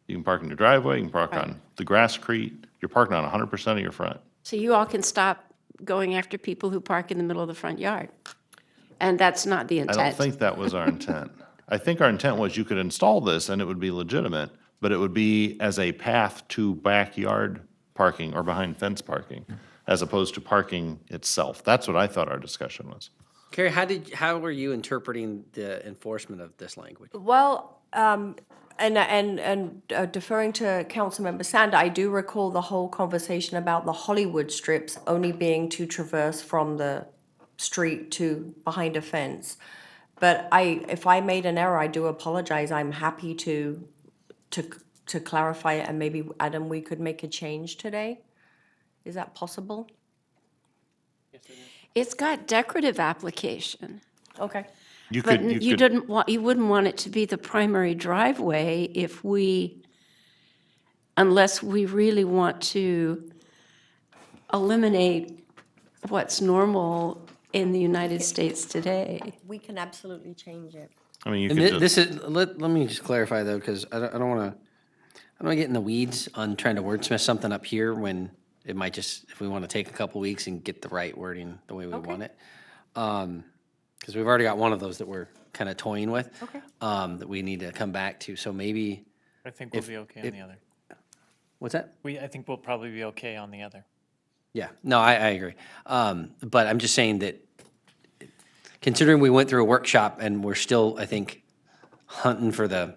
You can park in your driveway, you can park Right. on the grasscrete, you're parking on 100% of your front. So you all can stop going after people who park in the middle of the front yard. And that's not the I intent. don't think that was our intent. I think our intent was you could install this and it would be legitimate, but it would be as a path to backyard parking or behind fence parking, as opposed to parking itself. That's what I thought our discussion was. Carrie, how were you interpreting the enforcement of this language? Well, deferring to Councilmember Sander, I do recall the whole conversation about the Hollywood strips only being to traverse from the street to behind a fence. But if I made an error, I do apologize. I'm happy to clarify it, and maybe, Adam, we could make a change today. Is that possible? It's got decorative application. Okay. But you wouldn't want it to be the primary driveway unless we really want to eliminate what's normal in the United States today. We can absolutely change it. I mean, you And could just. this is, let me just clarify though, because I don't want to get in the weeds on trying to wordsmith something up here when it might just, if we want to take a couple weeks and get the right wording the way we want it. Because we've already got one of those that we're kind of toying with. Okay. That we need to come back to, so maybe. I think we'll be okay on the other. What's that? I think we'll probably be okay on the other. Yeah, no, I agree. But I'm just saying that considering we went through a workshop and we're still, I think, hunting for the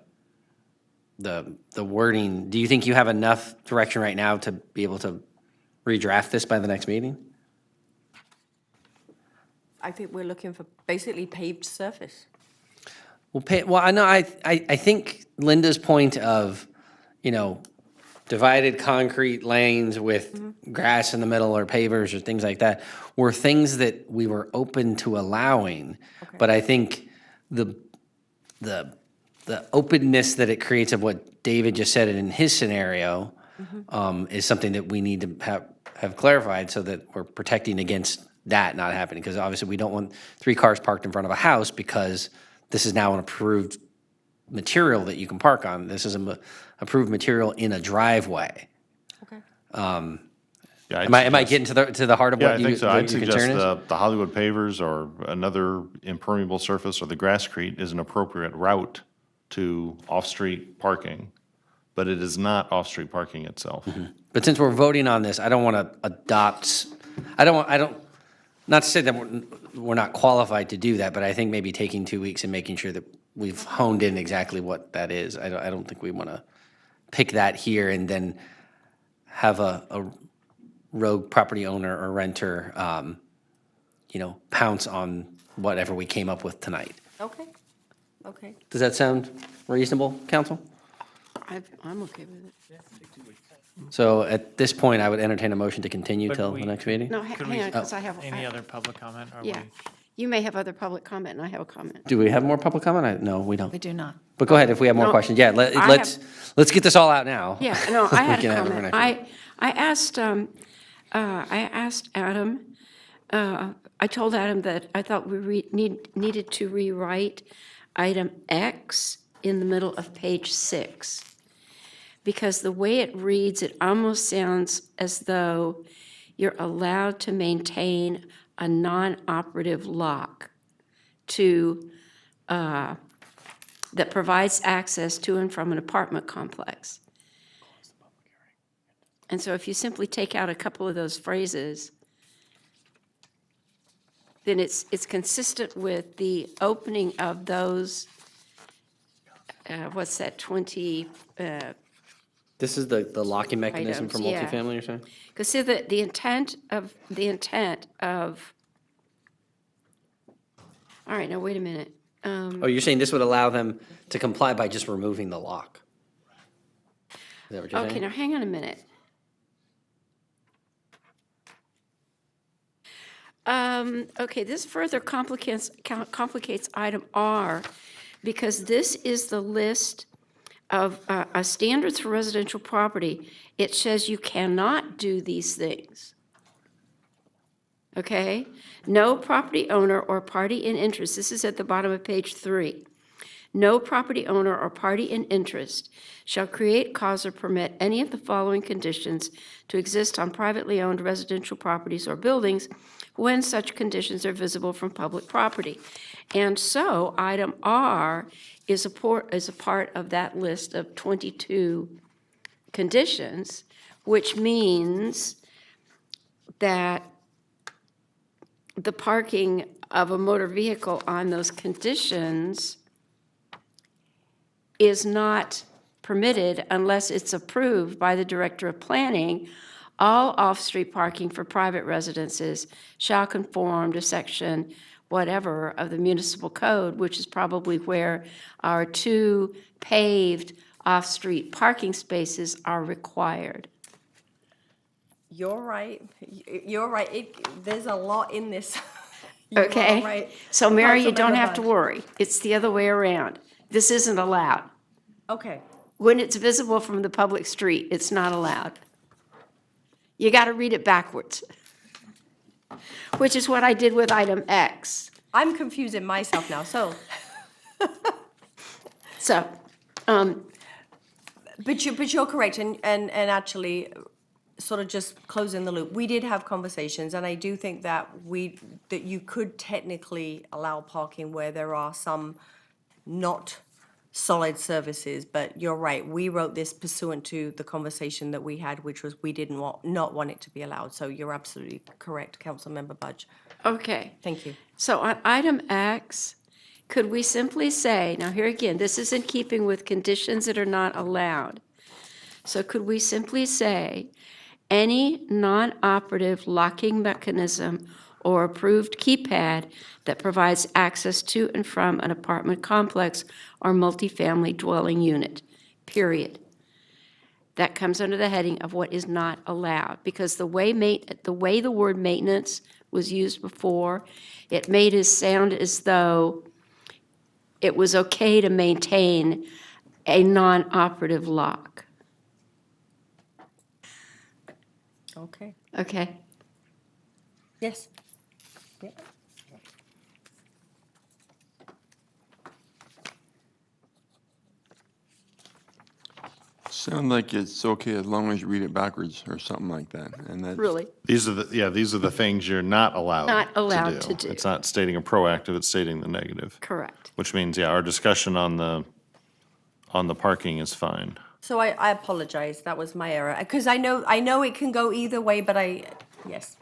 wording, do you think you have enough direction right now to be able to redraft this by the next meeting? I think we're looking for basically paved surface. Well, I know, I think Linda's point of, divided concrete lanes with grass in the middle or pavers or things like that were things that we were open to allowing. Okay. But I think the openness that it creates of what David just said in his scenario is something that we need to have clarified so that we're protecting against that not happening. Because obviously we don't want 3 cars parked in front of a house because this is now an approved material that you can park on. This is an approved material in a driveway. Okay. Yeah, Am I getting to the heart of Yeah, what I think so. I'd your suggest concern is? the Hollywood pavers or another impermeable surface or the grasscrete is an appropriate route to off-street parking, but it is not off-street parking itself. But since we're voting on this, I don't want to adopt, not to say that we're not qualified to do that, but I think maybe taking 2 weeks and making sure that we've honed in exactly what that is. I don't think we want to pick that here and then have a rogue property owner or renter, pounce on whatever we came up with tonight. Okay. Okay. Does that sound reasonable, council? I'm okay with it. So at this point, I would entertain a motion to continue But till the next meeting? No, Could hang we- on, because I have. Any other public comment? Or Yeah. You may have other public comment, and I have a comment. Do we have more public comment? No, we don't. We do not. But go ahead if we have more No, questions. Yeah, I let's get this all out now. Yeah, no, I had We can a have it for comment. next week. I asked Adam, I told Adam that I thought we needed to rewrite item X in the middle of page 6. Because the way it reads, it almost sounds as though you're allowed to maintain a non-operative lock that provides access to and from an apartment complex. And so if you simply take out a couple of those phrases, then it's consistent with the opening of those, 20, This is the locking mechanism for items, yeah. multifamily, you're saying? because see, the intent of, all right, now wait a minute. Oh, you're saying this would allow them to comply by just removing the lock? Is that what you're Okay, saying? now hang on a minute. Okay, this further complicates item R, because this is the list of standards for residential property. It says you cannot do these things. Okay? No property owner or party in interest, this is at the bottom of page 3. No property owner or party in interest shall create, cause, or permit any of the following conditions to exist on privately owned residential properties or buildings when such conditions are visible from public property. And so item R is a part of that list of 22 conditions, which means that the parking of a motor vehicle on those conditions is not permitted unless it's approved by the Director of Planning. All off-street parking for private residences shall conform to section whatever of the municipal code, which is probably where our 2 paved off-street parking spaces are required. You're right. You're right. There's a lot in this. You are Okay? right. So Mary, you Councilmember don't have to Budge. worry. It's the other way around. This isn't allowed. Okay. When it's visible from the public street, it's not allowed. You got to read it backwards, which is what I did with item X. I'm confusing myself now, so. So, But you're correct, and actually, sort of just closing the loop, we did have conversations, and I do think that that you could technically allow parking where there are some not solid services, but you're right, we wrote this pursuant to the conversation that we had, which was we didn't not want it to be allowed, so you're absolutely correct, Councilmember Budge. okay. Thank you. So on item X, could we simply say, now here again, this is in keeping with conditions that are not allowed. So could we simply say, any non-operative locking mechanism or approved keypad that provides access to and from an apartment complex or multifamily dwelling unit, period. That comes under the heading of what is not allowed, because the way the word maintenance was used before, it made it sound as though it was okay to maintain a non-operative lock. Okay. Okay? Yes. Yeah. Sound like it's okay as long as you read it backwards or something like that, and that's. Really? These are the things you're not allowed Not allowed to do. It's not stating a proactive, it's stating the negative. Correct. Which means, yeah, our discussion on the parking is fine. So I apologize, that was my error, because I know it can go either way, but yes.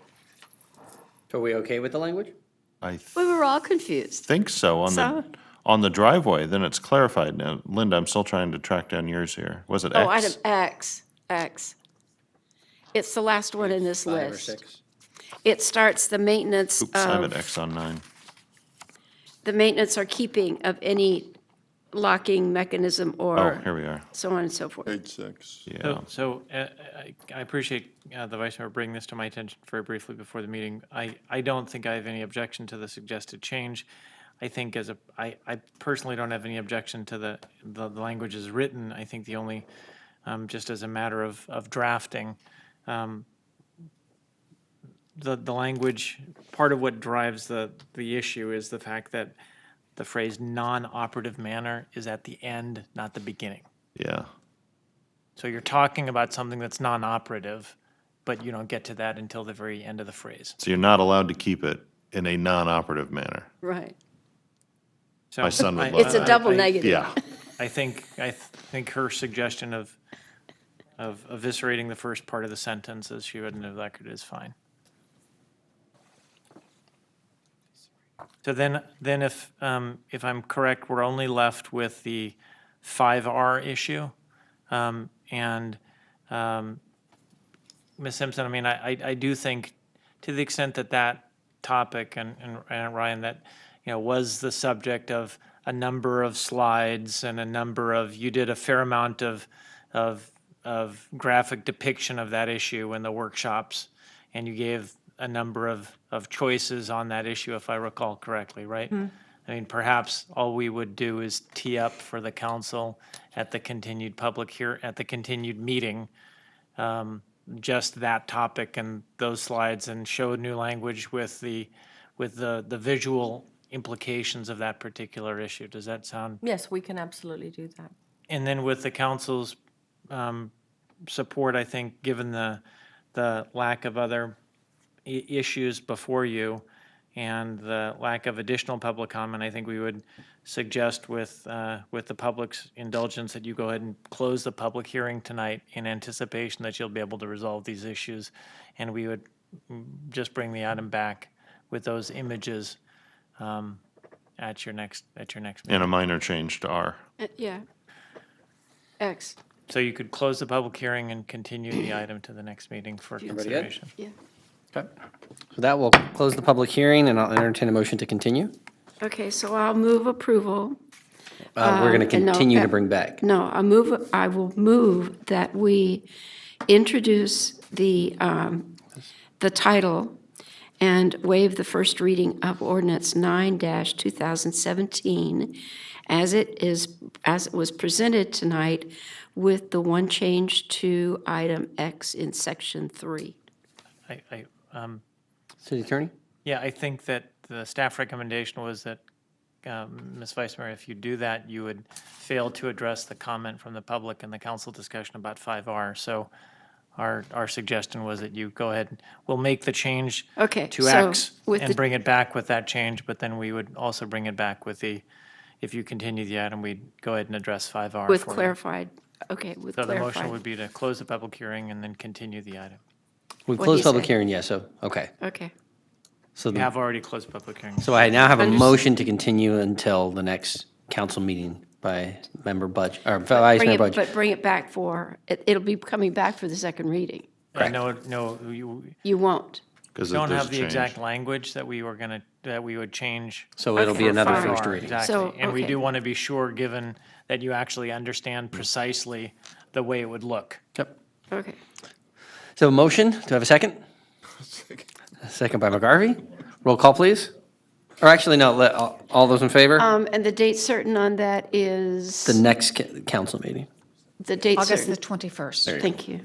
Are we okay with the language? We were all confused. Think so on the driveway, then it's clarified. Now, Linda, I'm still trying to track down yours here. Was it X? Oh, item X. It's the last one in this 5 or list. 6? It starts the maintenance Oops, I have an of, X on 9. the maintenance or keeping of any locking mechanism Oh, or here we are. so on and so forth. Page 6. Yeah. So I appreciate the Vice Mayor bringing this to my attention very briefly before the meeting. I don't think I have any objection to the suggested change. I think I personally don't have any objection to the language as written. I think the only, just as a matter of drafting, the language, part of what drives the issue is the fact that the phrase non-operative manner is at the end, not the beginning. Yeah. So you're talking about something that's non-operative, but you don't get to that until the very end of the phrase. So you're not allowed to keep it in a non-operative manner. Right. So My son would It's love a that. double negative. Yeah. I think her suggestion of eviscerating the first part of the sentence as she read into the record is fine. So then if I'm correct, we're only left with the 5R issue. And Ms. Simpson, I mean, I do think to the extent that topic and Ryan, that, was the subject of a number of slides and you did a fair amount of graphic depiction of that issue in the workshops, and you gave a number of choices on that issue, if I recall correctly, right? I mean, perhaps all we would do is tee up for the council at the continued at the continued meeting, just that topic and those slides, and show new language with the visual implications of that particular issue. Does that sound? Yes, we can absolutely do that. And then with the council's support, I think, given the lack of other issues before you and the lack of additional public comment, I think we would suggest with the public's indulgence that you go ahead and close the public hearing tonight in anticipation that you'll be able to resolve these issues. And we would just bring the item back with those images at your next meeting. And a minor change to R. Yeah. X. So you could close the public hearing and continue the item to the next meeting for Everybody good? consideration. Yeah. Okay. So that will close the public hearing, and I'll entertain a motion to continue. Okay, so I'll move approval. We're going to and no, continue to bring back. No, I will move that we introduce the title and waive the first reading of ordinance 9-2017 as it was presented tonight with the one change to item X in section 3. City Attorney? Yeah, I think that the staff recommendation was that, Ms. Vice Mayor, if you do that, you would fail to address the comment from the public and the council discussion about 5R. So our suggestion was that you go ahead, we'll make the change to so X with and the- bring it back with that change, but then we would also bring it back with if you continue the item, we'd go ahead and address 5R With for you. clarified, okay, with So the clarified. motion would be to close the public hearing and then continue the item. We What'd closed he public say? hearing, yes, so, okay. Okay, So We the- have already closed public hearing. So I now have a Unders- motion to continue until the next council meeting by Member Budge, or Vice Mayor Budge. but bring it back it'll be coming back for the second reading. No, you You won't. Because don't there's have a the change. exact language that we would change. So it'll be Okay, another fine. first reading. Exactly. So, And we okay. do want to be sure, given that you actually understand precisely the way it would look. Yep. Okay. So a motion, do I have a second? A second by McGarvey. Roll call, please. Or actually, no, all those in favor? And the date certain on that is? The next council meeting. The date August the certain. 21st. Thank you.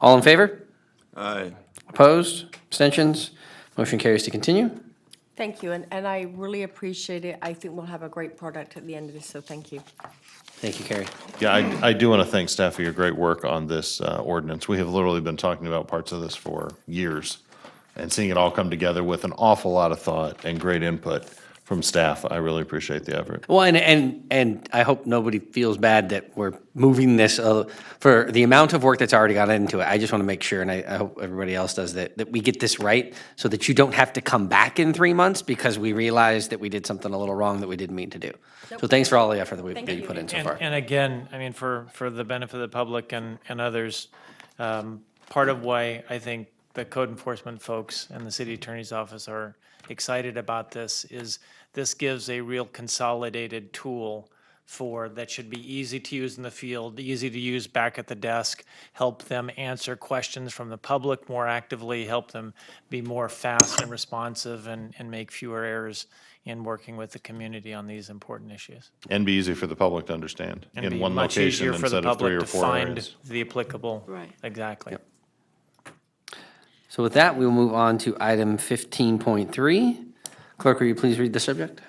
All in favor? Aye. Opposed? Abstentions? Motion carries to continue. Thank you, and I really appreciate it. I think we'll have a great product at the end of this, so thank you. Thank you, Carrie. Yeah, I do want to thank staff for your great work on this ordinance. We have literally been talking about parts of this for years, and seeing it all come together with an awful lot of thought and great input from staff. I really appreciate the effort. Well, and I hope nobody feels bad that we're moving this for the amount of work that's already gone into it. I just want to make sure, and I hope everybody else does, that we get this right so that you don't have to come back in 3 months because we realized that we did something a little wrong that we didn't mean to do. So thanks for all the effort that you put in so far. And again, I mean, for the benefit of the public and others, part of why I think the code enforcement folks and the city attorney's office are excited about this is this gives a real consolidated tool that should be easy to use in the field, easy to use back at the desk, help them answer questions from the public more actively, help them be more fast and responsive and make fewer errors in working with the community on these important issues. And be easy for the public to understand And in be one much location easier for the instead of 3 public or to 4 find areas. the applicable. Right. Exactly. So with that, we will move on to item 15.3. Clerk, will you please read the subject?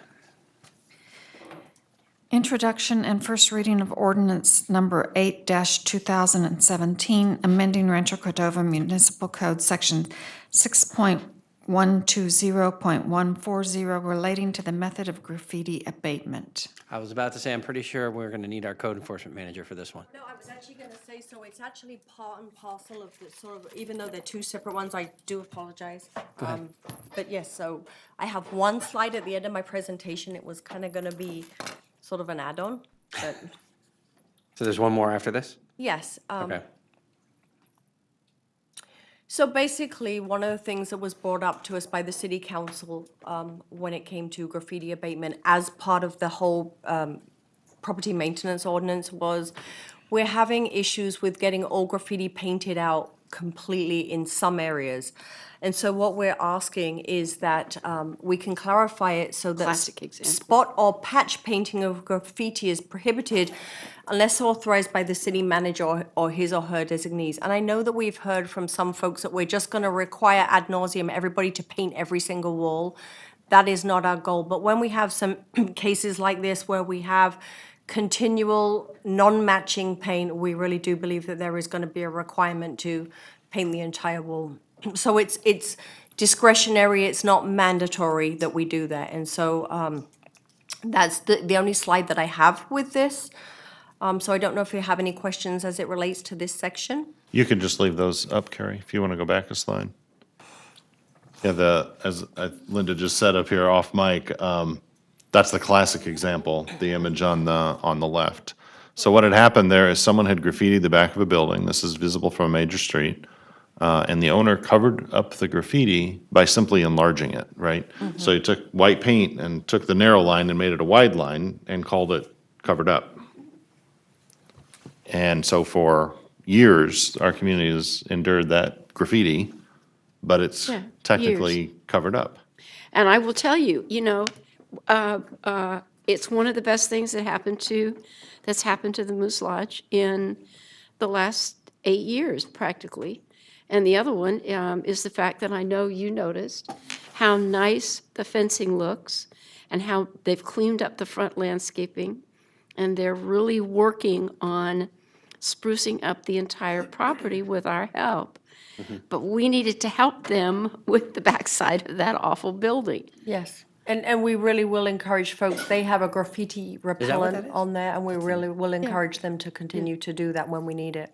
Introduction and first reading of ordinance number 8-2017, amending Rancho Cordova Municipal Code, section 6.120.140, relating to the method of graffiti abatement. I was about to say, I'm pretty sure we're going to need our code enforcement manager for this one. No, I was actually going to say, so it's actually part and parcel of the sort of, even though they're two separate ones, I do apologize. But yes, so I have one slide at the end of my presentation. It was kind of going to be sort of an add-on, but So there's one more after this? yes. Okay. So basically, one of the things that was brought up to us by the city council when it came to graffiti abatement as part of the whole property maintenance ordinance was we're having issues with getting all graffiti painted out completely in some areas. And so what we're asking is that we can clarify it so that Classic example. spot or patch painting of graffiti is prohibited unless authorized by the city manager or his or her designees. And I know that we've heard from some folks that we're just going to require ad nauseum everybody to paint every single wall. That is not our goal. But when we have some cases like this where we have continual non-matching paint, we really do believe that there is going to be a requirement to paint the entire wall. So it's discretionary, it's not mandatory that we do that. And so that's the only slide that I have with this. So I don't know if you have any questions as it relates to this section. You can just leave those up, Carrie, if you want to go back a slide. Yeah, as Linda just said up here off mic, that's the classic example, the image on the left. So what had happened there is someone had graffitied the back of a building. This is visible from a major street. And the owner covered up the graffiti by simply enlarging it, right? So he took white paint and took the narrow line and made it a wide line and called it covered up. And so for years, our community has endured that graffiti, but it's Yeah, technically covered up. And I will tell you, it's one of the best things that's happened to the Moose Lodge in the last 8 years, practically. And the other one is the fact that I know you noticed how nice the fencing looks and how they've cleaned up the front landscaping, and they're really working on sprucing up the entire property with our help. But we needed to help them with the backside of that awful building. Yes. And we really will encourage folks, they have a graffiti that repellent is? on there, and we really will encourage them to continue to do that when we need it.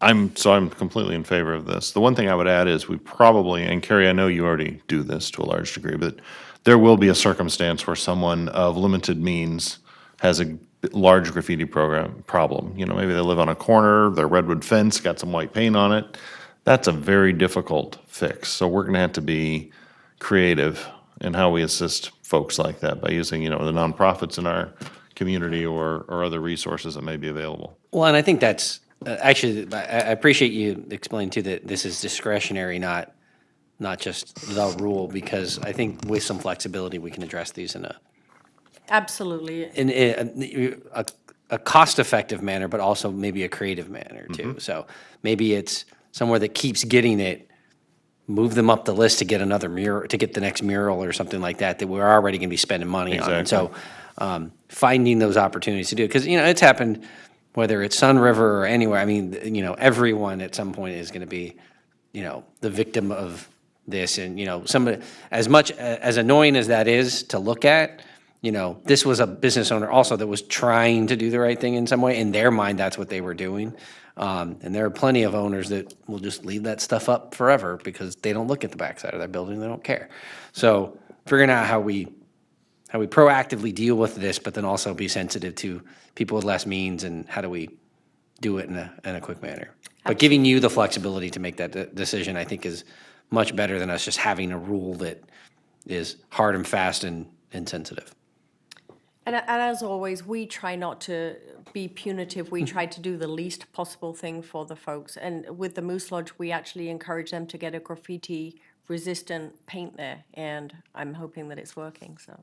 I'm completely in favor of this. The one thing I would add is we probably, and Carrie, I know you already do this to a large degree, but there will be a circumstance where someone of limited means has a large graffiti problem. Maybe they live on a corner, their redwood fence got some white paint on it. That's a very difficult fix. So we're gonna have to be creative in how we assist folks like that by using, the nonprofits in our community or other resources that may be available. Well, and I think that's, actually, I appreciate you explaining too that this is discretionary, not just the rule, because I think with some flexibility, we can address these in Absolutely. a cost-effective manner, but also maybe a creative manner too. So maybe it's somewhere that keeps getting it, move them up the list to get another mural, to get the next mural or something like that, that we're already gonna be spending money on. And so finding those opportunities to do it, because, it's happened, whether it's Sun River or anywhere, I mean, everyone at some point is gonna be, the victim of this. And, somebody, as much, as annoying as that is to look at, this was a business owner also that was trying to do the right thing in some way. In their mind, that's what they were doing. And there are plenty of owners that will just leave that stuff up forever because they don't look at the backside of their building, they don't care. So figuring out how we proactively deal with this, but then also be sensitive to people with less means, and how do we do it in a quick manner. But giving you the flexibility to make that decision, I think, is much better than us just having a rule that is hard and fast and insensitive. And as always, we try not to be punitive. We try to do the least possible thing for the folks. And with the Moose Lodge, we actually encourage them to get a graffiti-resistant paint there. And I'm hoping that it's working, so.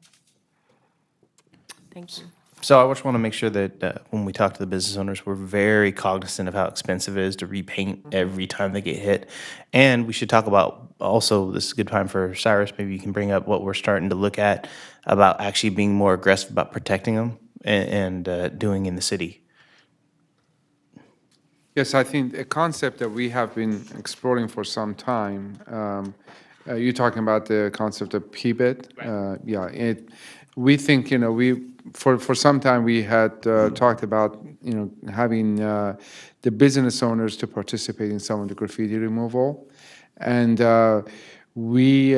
Thank you. So I just want to make sure that when we talk to the business owners, we're very cognizant of how expensive it is to repaint every time they get hit. And we should talk about, also, this is a good time for Cyrus, maybe you can bring up what we're starting to look at about actually being more aggressive about protecting them and doing in the city. Yes, I think a concept that we have been exploring for some time, you're talking about the concept of PBIT. We think, for some time we had talked about, having the business owners to participate in some of the graffiti removal. And we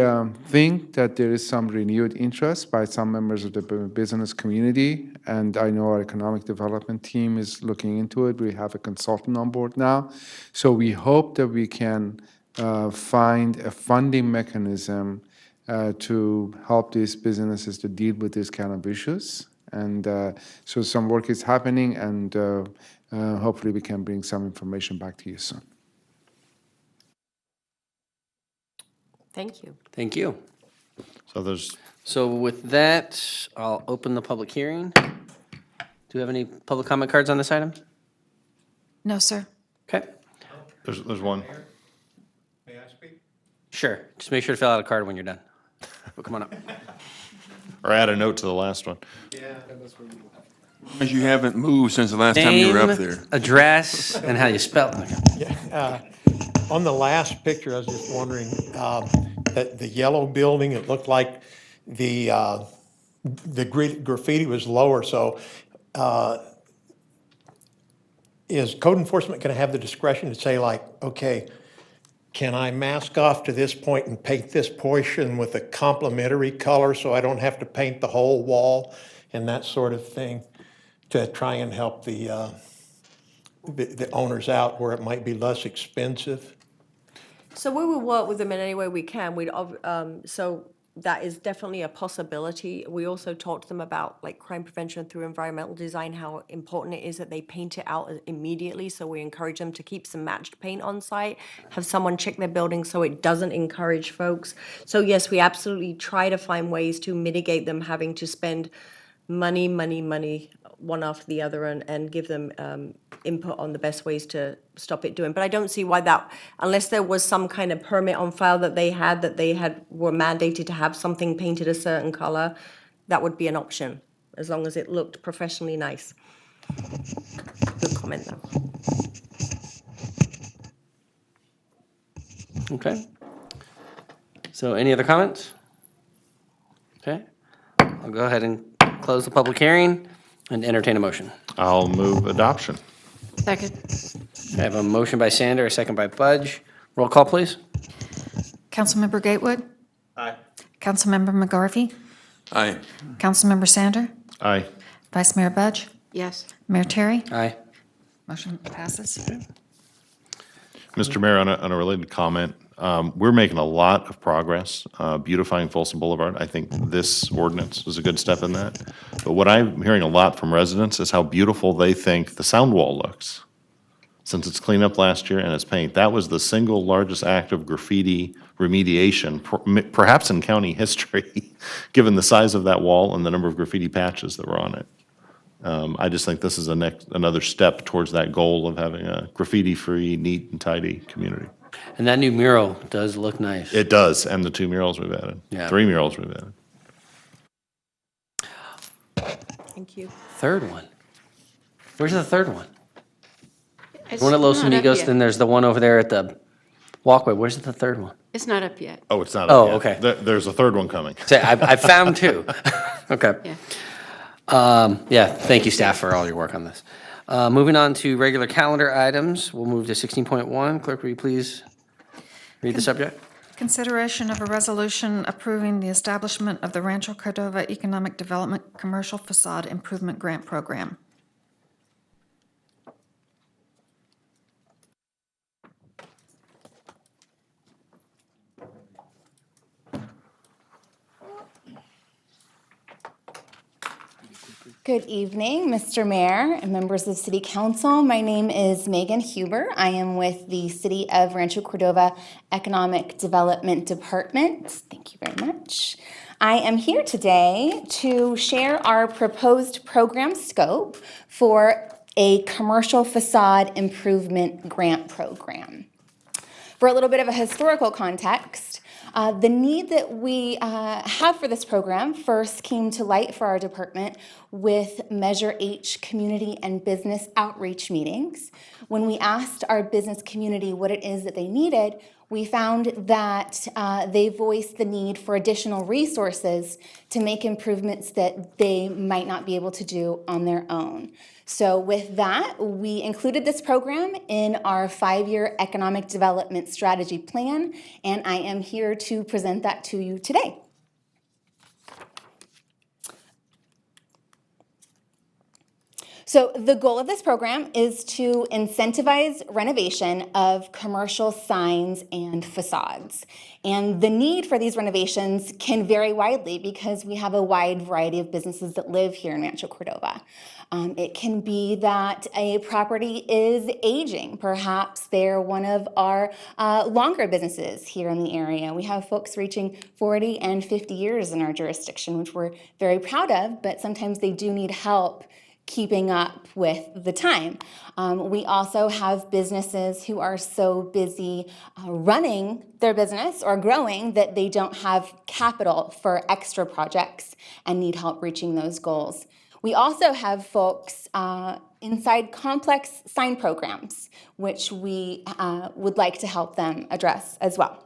think that there is some renewed interest by some members of the business community. And I know our economic development team is looking into it. We have a consultant on board now. So we hope that we can find a funding mechanism to help these businesses to deal with these kind of issues. And so some work is happening, and hopefully we can bring some information back to you soon. Thank you. Thank you. So with that, I'll open the public hearing. Do we have any public comment cards on this item? No, sir. Okay. There's one. May I speak? Sure. Just make sure to fill out a card when you're done. Well, come on up. Or add a note to the last one. As you haven't moved since the last time you were up there. Name, address, and how you spell it. On the last picture, I was just wondering, that the yellow building, it looked like the graffiti was lower, so is code enforcement going to have the discretion to say like, okay, can I mask off to this point and paint this portion with a complementary color so I don't have to paint the whole wall and that sort of thing to try and help the owners out where it might be less expensive? So we will work with them in any way we can. So that is definitely a possibility. We also talked to them about like crime prevention through environmental design, how important it is that they paint it out immediately. So we encourage them to keep some matched paint on site, have someone check their building so it doesn't encourage folks. So yes, we absolutely try to find ways to mitigate them having to spend money, one after the other, and give them input on the best ways to stop it doing. But I don't see why that, unless there was some kind of permit on file that they were mandated to have something painted a certain color, that would be an option, as long as it looked professionally nice. Good comment, though. Okay. So any other comments? Okay. I'll go ahead and close the public hearing and entertain a motion. I'll move adoption. Second. I have a motion by Sander, a second by Budge. Roll call, please. Councilmember Gatewood? Aye. Councilmember McGarvey? Aye. Councilmember Sander? Aye. Vice Mayor Budge? Yes. Mayor Terry? Aye. Motion passes. Mr. Mayor, on a related comment, we're making a lot of progress beautifying Folsom Boulevard. I think this ordinance is a good step in that. But what I'm hearing a lot from residents is how beautiful they think the sound wall looks since its cleanup last year and its paint. That was the single largest act of graffiti remediation, perhaps in county history, given the size of that wall and the number of graffiti patches that were on it. I just think this is another step towards that goal of having a graffiti-free, neat and tidy community. And that new mural does look nice. It does, and the 2 murals we've added. Yeah. 3 murals we've added. Thank you. Third one. Where's the third one? It's One at Los not up Amigos, yet. then there's the one over there at the walkway. Where's the third one? It's not up yet. Oh, it's not Oh, up yet. okay. There's a third one coming. Say, I found 2. Okay. Yeah. Yeah, thank you, staff, for all your work on this. Moving on to regular calendar items, we'll move to 16.1. Clerk, will you please read the subject? Consideration of a resolution approving the establishment of the Rancho Cordova Economic Development Commercial Facade Improvement Grant Program. Good evening, Mr. Mayor and members of City Council. My name is Megan Huber. I am with the City of Rancho Cordova Economic Development Department. Thank you very much. I am here today to share our proposed program scope for a commercial facade improvement grant program. For a little bit of a historical context, the need that we have for this program first came to light for our department with Measure H community and business outreach meetings. When we asked our business community what it is that they needed, we found that they voiced the need for additional resources to make improvements that they might not be able to do on their own. So with that, we included this program in our 5-year economic development strategy plan, and I am here to present that to you today. So the goal of this program is to incentivize renovation of commercial signs and facades. And the need for these renovations can vary widely because we have a wide variety of businesses that live here in Rancho Cordova. It can be that a property is aging. Perhaps they're one of our longer businesses here in the area. We have folks reaching 40 and 50 years in our jurisdiction, which we're very proud of, but sometimes they do need help keeping up with the time. We also have businesses who are so busy running their business or growing that they don't have capital for extra projects and need help reaching those goals. We also have folks inside complex sign programs, which we would like to help them address as well.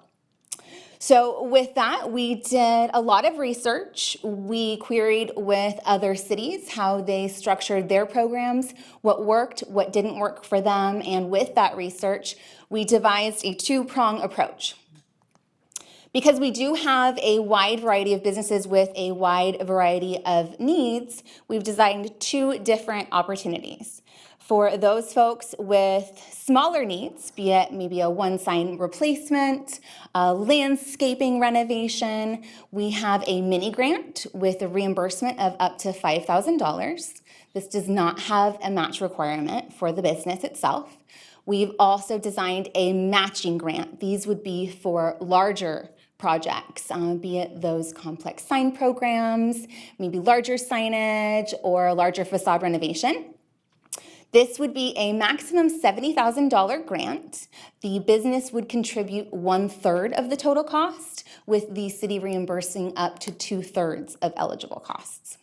So with that, we did a lot of research. We queried with other cities how they structured their programs, what worked, what didn't work for them, and with that research, we devised a two-prong approach. Because we do have a wide variety of businesses with a wide variety of needs, we've designed two different opportunities. For those folks with smaller needs, be it maybe a one-sign replacement, a landscaping renovation, we have a mini grant with a reimbursement of up to $5,000. This does not have a match requirement for the business itself. We've also designed a matching grant. These would be for larger projects, be it those complex sign programs, maybe larger signage or larger facade renovation. This would be a maximum $70,000 grant. The business would contribute 1/3 of the total cost, with the city reimbursing up to 2/3 of eligible costs.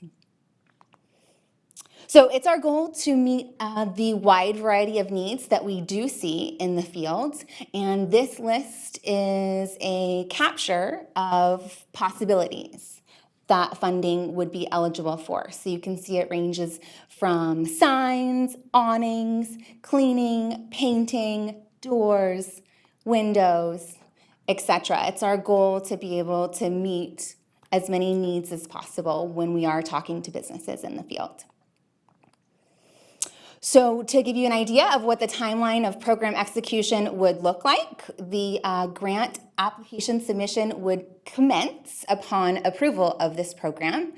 So it's our goal to meet the wide variety of needs that we do see in the field, and this list is a capture of possibilities that funding would be eligible for. So you can see it ranges from signs, awnings, cleaning, painting, doors, windows, etc. It's our goal to be able to meet as many needs as possible when we are talking to businesses in the field. So to give you an idea of what the timeline of program execution would look like, the grant application submission would commence upon approval of this program.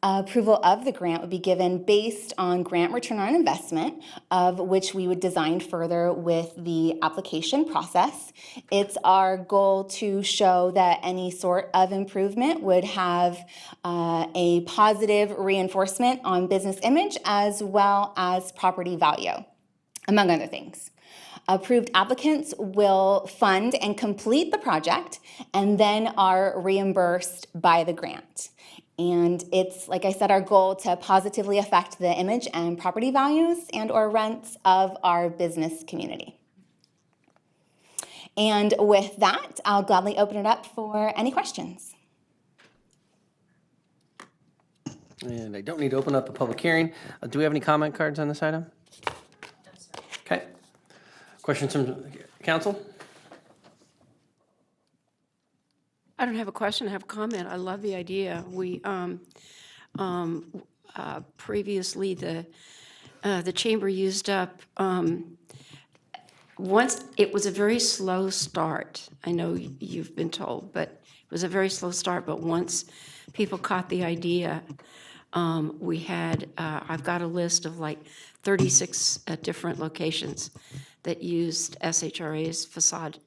Approval of the grant would be given based on grant return on investment, of which we would design further with the application process. It's our goal to show that any sort of improvement would have a positive reinforcement on business image as well as property value, among other things. Approved applicants will fund and complete the project and then are reimbursed by the grant. And it's, like I said, our goal to positively affect the image and property values and/or rents of our business community. And with that, I'll gladly open it up for any questions. And I don't need to open up a public hearing. Do we have any comment cards on this item? Okay. Questions from council? I don't have a question, I have a comment. I love the idea. We, previously, the chamber used up, once, it was a very slow start. I know you've been told, but it was a very slow start, but once people caught the idea, we had, I've got a list of like 36 different locations that used SHRA's facade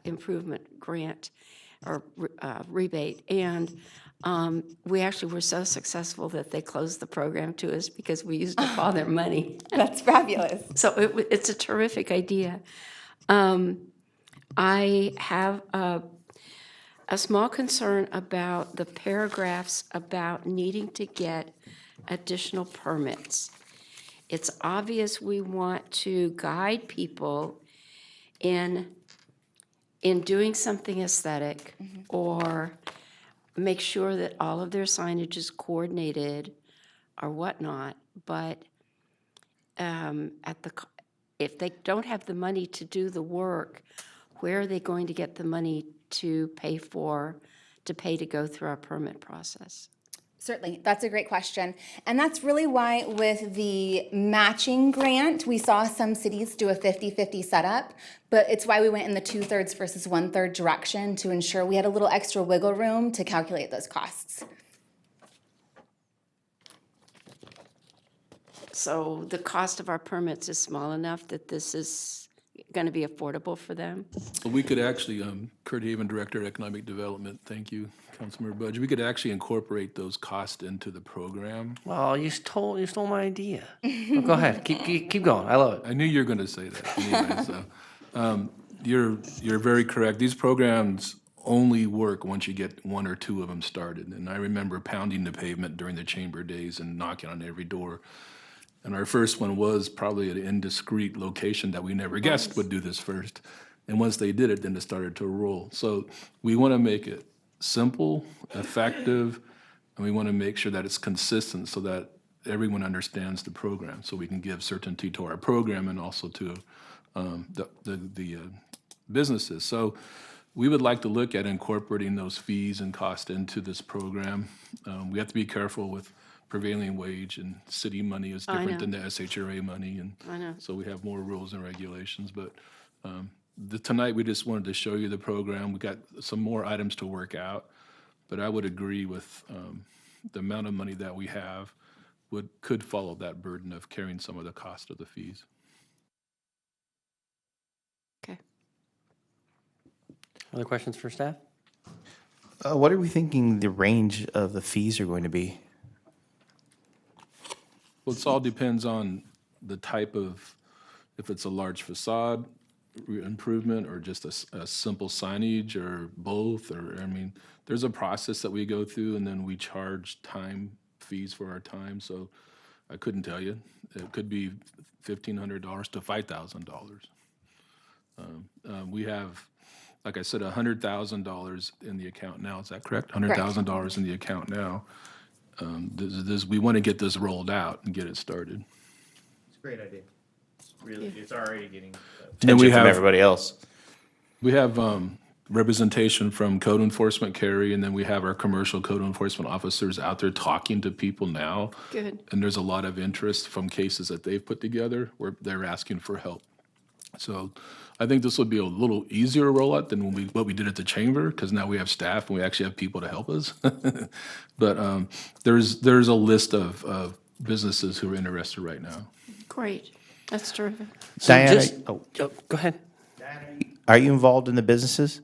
improvement grant or rebate. And we actually were so successful that they closed the program to us because we used up all their money. That's fabulous. So it's a terrific idea. I have a small concern about the paragraphs about needing to get additional permits. It's obvious we want to guide people in doing something aesthetic or make sure that all of their signage is coordinated or whatnot, but if they don't have the money to do the work, where are they going to get the money to pay to go through our permit process? Certainly, that's a great question. And that's really why with the matching grant, we saw some cities do a 50-50 setup, but it's why we went in the 2/3 versus 1/3 direction to ensure we had a little extra wiggle room to calculate those costs. So the cost of our permits is small enough that this is going to be affordable for them? We could actually, Kurt Haven, Director of Economic Development, thank you, Councilmember Budge. We could actually incorporate those costs into the program. Well, you stole my idea. Well, go ahead, keep going. I love it. I knew you were going to say that anyway. So, you're very correct. These programs only work once you get one or two of them started. And I remember pounding the pavement during the chamber days and knocking on every door. And our first one was probably an indiscreet location that we never guessed would do this first. And once they did it, then it started to roll. So we want to make it simple, effective, and we want to make sure that it's consistent so that everyone understands the program, so we can give certainty to our program and also to the businesses. So we would like to look at incorporating those fees and cost into this program. We have to be careful with prevailing wage, and city money is I different know. than the SHRA money, and I know. so we have more rules and regulations. But tonight, we just wanted to show you the program. We got some more items to work out, but I would agree with the amount of money that we have could follow that burden of carrying some of the cost of the fees. Okay. Other questions for staff? What are we thinking the range of the fees are going to be? Well, it all depends on the type of, if it's a large facade improvement or just a simple signage or both, or, I mean, there's a process that we go through, and then we charge time fees for our time, so I couldn't tell you. It could be $1,500 to $5,000. We have, like I said, $100,000 in the account now, is that correct? $100,000 in the account now. We want to get this rolled out and get it started. It's a great idea. It's already getting then attention we from have- everybody else. We have representation from code enforcement, Carrie, and then we have our commercial code enforcement officers out there talking to people now. Good. And there's a lot of interest from cases that they've put together where they're asking for help. So I think this will be a little easier rollout than what we did at the chamber, because now we have staff and we actually have people to help us. But there's a list of businesses who are interested right now. Great. That's terrific. So Diana, just- go ahead. Are you involved in the businesses?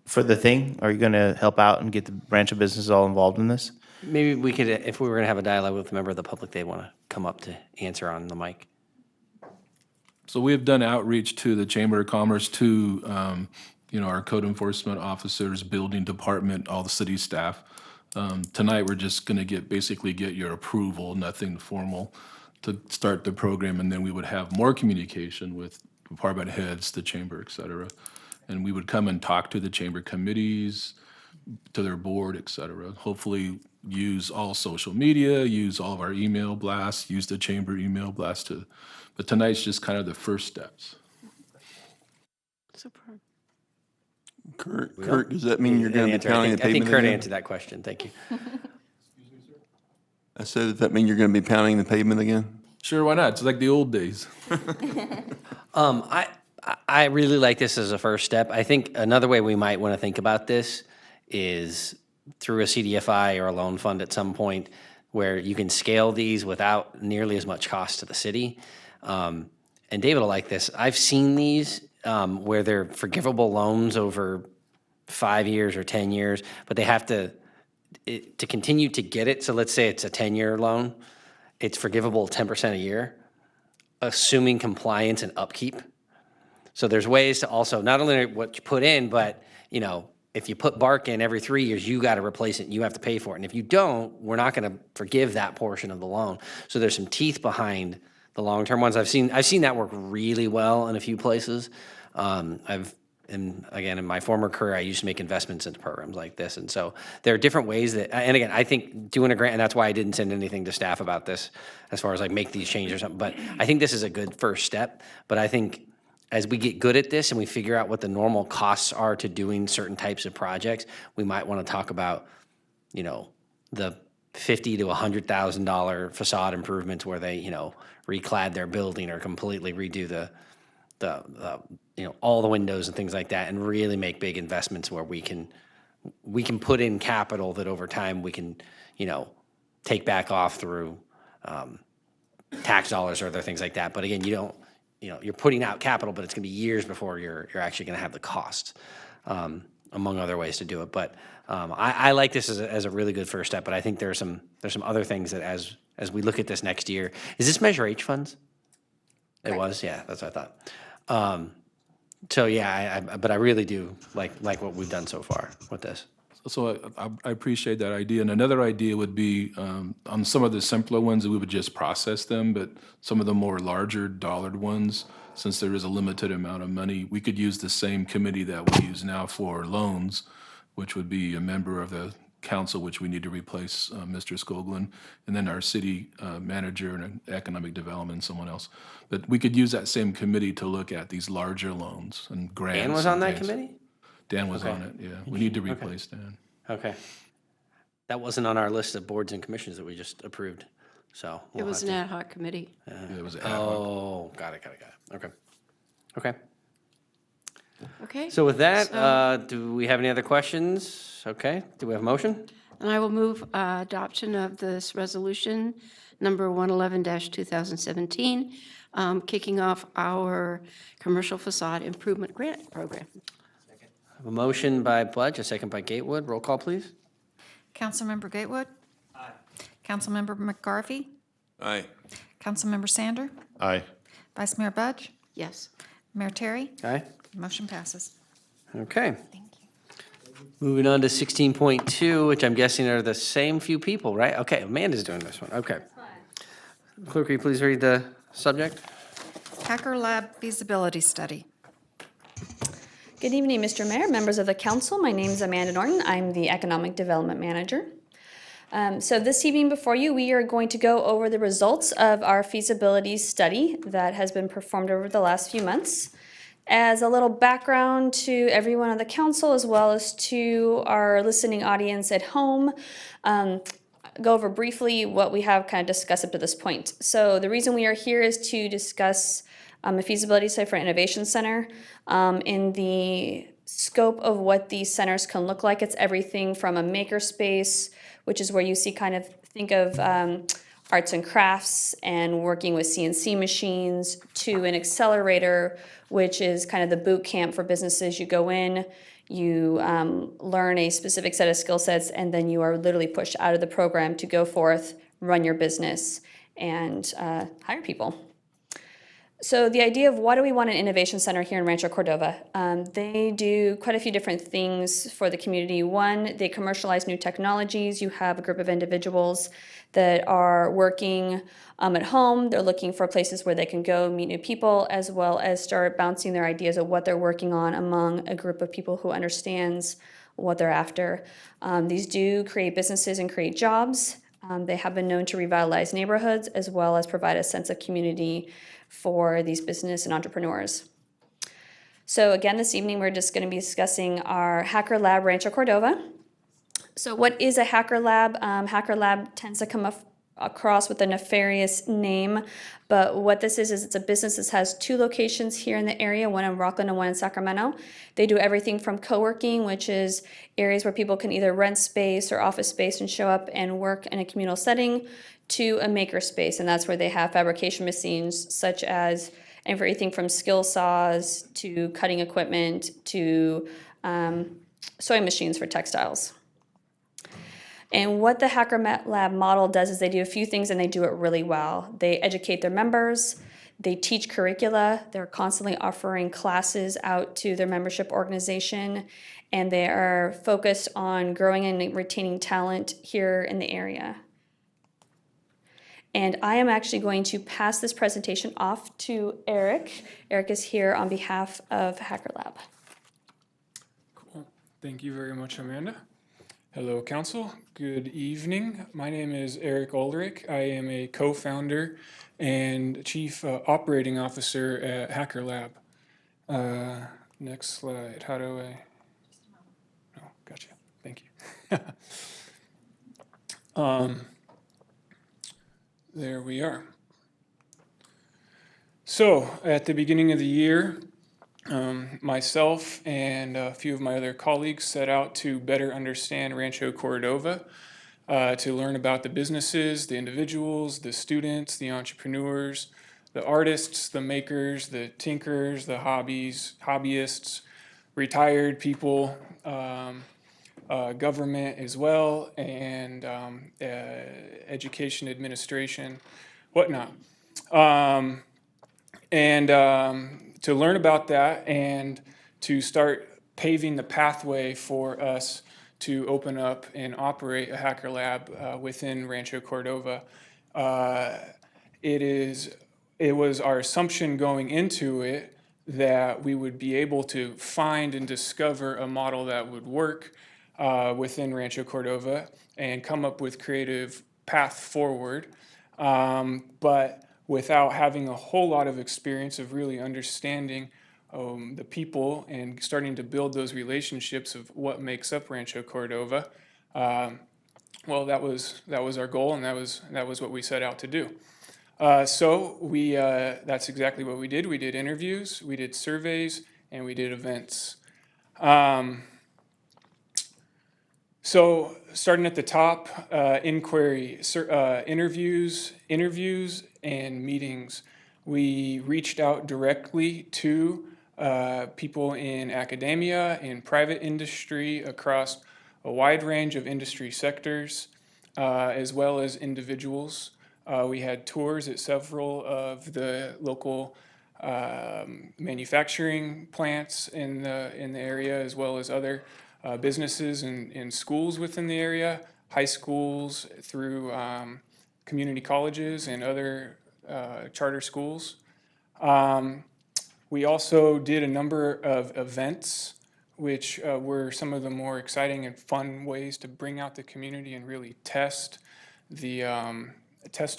For the thing? Are you going to help out and get the Rancho businesses all involved in this? Maybe we could, if we were going to have a dialogue with a member of the public, they want to come up to answer on the mic. So we have done outreach to the Chamber of Commerce, to our code enforcement officers, building department, all the city staff. Tonight, we're just going to basically get your approval, nothing formal, to start the program, and then we would have more communication with department heads, the chamber, et cetera. And we would come and talk to the chamber committees, to their board, et cetera. Hopefully use all social media, use all of our email blasts, use the chamber email blast but tonight's just kind of the first steps. Super. Kurt, does that mean you're going to be pounding the I think pavement Kurt again? answered that question. Thank you. I said, does that mean you're going to be pounding the pavement again? Sure, why not? It's like the old days. I really like this as a first step. I think another way we might want to think about this is through a CDFI or a loan fund at some point, where you can scale these without nearly as much cost to the city. And David will like this. I've seen these where they're forgivable loans over 5 years or 10 years, but they have to continue to get it. So let's say it's a 10-year loan. It's forgivable 10% a year, assuming compliance and upkeep. So there's ways to also, not only what you put in, but, if you put bark in every 3 years, you got to replace it and you have to pay for it. And if you don't, we're not going to forgive that portion of the loan. So there's some teeth behind the long-term ones. I've seen that work really well in a few places. In my former career, I used to make investments into programs like this. And so there are different ways that, and again, I think doing a grant, and that's why I didn't send anything to staff about this as far as like make these changes or something. But I think this is a good first step. But I think as we get good at this and we figure out what the normal costs are to doing certain types of projects, we might want to talk about, the $50,000 to $100,000 facade improvements where they, reclad their building or completely redo the all the windows and things like that, and really make big investments where we can put in capital that over time we can, take back off through tax dollars or other things like that. But again, you're putting out capital, but it's going to be years before you're actually going to have the costs, among other ways to do it. But I like this as a really good first step. But I think there's some other things that as we look at this next year, is this Measure H funds? It was, yeah, that's what I thought. So, yeah, but I really do like what we've done so far with this. So I appreciate that idea. And another idea would be on some of the simpler ones, we would just process them, but some of the more larger dollared ones, since there is a limited amount of money, we could use the same committee that we use now for loans, which would be a member of the council, which we need to replace Mr. Skoglund, and then our city manager and economic development, someone else. But we could use that same committee to look at these larger loans and grants. Dan was and on that things. committee? Dan was Okay. on it, yeah. We need to replace Dan. Okay. That wasn't on our list of boards and commissions that we just approved, so. It we'll was an have ad hoc committee. It was ad hoc. Oh, got it. Okay. Okay. Okay? So with that, So- do we have any other questions? Okay, do we have a motion? And I will move adoption of this resolution, number 111-2017, kicking off our commercial facade improvement grant program. I have a motion by Pledge, a second by Gatewood. Roll call, please. Councilmember Gatewood? Aye. Councilmember McGarvey? Aye. Councilmember Sander? Aye. Vice Mayor Budge? Yes. Mayor Terry? Aye. Motion passes. Okay. Moving on to 16.2, which I'm guessing are the same few people, right? Okay, Amanda's doing this one. Okay. Clerk, will you please read the subject? Hacker Lab feasibility study. Good evening, Mr. Mayor, members of the council. My name is Amanda Norton. I'm the Economic Development Manager. So this evening before you, we are going to go over the results of our feasibility study that has been performed over the last few months. As a little background to everyone on the council, as well as to our listening audience at home, go over briefly what we have kind of discussed up to this point. So the reason we are here is to discuss a feasibility study for an innovation center. In the scope of what these centers can look like, it's everything from a maker space, which is where you see think of arts and crafts and working with CNC machines, to an accelerator, which is kind of the boot camp for businesses. You go in, you learn a specific set of skill sets, and then you are literally pushed out of the program to go forth, run your business, and hire people. So the idea of why do we want an innovation center here in Rancho Cordova? They do quite a few different things for the community. One, they commercialize new technologies. You have a group of individuals that are working at home. They're looking for places where they can go meet new people, as well as start bouncing their ideas of what they're working on among a group of people who understands what they're after. These do create businesses and create jobs. They have been known to revitalize neighborhoods, as well as provide a sense of community for these business and entrepreneurs. So again, this evening, we're just going to be discussing our Hacker Lab Rancho Cordova. So what is a Hacker Lab? Hacker Lab tends to come across with a nefarious name, but what this is it's a business that has two locations here in the area, one in Rockland and one in Sacramento. They do everything from co-working, which is areas where people can either rent space or office space and show up and work in a communal setting, to a maker space, and that's where they have fabrication machines such as everything from skill saws to cutting equipment to sewing machines for textiles. And what the Hacker Lab model does is they do a few things and they do it really well. They educate their members, they teach curricula, they're constantly offering classes out to their membership organization, and they are focused on growing and retaining talent here in the area. And I am actually going to pass this presentation off to Eric. Eric is here on behalf of Hacker Lab. Cool. Thank you very much, Amanda. Hello, Council. Good evening. My name is Eric Ulrich. I am a co-founder and Chief Operating Officer at Hacker Lab. Next slide. How do I? Oh, gotcha. Thank you. There we are. So at the beginning of the year, myself and a few of my other colleagues set out to better understand Rancho Cordova, to learn about the businesses, the individuals, the students, the entrepreneurs, the artists, the makers, the tinkers, the hobbyists, retired people, government as well, and education administration, whatnot. to learn about that and to start paving the pathway for us to open up and operate a hacker lab within Rancho Cordova. It was our assumption going into it that we would be able to find and discover a model that would work within Rancho Cordova and come up with creative path forward. But without having a whole lot of experience of really understanding the people and starting to build those relationships of what makes up Rancho Cordova, well, that was our goal, and that was what we set out to do. So that's exactly what we did. We did interviews, we did surveys, and we did events. So starting at the top, inquiry, interviews and meetings. We reached out directly to people in academia, in private industry, across a wide range of industry sectors, as well as individuals. We had tours at several of the local manufacturing plants in the area, as well as other businesses and schools within the area, high schools through community colleges and other charter schools. We also did a number of events, which were some of the more exciting and fun ways to bring out the community and really test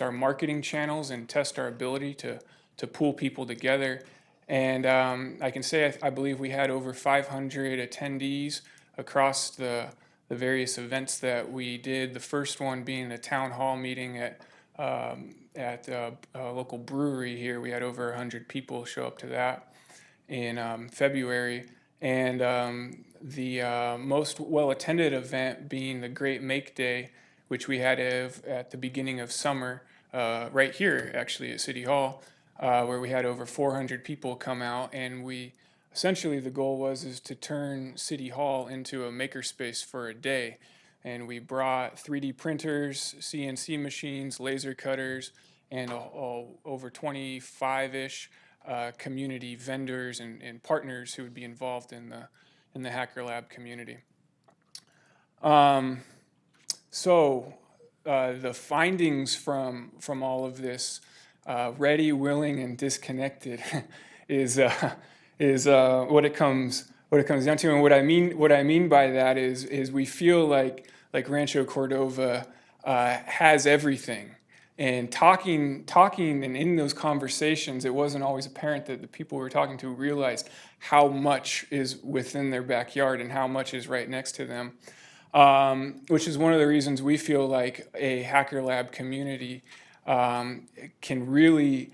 our marketing channels and test our ability to pull people together. And I can say I believe we had over 500 attendees across the various events that we did. The first one being the town hall meeting at a local brewery here. We had over 100 people show up to that in February. And the most well-attended event being the Great Make Day, which we had at the beginning of summer, right here actually at City Hall, where we had over 400 people come out, and essentially the goal is to turn City Hall into a makerspace for a day. And we brought 3D printers, CNC machines, laser cutters, and over 25-ish community vendors and partners who would be involved in the Hacker Lab community. So the findings from all of this, ready, willing, and disconnected, is what it comes down to. And what I mean by that is we feel like Rancho Cordova has everything. And talking and in those conversations, it wasn't always apparent that the people we were talking to realized how much is within their backyard and how much is right next to them. Which is one of the reasons we feel like a Hacker Lab community can really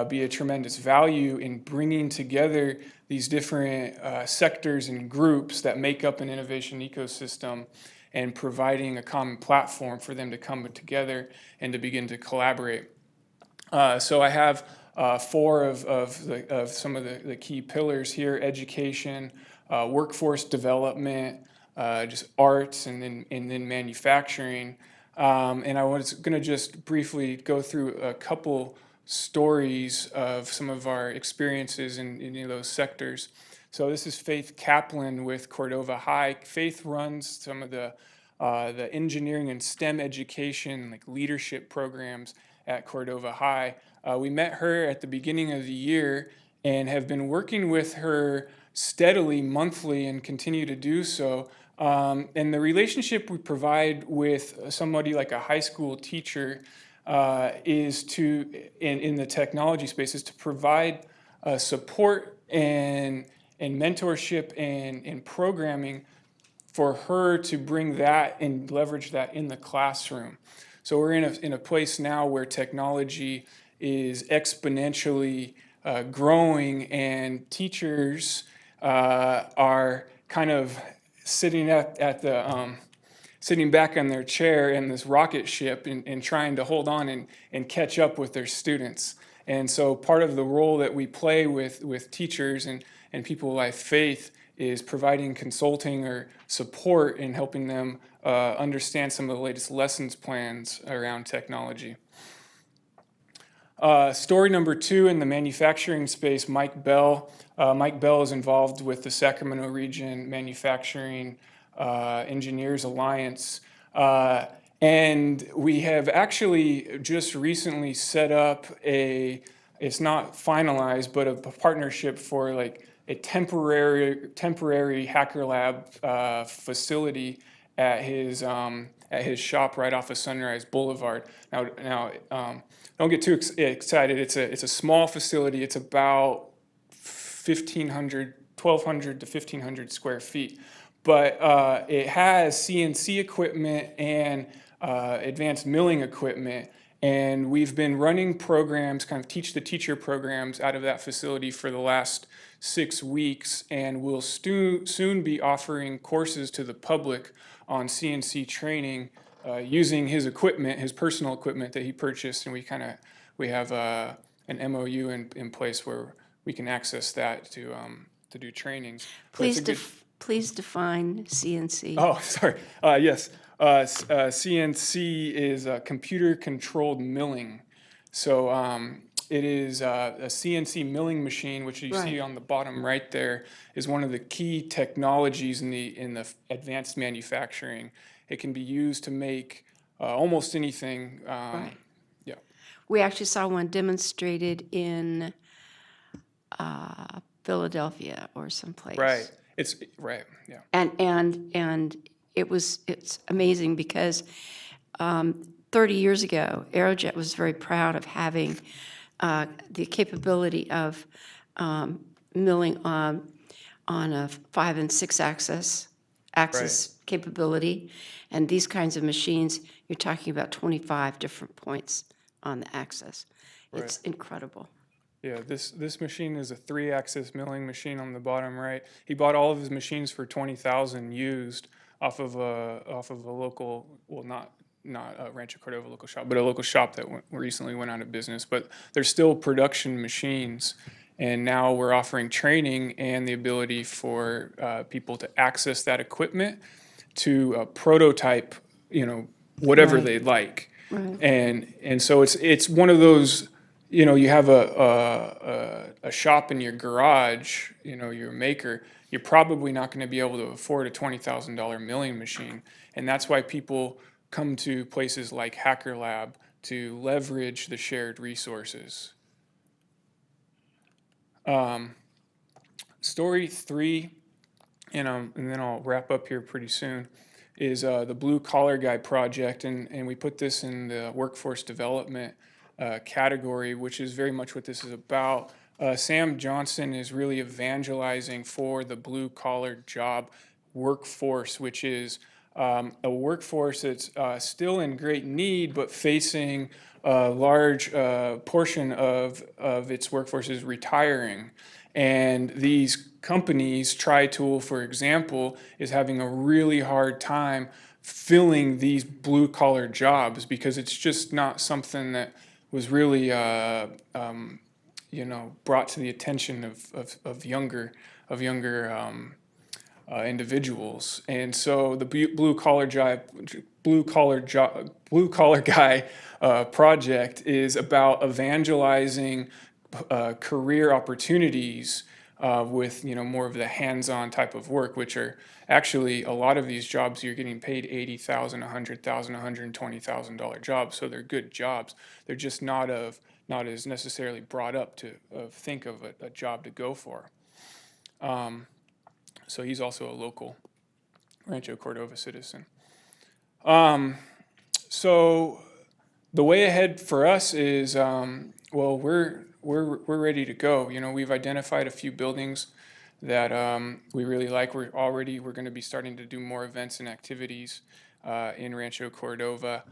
be a tremendous value in bringing together these different sectors and groups that make up an innovation ecosystem and providing a common platform for them to come together and to begin to collaborate. So I have four of some of the key pillars here: education, workforce development, just arts, and then manufacturing. And I was going to just briefly go through a couple stories of some of our experiences in those sectors. So this is Faith Kaplan with Cordova High. Faith runs some of the engineering and STEM education, like leadership programs at Cordova High. We met her at the beginning of the year and have been working with her steadily monthly and continue to do so. And the relationship we provide with somebody like a high school teacher is in the technology space, is to provide support and mentorship and programming for her to bring that and leverage that in the classroom. So we're in a place now where technology is exponentially growing, and teachers are kind of sitting back on their chair in this rocket ship and trying to hold on and catch up with their students. And so part of the role that we play with teachers and people like Faith is providing consulting or support in helping them understand some of the latest lessons plans around technology. Story number 2 in the manufacturing space, Mike Bell. Mike Bell is involved with the Sacramento Region Manufacturing Engineers Alliance. And we have actually just recently set up it's not finalized, but a partnership for like a temporary Hacker Lab facility at his shop right off of Sunrise Boulevard. Now, don't get too excited. It's a small facility. It's about 1,200 to 1,500 square feet, but it has CNC equipment and advanced milling equipment. And we've been running programs, kind of teach the teacher programs out of that facility for the last 6 weeks, and we'll soon be offering courses to the public on CNC training using his equipment, his personal equipment that he purchased, and we have an MOU in place where we can access that to do trainings. Please define CNC. Oh, sorry. Yes. CNC is computer-controlled milling. So it is a CNC milling machine, which you see on the bottom right there, is one of the key technologies in the advanced manufacturing. It can be used to make almost anything. Right. Yeah. We actually saw one demonstrated in Philadelphia or someplace. Right. It's right. Yeah. And it's amazing because 30 years ago, Aerojet was very proud of having the capability of milling on a 5 and 6 axis capability. And these kinds of machines, you're talking about 25 different points on the axis. It's incredible. Yeah, this machine is a 3-axis milling machine on the bottom right. He bought all of his machines for $20,000 used off of a local, well, not a Rancho Cordova local shop, but a local shop that recently went out of business. But they're still production machines, and now we're offering training and the ability for people to access that equipment to prototype, whatever they'd like. Right. And so it's one of those. You have a shop in your garage, your maker, you're probably not going to be able to afford a $20,000 milling machine. And that's why people come to places like Hacker Lab to leverage the shared resources. Story 3, and then I'll wrap up here pretty soon, is the Blue Collar Guy project. And we put this in the workforce development category, which is very much what this is about. Sam Johnson is really evangelizing for the blue collar job workforce, which is a workforce that's still in great need, but facing a large portion of its workforce is retiring. And these companies, TriTool, for example, is having a really hard time filling these blue collar jobs because it's just not something that was really, brought to the attention of younger individuals. And so the Blue Collar Guy project is about evangelizing career opportunities with more of the hands-on type of work, which are actually a lot of these jobs you're getting paid $80,000, $100,000, $120,000 jobs. So they're good jobs. They're just not as necessarily brought up to think of a job to go for. So he's also a local Rancho Cordova citizen. So the way ahead for us is, we're ready to go. We've identified a few buildings that we really like. We're going to be starting to do more events and activities in Rancho Cordova.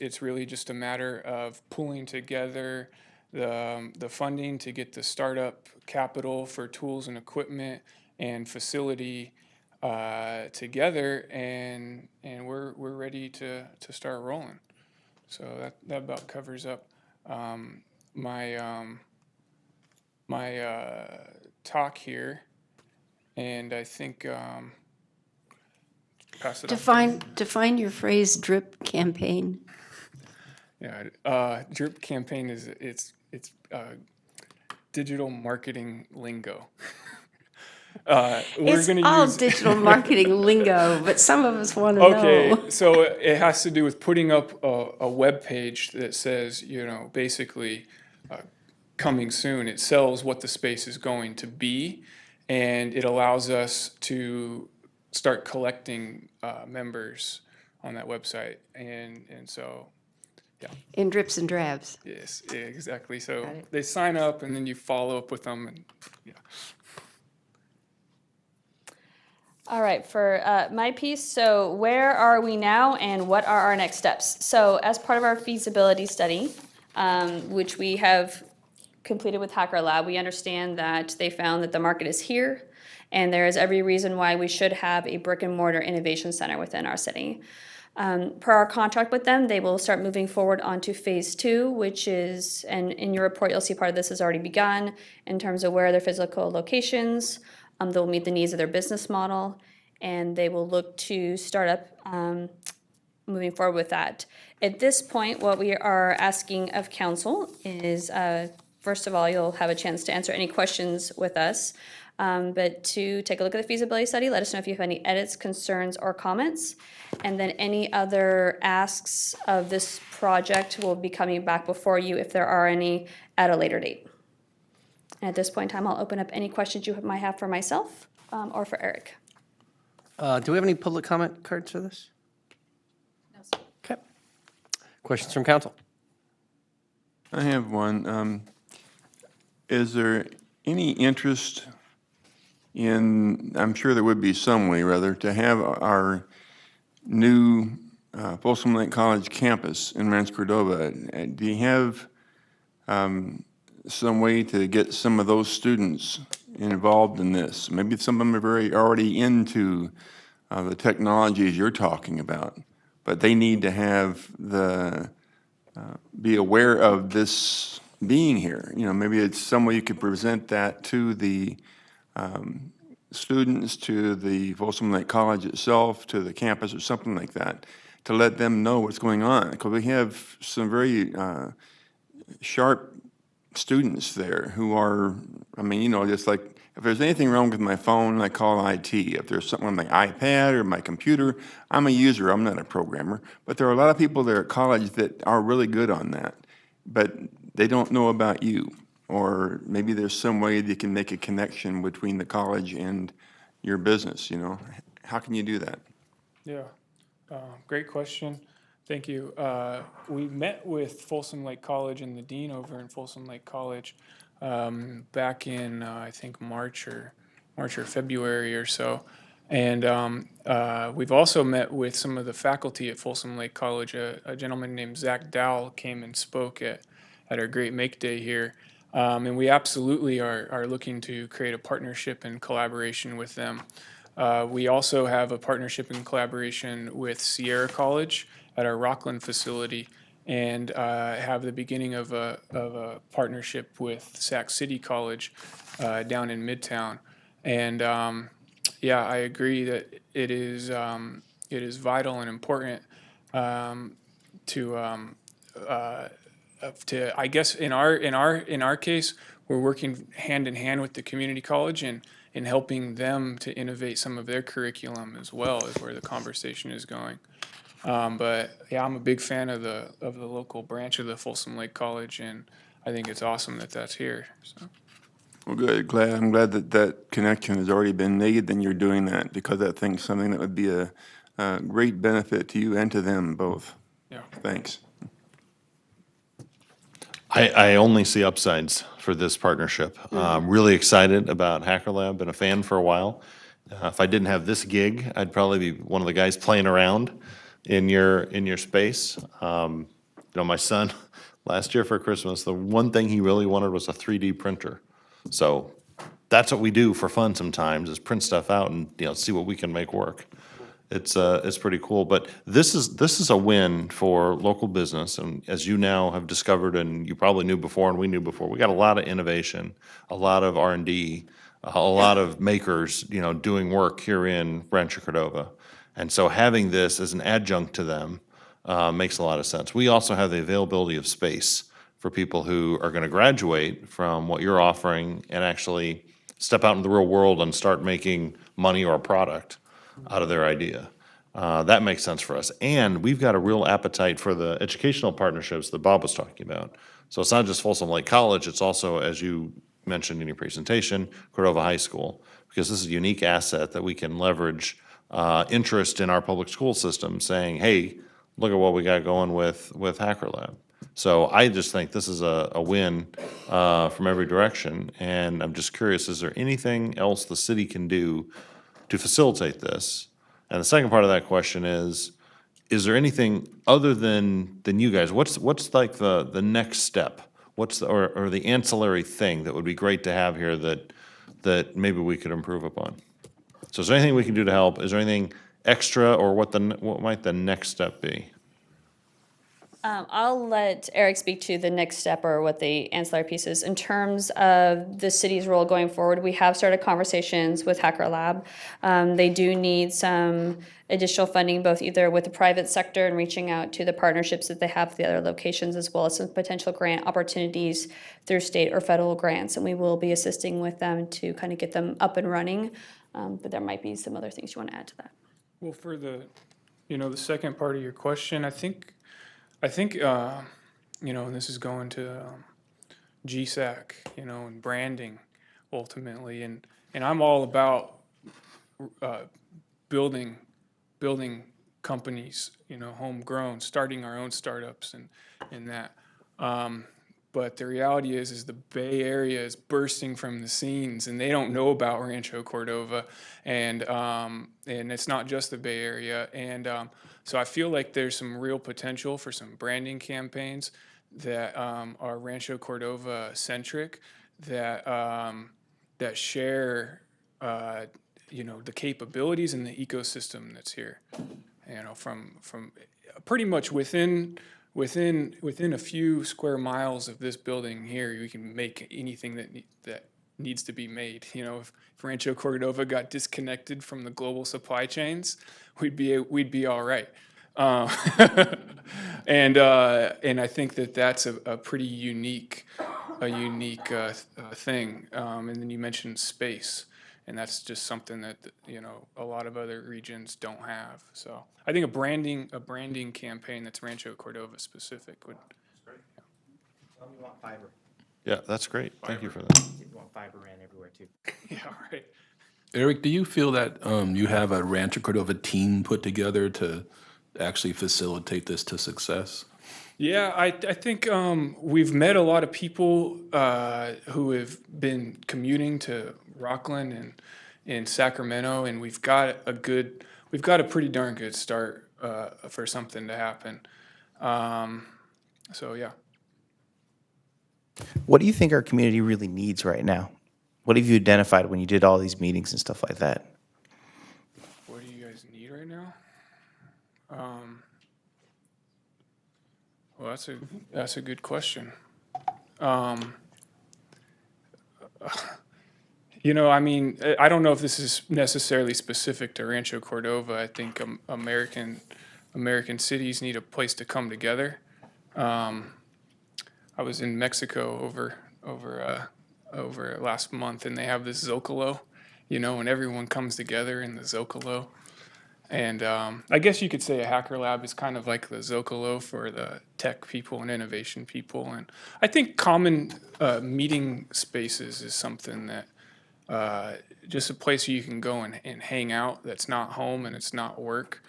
It's really just a matter of pulling together the funding to get the startup capital for tools and equipment and facility together, and we're ready to start rolling. So that about covers up my talk here, and I think pass it on. Define your phrase drip campaign. Yeah, drip campaign is it's digital marketing lingo. We're It's going to all use digital marketing lingo, but some of us want to Okay, know. so it has to do with putting up a web page that says, basically coming soon. It sells what the space is going to be, and it allows us to start collecting members on that website. And so, yeah. In drips and drabs. Yes, exactly. So Got it. they sign up, and then you follow up with them, and yeah. All right, for my piece, so where are we now and what are our next steps? So as part of our feasibility study, which we have completed with Hacker Lab, we understand that they found that the market is here and there is every reason why we should have a brick and mortar innovation center within our city. Per our contract with them, they will start moving forward onto phase 2, which is, and in your report, you'll see part of this has already begun in terms of where are their physical locations. They'll meet the needs of their business model, and they will look to start up moving forward with that. At this point, what we are asking of council is, first of all, you'll have a chance to answer any questions with us, but to take a look at the feasibility study, let us know if you have any edits, concerns, or comments. And then any other asks of this project will be coming back before you if there are any at a later date. And at this point in time, I'll open up any questions you might have for myself or for Eric. Do we have any public comment cards for this? No, sir. Okay. Questions from council? I have one. Is there any interest in, I'm sure there would be some way, rather, to have our new Folsom Lake College campus in Rancho Cordova? Do you have some way to get some of those students involved in this? Maybe some of them are already into the technologies you're talking about, but they need to have be aware of this being here. Maybe it's some way you could present that to the students, to the Folsom Lake College itself, to the campus or something like that, to let them know what's going on. Because we have some very sharp students there who are, just like, if there's anything wrong with my phone, I call IT. If there's something on my iPad or my computer, I'm a user, I'm not a programmer. But there are a lot of people there at college that are really good on that, but they don't know about you. Or maybe there's some way that you can make a connection between the college and your business, How can you do that? Yeah, great question. Thank you. We met with Folsom Lake College and the dean over in Folsom Lake College back in, I think, March or February or so. And we've also met with some of the faculty at Folsom Lake College. A gentleman named Zach Dowell came and spoke at our Great Make Day here. And we absolutely are looking to create a partnership and collaboration with them. We also have a partnership and collaboration with Sierra College at our Rockland facility, and have the beginning of a partnership with Sac City College down in Midtown. And yeah, I agree that it is vital and important to, I guess, in our case, we're working hand in hand with the community college and in helping them to innovate some of their curriculum as well, is where the conversation is going. But yeah, I'm a big fan of the local branch of the Folsom Lake College, and I think it's awesome that that's here. So. Well, good. I'm glad that connection has already been made, and you're doing that, because I think something that would be a great benefit to you and to them both. Yeah. Thanks. I only see upsides for this partnership. I'm really excited about Hacker Lab, been a fan for a while. If I didn't have this gig, I'd probably be one of the guys playing around in your space. My son, last year for Christmas, the one thing he really wanted was a 3D printer. So that's what we do for fun sometimes, is print stuff out and see what we can make work. It's pretty cool, but this is a win for local business, and as you now have discovered, and you probably knew before, and we knew before, we got a lot of innovation, a lot of R&D, a lot of makers, doing work here in Rancho Cordova, and so having this as an adjunct to them makes a lot of sense. We also have the availability of space for people who are going to graduate from what you're offering and actually step out into the real world and start making money or a product out of their idea. That makes sense for us. And we've got a real appetite for the educational partnerships that Bob was talking about. So it's not just Folsom Lake College, it's also, as you mentioned in your presentation, Cordova High School, because this is a unique asset that we can leverage interest in our public school system, saying, hey, look at what we got going with Hacker Lab. So I just think this is a win from every direction, and I'm just curious, is there anything else the city can do to facilitate this? And the second part of that question is there anything other than you guys? What's like the next step? What's or the ancillary thing that would be great to have here that maybe we could improve upon? So is there anything we can do to help? Is there anything extra, or what might the next step be? I'll let Eric speak to the next step or what the ancillary piece is. In terms of the city's role going forward, we have started conversations with Hacker Lab. They do need some additional funding, both either with the private sector and reaching out to the partnerships that they have with the other locations, as well as some potential grant opportunities through state or federal grants. And we will be assisting with them to kind of get them up and running. But there might be some other things you want to add to that. Well, for the second part of your question, I think, and this is going to GSAC, and branding ultimately, and I'm all about building companies, homegrown, starting our own startups and that. But the reality is the Bay Area is bursting from the seams, and they don't know about Rancho Cordova, and it's not just the Bay Area, and so I feel like there's some real potential for some branding campaigns that are Rancho Cordova centric, that share the capabilities and the ecosystem that's here, from pretty much within a few square miles of this building here, you can make anything that needs to be made. If Rancho Cordova got disconnected from the global supply chains, we'd be all right. And I think that's a pretty unique thing. And then you mentioned space. And that's just something that a lot of other regions don't have. So I think a branding campaign that's Rancho Cordova specific would. We want fiber. Yeah, that's great. Thank you for that. We want fiber ran everywhere too. Yeah, right. Eric, do you feel that you have a Rancho Cordova team put together to actually facilitate this to success? Yeah, I think we've met a lot of people who have been commuting to Rockland and in Sacramento, and we've got a pretty darn good start for something to happen. So yeah. What do you think our community really needs right now? What have you identified when you did all these meetings and stuff like that? What do you guys need right now? Well, that's a good question. I mean, I don't know if this is necessarily specific to Rancho Cordova. I think American cities need a place to come together. I was in Mexico over last month, and they have this Zocalo, and everyone comes together in the Zocalo. And I guess you could say a Hacker Lab is kind of like the Zocalo for the tech people and innovation people. And I think common meeting spaces is something that just a place where you can go and hang out that's not home and it's not work.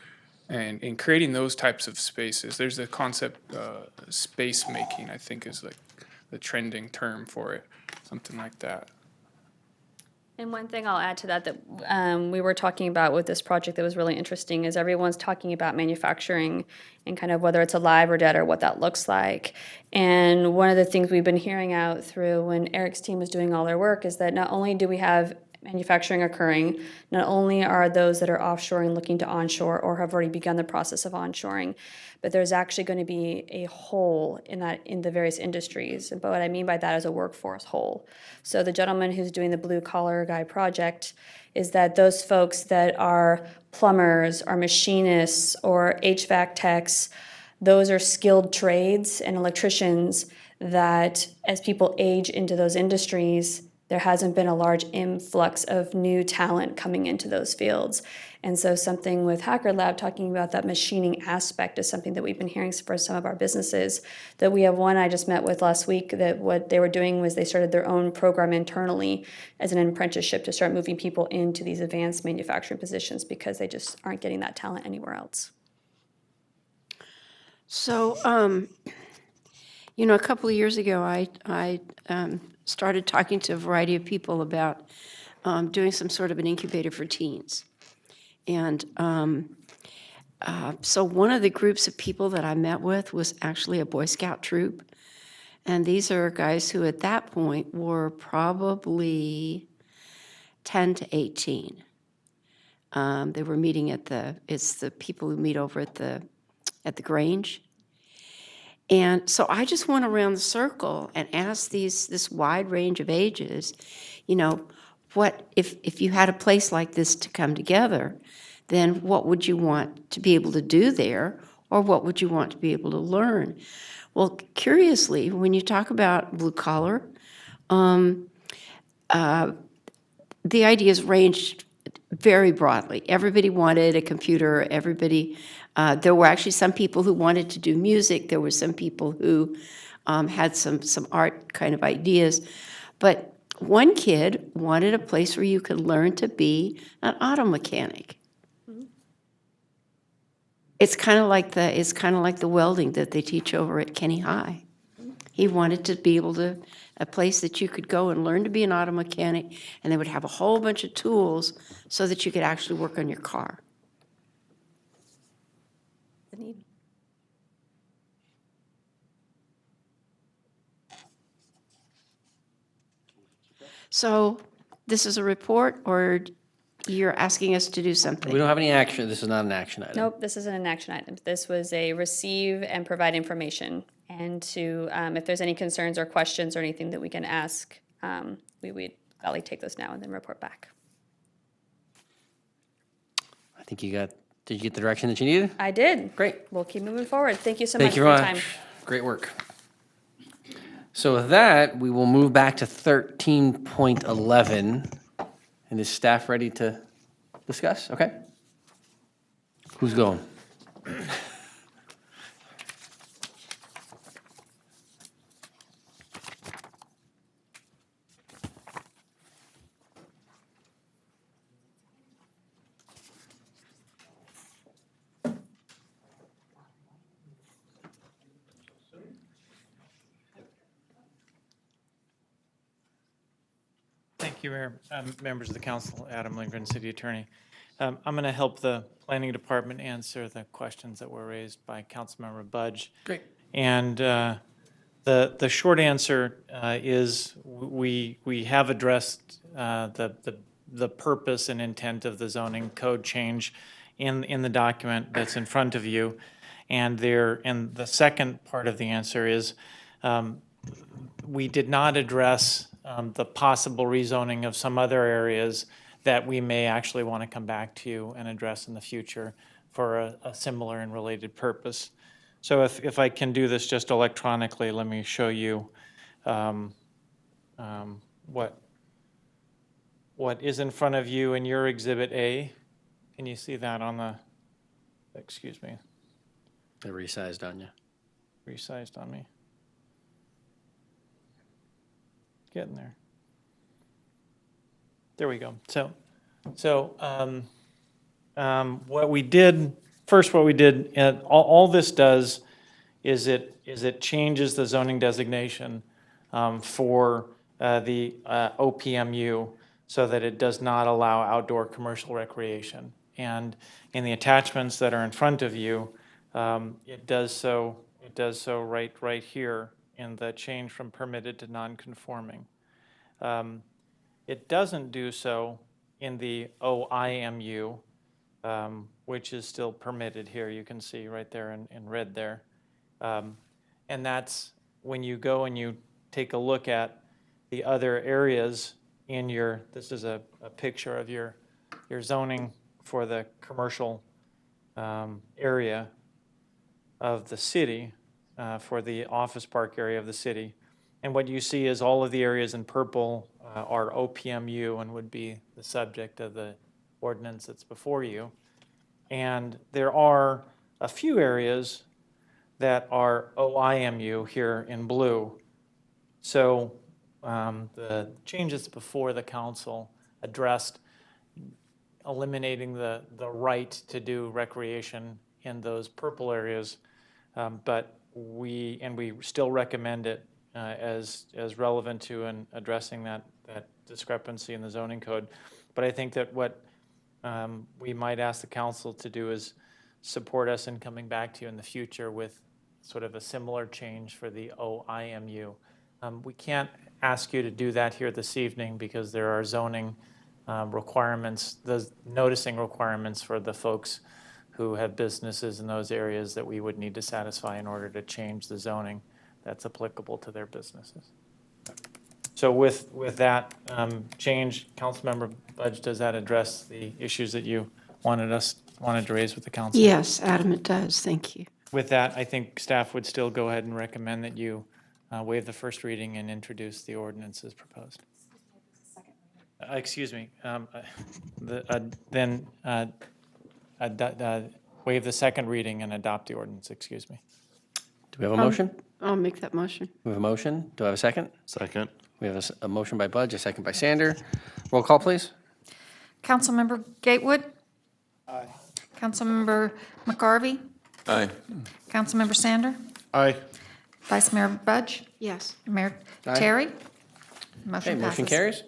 And in creating those types of spaces, there's a concept, space making, I think is like the trending term for it, something like that. And one thing I'll add to that we were talking about with this project that was really interesting is everyone's talking about manufacturing and kind of whether it's alive or dead or what that looks like. And one of the things we've been hearing out through when Eric's team was doing all their work is that not only do we have manufacturing occurring, not only are those that are offshoring looking to onshore or have already begun the process of onshoring, but there's actually going to be a hole in the various industries. But what I mean by that is a workforce hole. So the gentleman who's doing the blue collar guy project is that those folks that are plumbers or machinists or HVAC techs, those are skilled trades and electricians that as people age into those industries, there hasn't been a large influx of new talent coming into those fields. And so something with Hacker Lab talking about that machining aspect is something that we've been hearing for some of our businesses. That we have one I just met with last week that what they were doing was they started their own program internally as an apprenticeship to start moving people into these advanced manufacturing positions because they just aren't getting that talent anywhere else. So, a couple of years ago, I started talking to a variety of people about doing some sort of an incubator for teens. And so one of the groups of people that I met with was actually a Boy Scout troop. And these are guys who at that point were probably 10 to 18. They were meeting it's the people who meet over at the Grange. And so I just went around the circle and asked this wide range of ages, what if you had a place like this to come together, then what would you want to be able to do there, or what would you want to be able to learn? Well, curiously, when you talk about blue collar, the ideas ranged very broadly. Everybody wanted a computer. There were actually some people who wanted to do music. There were some people who had some art kind of ideas. But one kid wanted a place where you could learn to be an auto mechanic. It's kind of like the welding that they teach over at Kenny High. He wanted to be able to, a place that you could go and learn to be an auto mechanic, and they would have a whole bunch of tools so that you could actually work on your car. So this is a report, or you're asking us to do something? We don't have any action. This is not an action item. Nope, this isn't an action item. This was a receive and provide information. And to, if there's any concerns or questions or anything that we can ask, we would gladly take those now and then report back. I think did you get the direction that you needed? I did. Great. We'll keep moving forward. Thank you so Thank much you for your very time. much. Great work. So with that, we will move back to 13.11. And is staff ready to discuss? Okay. Who's going? Thank you, Mayor. Members of the council, Adam Lindgren, City Attorney. I'm going to help the Planning Department answer the questions that were raised by Councilmember Budge. Great. And the short answer is we have addressed the purpose and intent of the zoning code change in the document that's in front of you. And the second part of the answer is we did not address the possible rezoning of some other areas that we may actually want to come back to you and address in the future for a similar and related purpose. So if I can do this just electronically, let me show you what is in front of you in your Exhibit A. Can you see that on the, excuse me? They're resized on you. Resized on me. Getting there. There we go. So what we did, all this does is it changes the zoning designation for the OPMU so that it does not allow outdoor commercial recreation. And in the attachments that are in front of you, it does so right here in the change from permitted to non-conforming. It doesn't do so in the OIMU, which is still permitted here. You can see right there in red there. And that's when you go and you take a look at the other areas in your, this is a picture of your zoning for the commercial area. of the city for the office park area of the city. And what you see is all of the areas in purple are OPMU and would be the subject of the ordinance that's before you. And there are a few areas that are OIMU here in blue. So the changes before the council addressed eliminating the right to do recreation in those purple areas, but we still recommend it as relevant to and addressing that discrepancy in the zoning code. But I think that what we might ask the council to do is support us in coming back to you in the future with sort of a similar change for the OIMU. We can't ask you to do that here this evening because there are zoning requirements, the noticing requirements for the folks who have businesses in those areas that we would need to satisfy in order to change the zoning that's applicable to their businesses. So with that change, Councilmember Budge, does that address the issues that you wanted to raise with the council? Yes, Adam, it does. Thank you. With that, I think staff would still go ahead and recommend that you waive the first reading and introduce the ordinance as proposed. Excuse me. Then waive the second reading and adopt the ordinance. Excuse me. Do we have a motion? I'll make that motion. We have a motion. Do I have a second? Second. We have a motion by Budge, a second by Sander. Roll call, please. Councilmember Gatewood? Aye. Councilmember McGarvey? Aye. Councilmember Sander? Aye. Vice Mayor Budge? Yes. Mayor Aye. Terry? Okay, Motion motion passes. carries.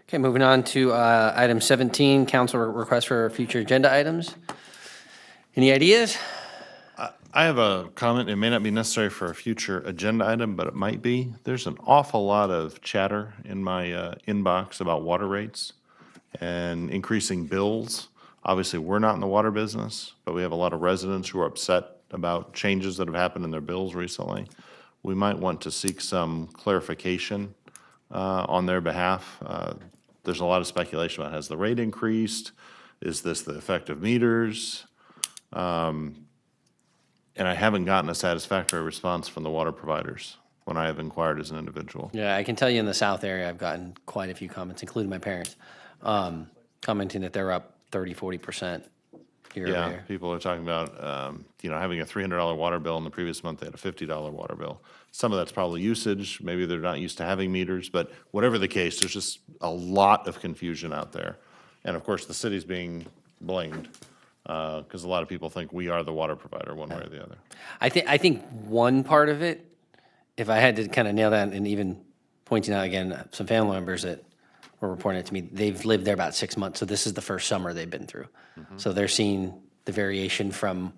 Okay, moving on to item 17, council request for future agenda items. Any ideas? I have a comment. It may not be necessary for a future agenda item, but it might be. There's an awful lot of chatter in my inbox about water rates and increasing bills. Obviously, we're not in the water business, but we have a lot of residents who are upset about changes that have happened in their bills recently. We might want to seek some clarification on their behalf. There's a lot of speculation about, has the rate increased? Is this the effect of meters? And I haven't gotten a satisfactory response from the water providers when I have inquired as an individual. Yeah, I can tell you in the South area, I've gotten quite a few comments, including my parents, commenting that they're up 30, 40% year over Yeah, year. people are talking about, having a $300 water bill, and the previous month they had a $50 water bill. Some of that's probably usage, maybe they're not used to having meters, but whatever the case, there's just a lot of confusion out there. And of course, the city's being blamed, because a lot of people think we are the water provider one way or the other. I think one part of it, if I had to kind of nail that, and even pointing out again, some family members that were reporting it to me, they've lived there about 6 months, so this is the first summer they've been through. So they're seeing the variation from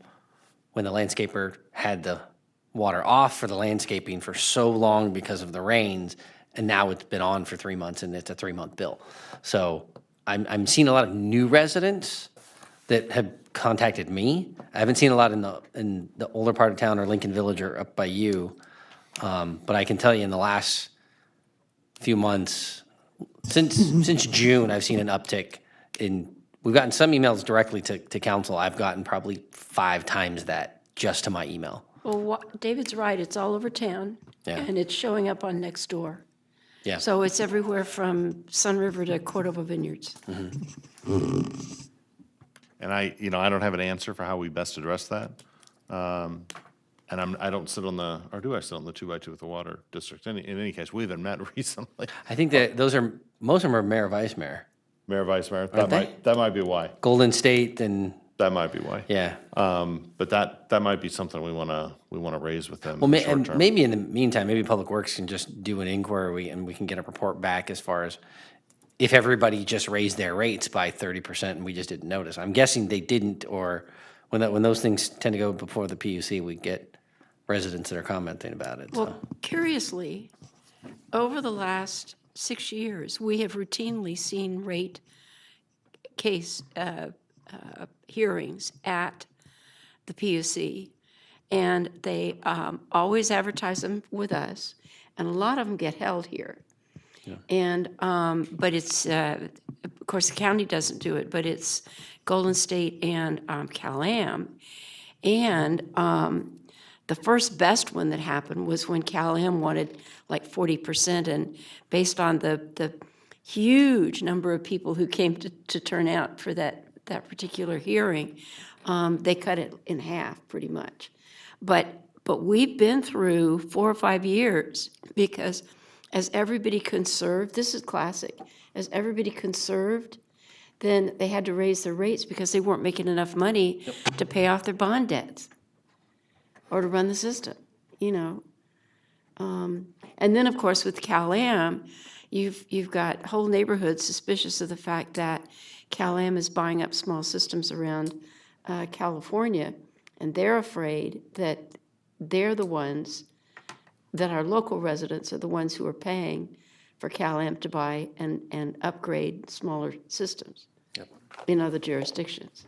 when the landscaper had the water off for the landscaping for so long because of the rains, and now it's been on for 3 months and it's a 3-month bill. So I'm seeing a lot of new residents that have contacted me. I haven't seen a lot in the older part of town or Lincoln Village or up by you. But I can tell you in the last few months, since June, I've seen an uptick in, we've gotten some emails directly to council. I've gotten probably 5 times that just to my email. Well, David's right. It's all over town. Yeah. And it's showing up on Nextdoor. Yeah. So it's everywhere from Sun River to Cordova Vineyards. And I don't have an answer for how we best address that. And I don't sit on the, or do I sit on the 2x2 with the water district? In any case, we haven't met recently. I think that most of them are mayor, vice mayor. Mayor, vice mayor, Aren't that might be why. Golden State and. That might be why. Yeah. But that might be something we wanna raise with them Well, in the short and term. maybe in the meantime, maybe Public Works can just do an inquiry and we can get a report back as far as if everybody just raised their rates by 30% and we just didn't notice. I'm guessing they didn't, or when those things tend to go before the PUC, we get residents that are commenting about it. Well, curiously, over the last 6 years, we have routinely seen rate case hearings at the PUC, and they always advertise them with us, and a lot of them get held here. Yeah. And but it's of course the county doesn't do it, but it's Golden State and Cal-Am, And the first best one that happened was when Cal-Am wanted like 40%, and based on the huge number of people who came to turn out for that particular hearing, they cut it in half pretty much. But we've been through 4 or 5 years because as everybody conserved, this is classic, as everybody conserved, then they had to raise their rates because they weren't making enough money to pay off their bond debts or to run the system, you know. And then, of course, with Cal-Am, you've got whole neighborhoods suspicious of the fact that Cal-Am is buying up small systems around California, and they're afraid that they're the ones, that our local residents are the ones who are paying for Cal-Am to buy and upgrade smaller systems in other jurisdictions.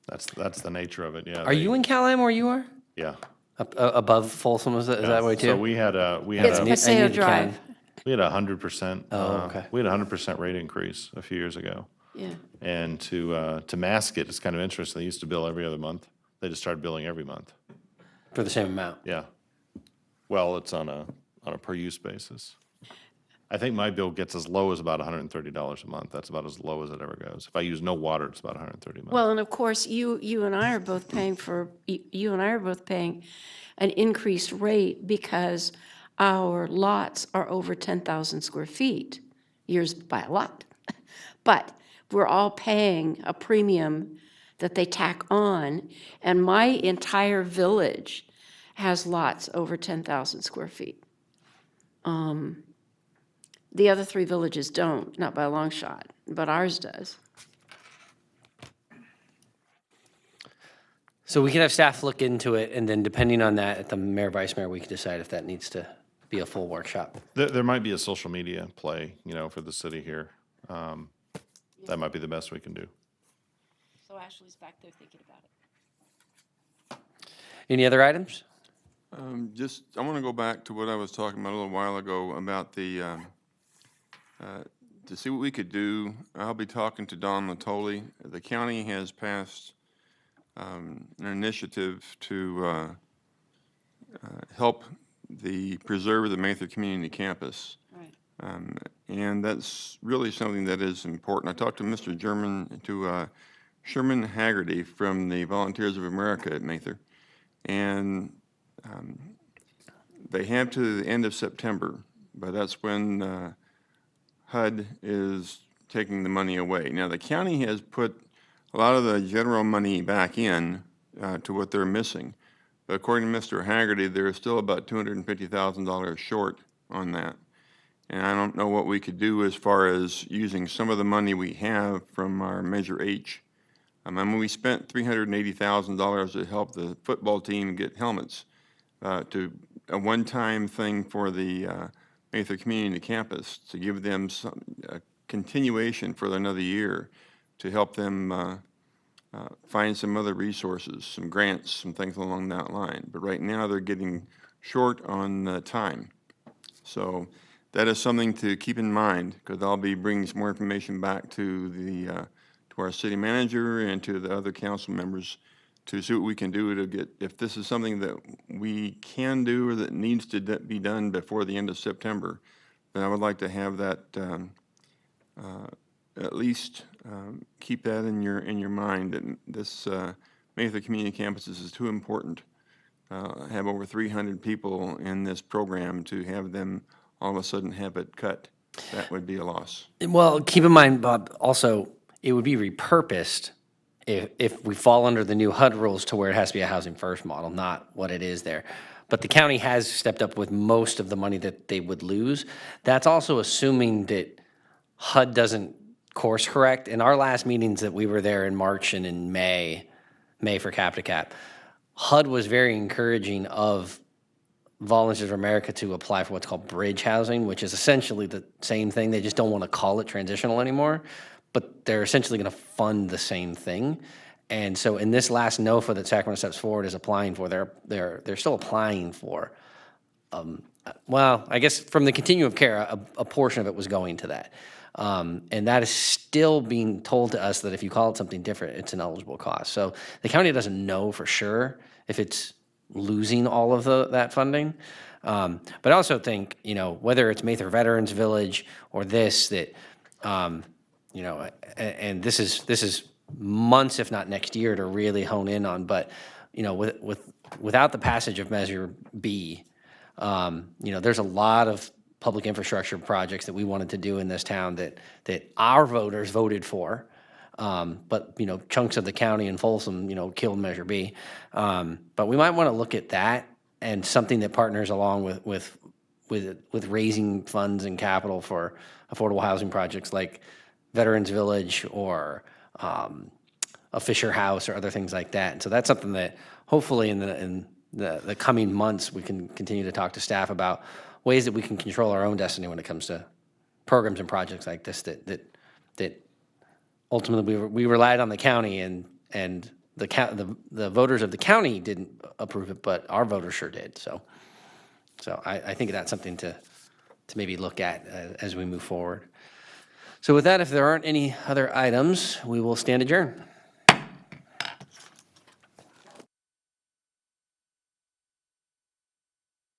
That's the nature of it, yeah. Are you in Cal-Am where you are? Yeah. Above Folsom, is that way too? So we had a, It's Paseo Drive. we had 100%. Oh, okay. We had a 100% rate increase a few years ago. Yeah. And to mask it, it's kind of interesting. They used to bill every other month. They just started billing every month. For the same amount? Yeah. Well, it's on a per use basis. I think my bill gets as low as about $130 a month. That's about as low as it ever goes. If I use no water, it's about $130 a month. Well, and of course, you and I are both paying an increased rate because our lots are over 10,000 square feet, yours by a lot. But we're all paying a premium that they tack on, and my entire village has lots over 10,000 square feet. The other 3 villages don't, not by a long shot, but ours does. So we can have staff look into it, and then depending on that, at the mayor, vice mayor, we can decide if that needs to be a full workshop. There might be a social media play, for the city here. That might be the best we can do. So Ashley's back there thinking about it. Any other items? I want to go back to what I was talking about a little while ago about the, to see what we could do. I'll be talking to Don Latoli. The county has passed an initiative to help preserve the Mather Community Campus. Right. And that's really something that is important. I talked to Mr. Sherman Haggerty from the Volunteers of America at Mather, and they have to the end of September, but that's when HUD is taking the money away. Now, the county has put a lot of the general money back in to what they're missing, but according to Mr. Haggerty, they're still about $250,000 short on that. And I don't know what we could do as far as using some of the money we have from our Measure H. I mean, we spent $380,000 to help the football team get helmets, to a one-time thing for the Mather Community Campus, to give them a continuation for another year, to help them find some other resources, some grants, some things along that line. But right now, they're getting short on time. So that is something to keep in mind, because I'll be bringing some more information back to our city manager and to the other council members to see what we can do to get, if this is something that we can do or that needs to be done before the end of September, then I would like to have that at least keep that in your mind, that this Mather Community Campus is too important. Have over 300 people in this program, to have them all of a sudden have it cut. That would be a loss. Well, keep in mind, Bob, also, it would be repurposed if we fall under the new HUD rules to where it has to be a housing first model, not what it is there. But the county has stepped up with most of the money that they would lose. That's also assuming that HUD doesn't course correct. In our last meetings that we were there in March and in May for Cap to Cap, HUD was very encouraging of Volunteers of America to apply for what's called bridge housing, which is essentially the same thing. They just don't want to call it transitional anymore, but they're essentially going to fund the same thing. And so in this last NOFA that Sacramento Steps Forward is applying for, they're still applying for, well, I guess from the continuum of care, a portion of it was going to that. And that is still being told to us that if you call it something different, it's an eligible cost. So the county doesn't know for sure if it's losing all of that funding. But I also think, whether it's Mather Veterans Village or this, that, and this is months, if not next year, to really hone in on. But, without the passage of Measure B, there's a lot of public infrastructure projects that we wanted to do in this town that our voters voted for. But, chunks of the county and Folsom, killed Measure B. But we might want to look at that and something that partners along with raising funds and capital for affordable housing projects like Veterans Village or a Fisher House or other things like that. And so that's something that hopefully in the coming months we can continue to talk to staff about ways that we can control our own destiny when it comes to programs and projects like this that ultimately we relied on the county and the voters of the county didn't approve it, but our voters sure did. So I think that's something to maybe look at as we move forward. So with that, if there aren't any other items, we will stand adjourned.